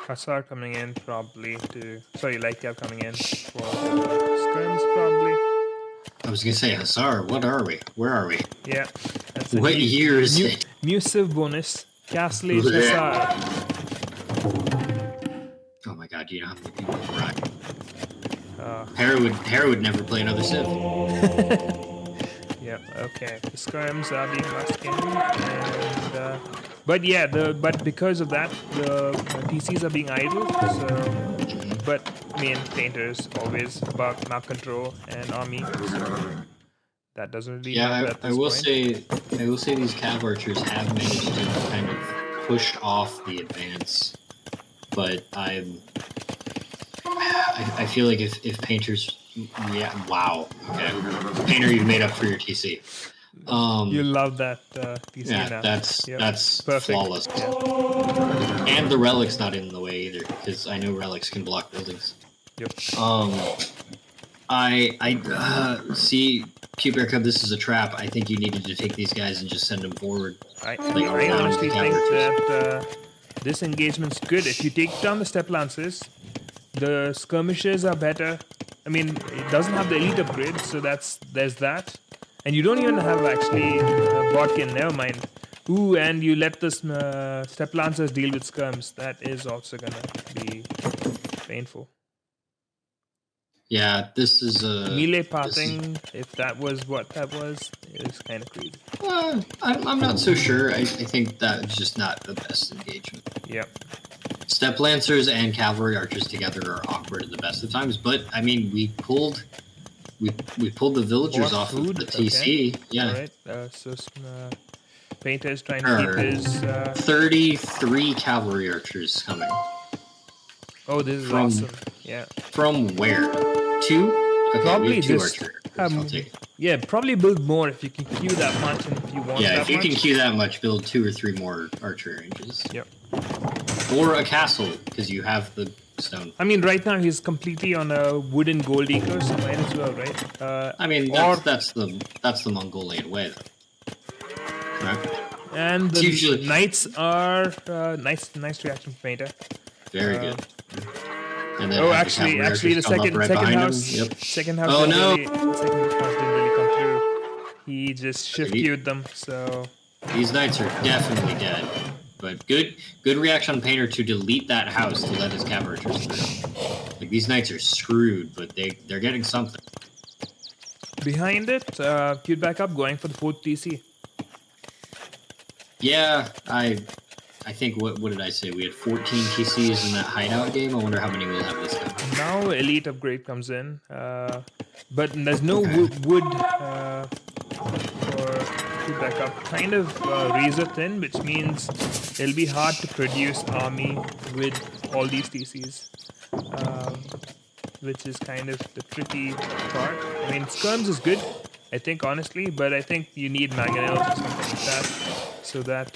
Hussar coming in probably to... Sorry, light cav coming in for skirms probably. I was gonna say, Hussar, what are we? Where are we? Yeah. That's What year is it? Musive bonus. Castle Age Hussar. Oh my god, do you know how many people rock? Hera would never play another Civ. Yep, okay. The skirms are being rushed in, and but because of that, the TCs are being idle. So, but Painter's always about map control and army. So that doesn't really matter at this I will point. say these cav archers have managed to kind of push off the advance, but I feel like if Painter's wow, okay, Painter, you've made up for your TC. You love that TC now. That's Perfect. flawless. Yeah. And the relic's not in the way either, because I know relics can block buildings. Yep. I see, Cube Bear Cub, this is a trap. I think you needed to take these guys and just send them forward. I honestly think that this engagement's good. If you take down the Step Lancers, the skirmishers are better. I mean, it doesn't have the elite upgrade, so there's that. And you don't even have actually Botkin, never mind. Ooh, and you let the Step Lancers deal with skirms. That is also gonna be painful. Yeah, this is a... Melee pathing, if that was what that was, is kind of crazy. I'm not so sure. I think that's just not the best engagement. Yep. Step Lancers and Cavalry Archers together are awkward at the best of times, but I mean, we pulled the villagers More off food, of the TC. okay. Yeah. Alright, so Painter is trying to keep his... 33 Cavalry Archers coming. Oh, this is awesome. Yeah. From where? 2? Okay, Probably we have 2 just... archers. I'll take it. Yeah, probably build more if you can queue that much and if you want Yeah, that if you much. can queue that much, build 2 or 3 more archer ranges. Yep. Or a castle, because you have the stone. I mean, right now he's completely on a wooden gold eco, so might as well, right? I mean, or that's the Mongolian way, though. Right. And the Usually- knights are nice reaction from Painter. Very good. And then Oh, have actually, cavalry the archers come up second right second behind him. house, Yep. second house. Oh, didn't no. second house didn't really come through. He just shift queued them. So These knights are definitely dead. But good reaction on Painter to delete that house to let his cavalry archers through. Like, these knights are screwed, but they're getting something. behind it, queued back up, going for the 4th TC. Yeah, I think what did I say? We had 14 TCs in that hideout game. I wonder how many we'll have this time. Now elite upgrade comes in, but there's no wood for queued back up. Kind of razor thin, which means it'll be hard to produce army with all these TCs. Which is kind of the tricky part. I mean, skirms is good, I think, honestly, but I think you need mangonels or something like that, so that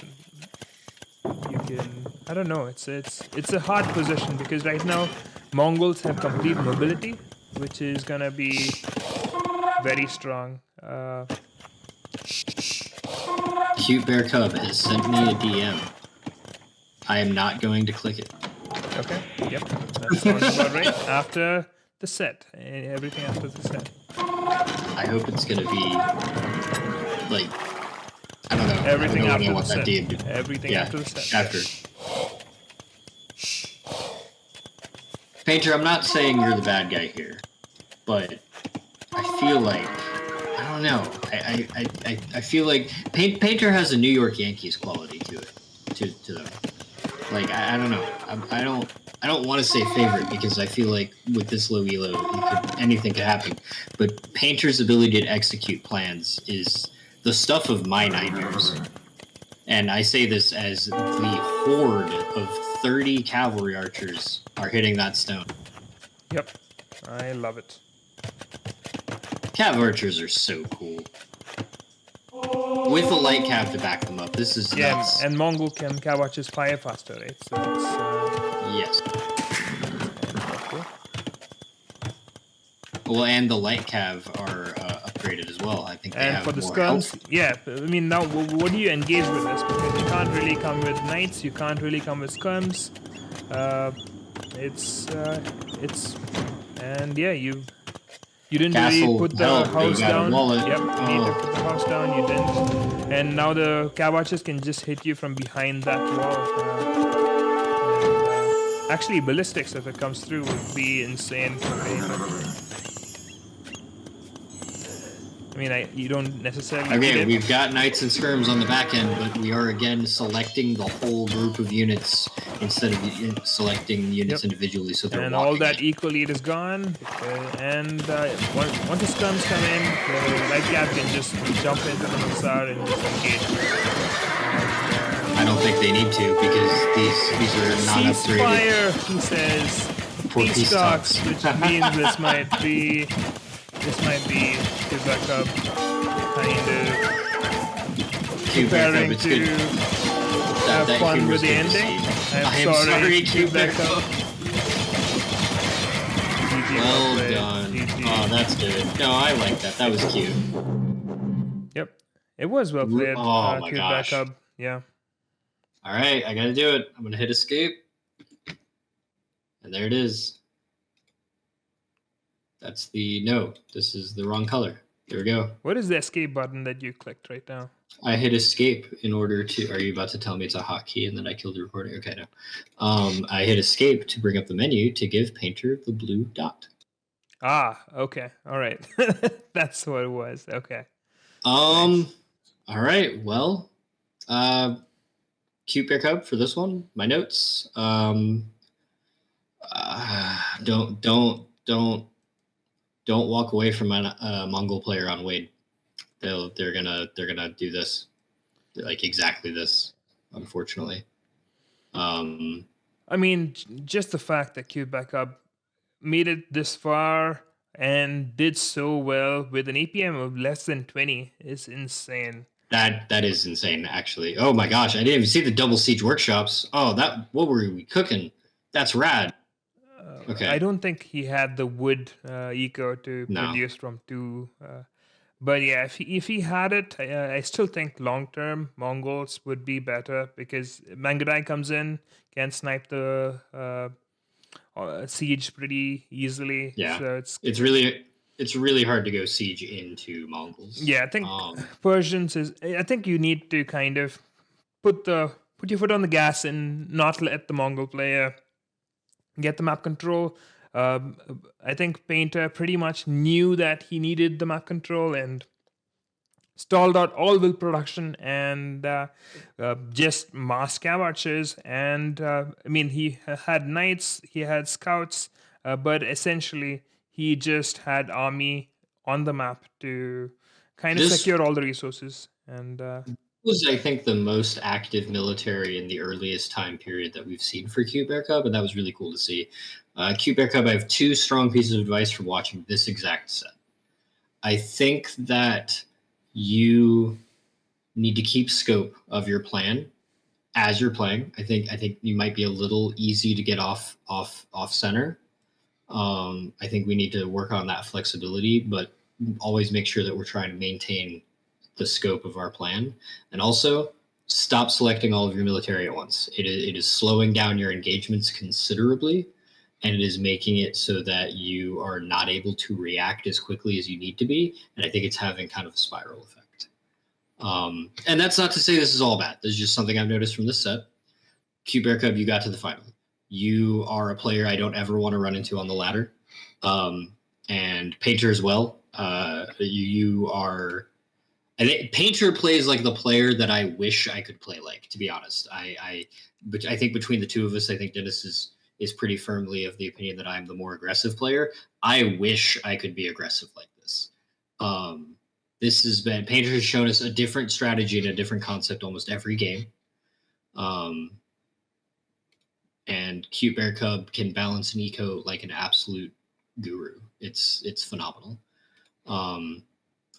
you can. I don't know. It's a hard position because right now Mongols have complete mobility, which is gonna be very strong. Cute Bear Cub has sent me a DM. I am not going to click it. Okay. Yep. That sounds about right. After the set, everything after the set. I hope it's gonna be like, I don't know. Everything I don't after know the what that set. DM did. Everything Yeah, after the set. after. Painter, I'm not saying you're the bad guy here, but I feel like, I don't know. I feel like Painter has a New York Yankees quality to it, to them. Like, I don't know. I don't want to say favorite because I feel like with this low elo, anything could happen. But Painter's ability to execute plans is the stuff of my nightmares. And I say this as the horde of 30 cavalry archers are hitting that stone. Yep. I love it. Cav archers are so cool. With a light cav to back them up, this is Yeah, nuts. and Mongol can Kawach's fire faster, right? So it's Yes. cool. Well, and the light cav are upgraded as well. I think they And have for the more skirms, health. yeah. I mean, now what do you engage with this? Because you can't really come with knights, you can't really come with skirms. And yeah, you didn't really Castle put the held, but you house gotta down. wall it. Yep, you need to Oh. put the house down. You didn't. And now the Kawachas can just hit you from behind that wall. Actually, ballistics, if it comes through, would be insane for me. I mean, you don't necessarily. need Okay, it. we've got knights and skirms on the back end, but we are again selecting the whole group of units instead of selecting units Yep. individually. So they're And walking all that in. equal lead is gone. And once the skirms come in, the light cap can just jump into the Hussar and just engage. I don't think they need to because these are not upgraded. Ceasefire, he says. Poor Peace peace talks, talks. which means this might be Kizaka kind of Cute Bear Cub, preparing it's to good. have That fun humor's with the good to ending. see. I'm I am sorry, Cute Bear Kizaka. Cub. GG, Well played. done. GG. Oh, that's good. No, I like that. That was cute. Yep, it was well played. Oh my Kizaka. gosh. Yeah. All right, I gotta do it. I'm gonna hit escape. And there it is. That's no, this is the wrong color. There we go. What is the escape button that you clicked right now? I hit escape in order to. Are you about to tell me it's a hotkey and then I killed the recording? Okay, no. I hit escape to bring up the menu to give Painter the blue dot. Ah, okay. All right. That's what it was. Okay. All right. Well, Cute Bear Cub for this one. My notes. Don't walk away from a Mongol player on Wade. They're gonna do this, like exactly this. Unfortunately. I mean, just the fact that Cube Backup made it this far and did so well with an APM of less than 20 is insane. That is insane, actually. Oh my gosh, I didn't even see the double siege workshops. Oh, what were we cooking? That's rad. Okay. I don't think he had the wood eco to No. produce from two. But yeah, if he had it, I still think long term Mongols would be better because Mangadai comes in, can snipe the siege pretty easily. Yeah, So it's it's really hard to go siege into Mongols. yeah. I think Persians is. I think you need to kind of put your foot on the gas and not let the Mongol player get the map control. Um, I think Painter pretty much knew that he needed the map control and stalled out all will production and just mass cav archers. And I mean, he had knights, he had scouts, but essentially he just had army on the map to kind of This secure all the resources. And was, I think, the most active military in the earliest time period that we've seen for Cute Bear Cub, and that was really cool to see. Cute Bear Cub, I have 2 strong pieces of advice for watching this exact set. I think that you need to keep scope of your plan as you're playing. I think you might be a little easy to get off center. I think we need to work on that flexibility, but always make sure that we're trying to maintain the scope of our plan. And also stop selecting all of your military at once. It is slowing down your engagements considerably, and it is making it so that you are not able to react as quickly as you need to be. And I think it's having kind of a spiral effect. And that's not to say this is all bad. This is just something I've noticed from this set. Cute Bear Cub, you got to the final. You are a player I don't ever want to run into on the ladder. And Painter as well. You are... I think Painter plays like the player that I wish I could play like, to be honest. But I think between the two of us, I think Dennis is pretty firmly of the opinion that I'm the more aggressive player. I wish I could be aggressive like this. This has been... Painter has shown us a different strategy and a different concept almost every game. And Cute Bear Cub can balance an eco like an absolute guru. It's phenomenal.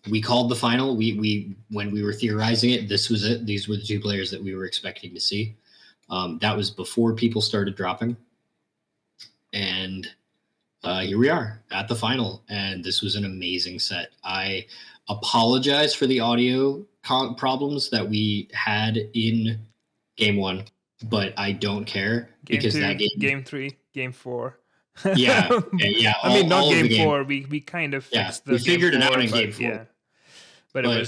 We called the final. We when we were theorizing it, this was it. These were the 2 players that we were expecting to see. That was before people started dropping. And here we are at the final. And this was an amazing set. I apologize for the audio problems that we had in game 1, but I don't care because that game 3, game 4. Yeah. I mean, not game 4. We kind of fixed the. We figured it out in game 4. Yeah. But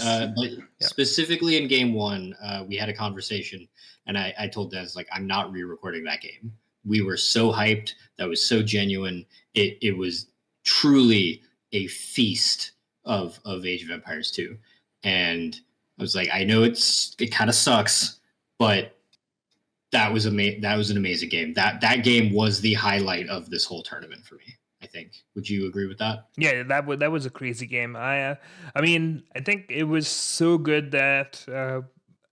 Specifically in game 1, we had a conversation, and I told Dennis, like, I'm not re-recording that game. We were so hyped. That was so genuine. It was truly a feast of Age of Empires 2. And I was like, I know it kind of sucks, but that was an amazing game. That game was the highlight of this whole tournament for me, I think. Would you agree with that? Yeah, that was a crazy game. I mean, I think it was so good that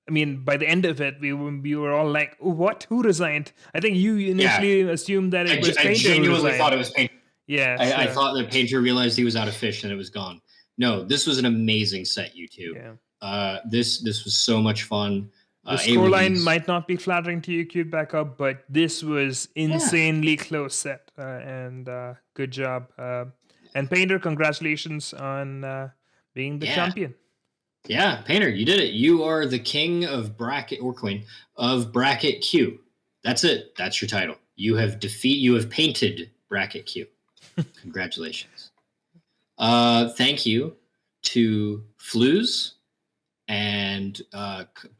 I mean, by the end of it, we were all like, "What? Who resigned?" I think you initially assumed that it was Painter. I genuinely thought it was Painter. Yeah, I thought that Painter realized he was out of fish and it was gone. No, this was an amazing set, you two. Yeah. This was so much fun. The scoreline might not be flattering to you, Cute Backup, but this was insanely close set, and good job. And Painter, congratulations on being the champion. Yeah, Painter, you did it. You are the king of bracket, or queen of bracket Q. That's it. That's your title. You have painted bracket Q. Congratulations. Thank you to Fluz and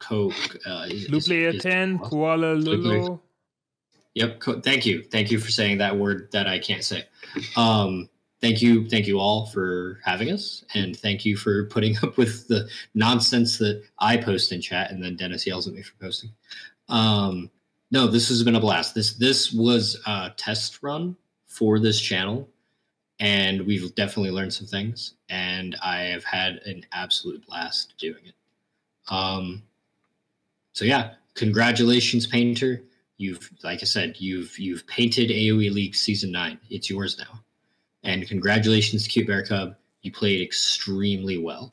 Coke. Luplayer 10, Koala Lulu. Yep. Thank you for saying that word that I can't say. Thank you all for having us, and thank you for putting up with the nonsense that I post in chat, and then Dennis yells at me for posting. No, this has been a blast. This was a test run for this channel, and we've definitely learned some things, and I have had an absolute blast doing it. So yeah, congratulations, Painter. Like I said, you've painted AOELeagues Season 9. It's yours now. And congratulations to Cute Bear Cub. You played extremely well.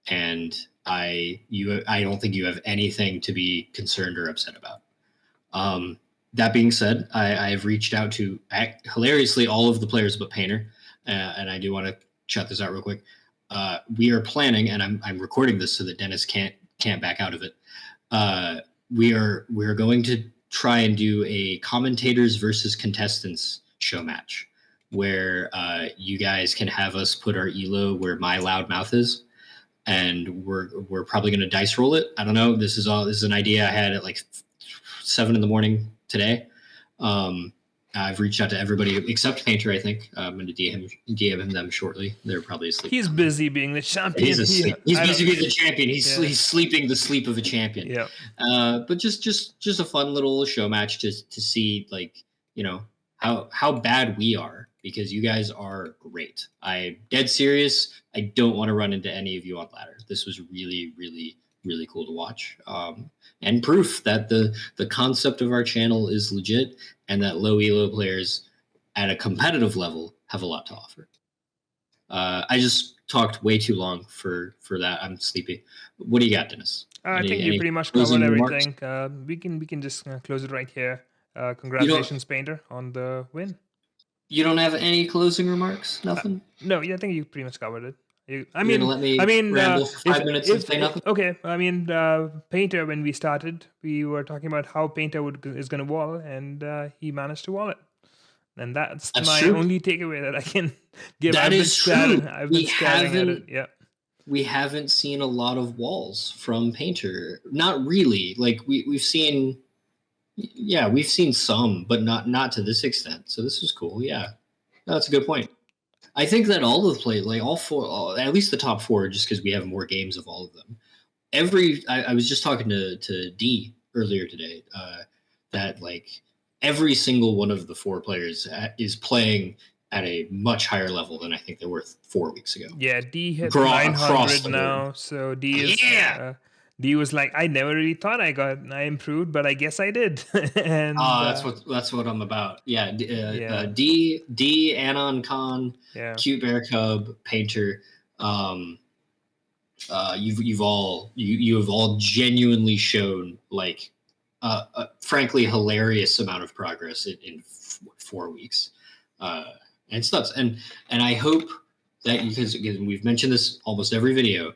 And I don't think you have anything to be concerned or upset about. That being said, I have reached out to hilariously all of the players but Painter. And I do want to chat this out real quick. we are planning, and I'm recording this so that Dennis can't back out of it. We are going to try and do a commentators versus contestants show match where you guys can have us put our elo where my loud mouth is, and we're probably going to dice roll it. I don't know. This is an idea I had at like 7 a.m. today. I've reached out to everybody except Painter. I think I'm going to DM him them shortly. They're probably asleep. He's busy being the champion. He's busy being the champion. He's sleeping the sleep of a champion. Yeah. But just a fun little show match to see, like, you know, how bad we are, because you guys are great. I'm dead serious. I don't want to run into any of you on ladder. This was really, really, really cool to watch. And proof that the concept of our channel is legit, and that low elo players at a competitive level have a lot to offer. I just talked way too long for that. I'm sleepy. What do you got, Dennis? I think you pretty much covered everything. We can just close it right here. Congratulations, Painter, on the win. You don't have any closing remarks? Nothing? No, yeah, I think you pretty much covered it. I mean, ramble for 5 minutes and say nothing? Okay, I mean, Painter, when we started, we were talking about how Painter is going to wall, and he managed to wall it. And that's my true. only takeaway that I can give. I've been staring at it. Yeah. We haven't seen a lot of walls from Painter. Not really. Like we've seen some, but not to this extent. So this was cool. Yeah, that's a good point. I think that all of the play, like all four, at least the top four, just because we have more games of all of them. I was just talking to D earlier today, that like every single one of the 4 players is playing at a much higher level than I think they were 4 weeks ago. Yeah, D hit 900 now, so D is D was like, I never really thought I improved, but I guess I did. And that's what I'm about. Yeah, D, Anon Khan, Cute Bear Cub, Painter. You have all genuinely shown like frankly hilarious amount of progress in 4 weeks. And it's nuts. And I hope that, because again, we've mentioned this almost every video,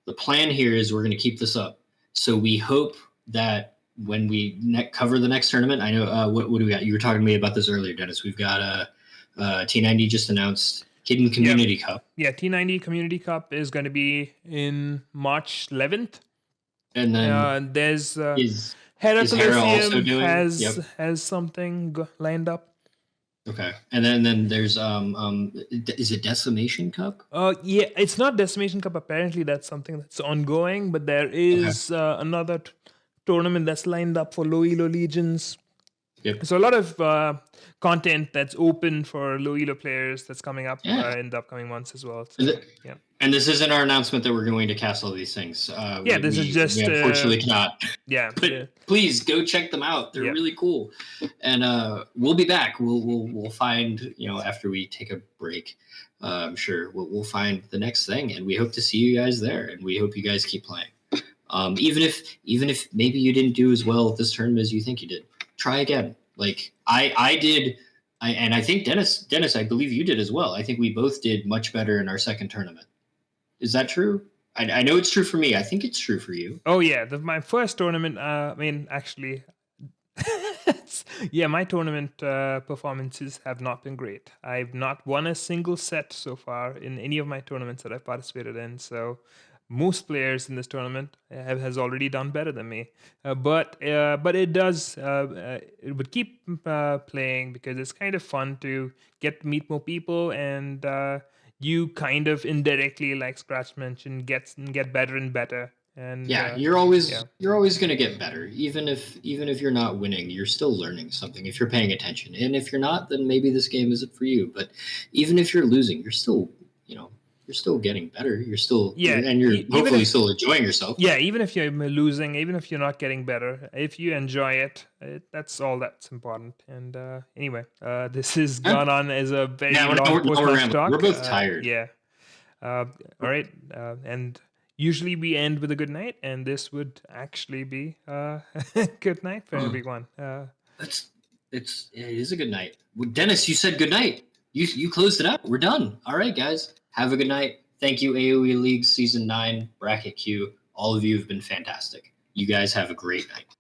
the plan here is we're going to keep this up. So we hope that when we cover the next tournament, I know what do we got? You were talking to me about this earlier, Dennis. We've got T90 just announced Hidden Community Cup. Yeah, T90 Community Cup is going to be in March 11th. And then there's is Hera also doing? Has something lined up. Okay, and then there's is it Decimation Cup? Yeah, it's not Decimation Cup. Apparently, that's something that's ongoing. But there is another tournament that's lined up for low elo legions. Yep. So a lot of content that's open for low elo players that's coming up in the upcoming months as well. So, yeah. And this isn't our announcement that we're going to cast all these things. This is just we unfortunately cannot. Yeah. But please go check them out. They're really cool. And we'll be back. We'll find, after we take a break, I'm sure we'll find the next thing, and we hope to see you guys there, and we hope you guys keep playing. Even if maybe you didn't do as well at this tournament as you think you did, try again. Like I did, and I think Dennis, I believe you did as well. I think we both did much better in our second tournament. Is that true? I know it's true for me. I think it's true for you. Oh yeah, my first tournament. Actually, my tournament performances have not been great. I've not won a single set so far in any of my tournaments that I've participated in. So most players in this tournament has already done better than me. But it does. It would keep playing because it's kind of fun to get to meet more people, and you kind of indirectly, like Scratch mentioned, get better and better. And you're always going to get better. Even if you're not winning, you're still learning something if you're paying attention. And if you're not, then maybe this game isn't for you. But even if you're losing, you're still getting better. You're still and you're hopefully still enjoying yourself. Yeah, even if you're losing, even if you're not getting better, if you enjoy it, that's all that's important. And anyway, this has gone on as a very long post-match talk. We're both tired. All right, and usually we end with a good night, and this would actually be a good night for everyone. It is a good night. Well, Dennis, you said good night. You closed it out. We're done. All right, guys. Have a good night. Thank you, AOE Leagues Season 9, Bracket Q. All of you have been fantastic. You guys have a great night.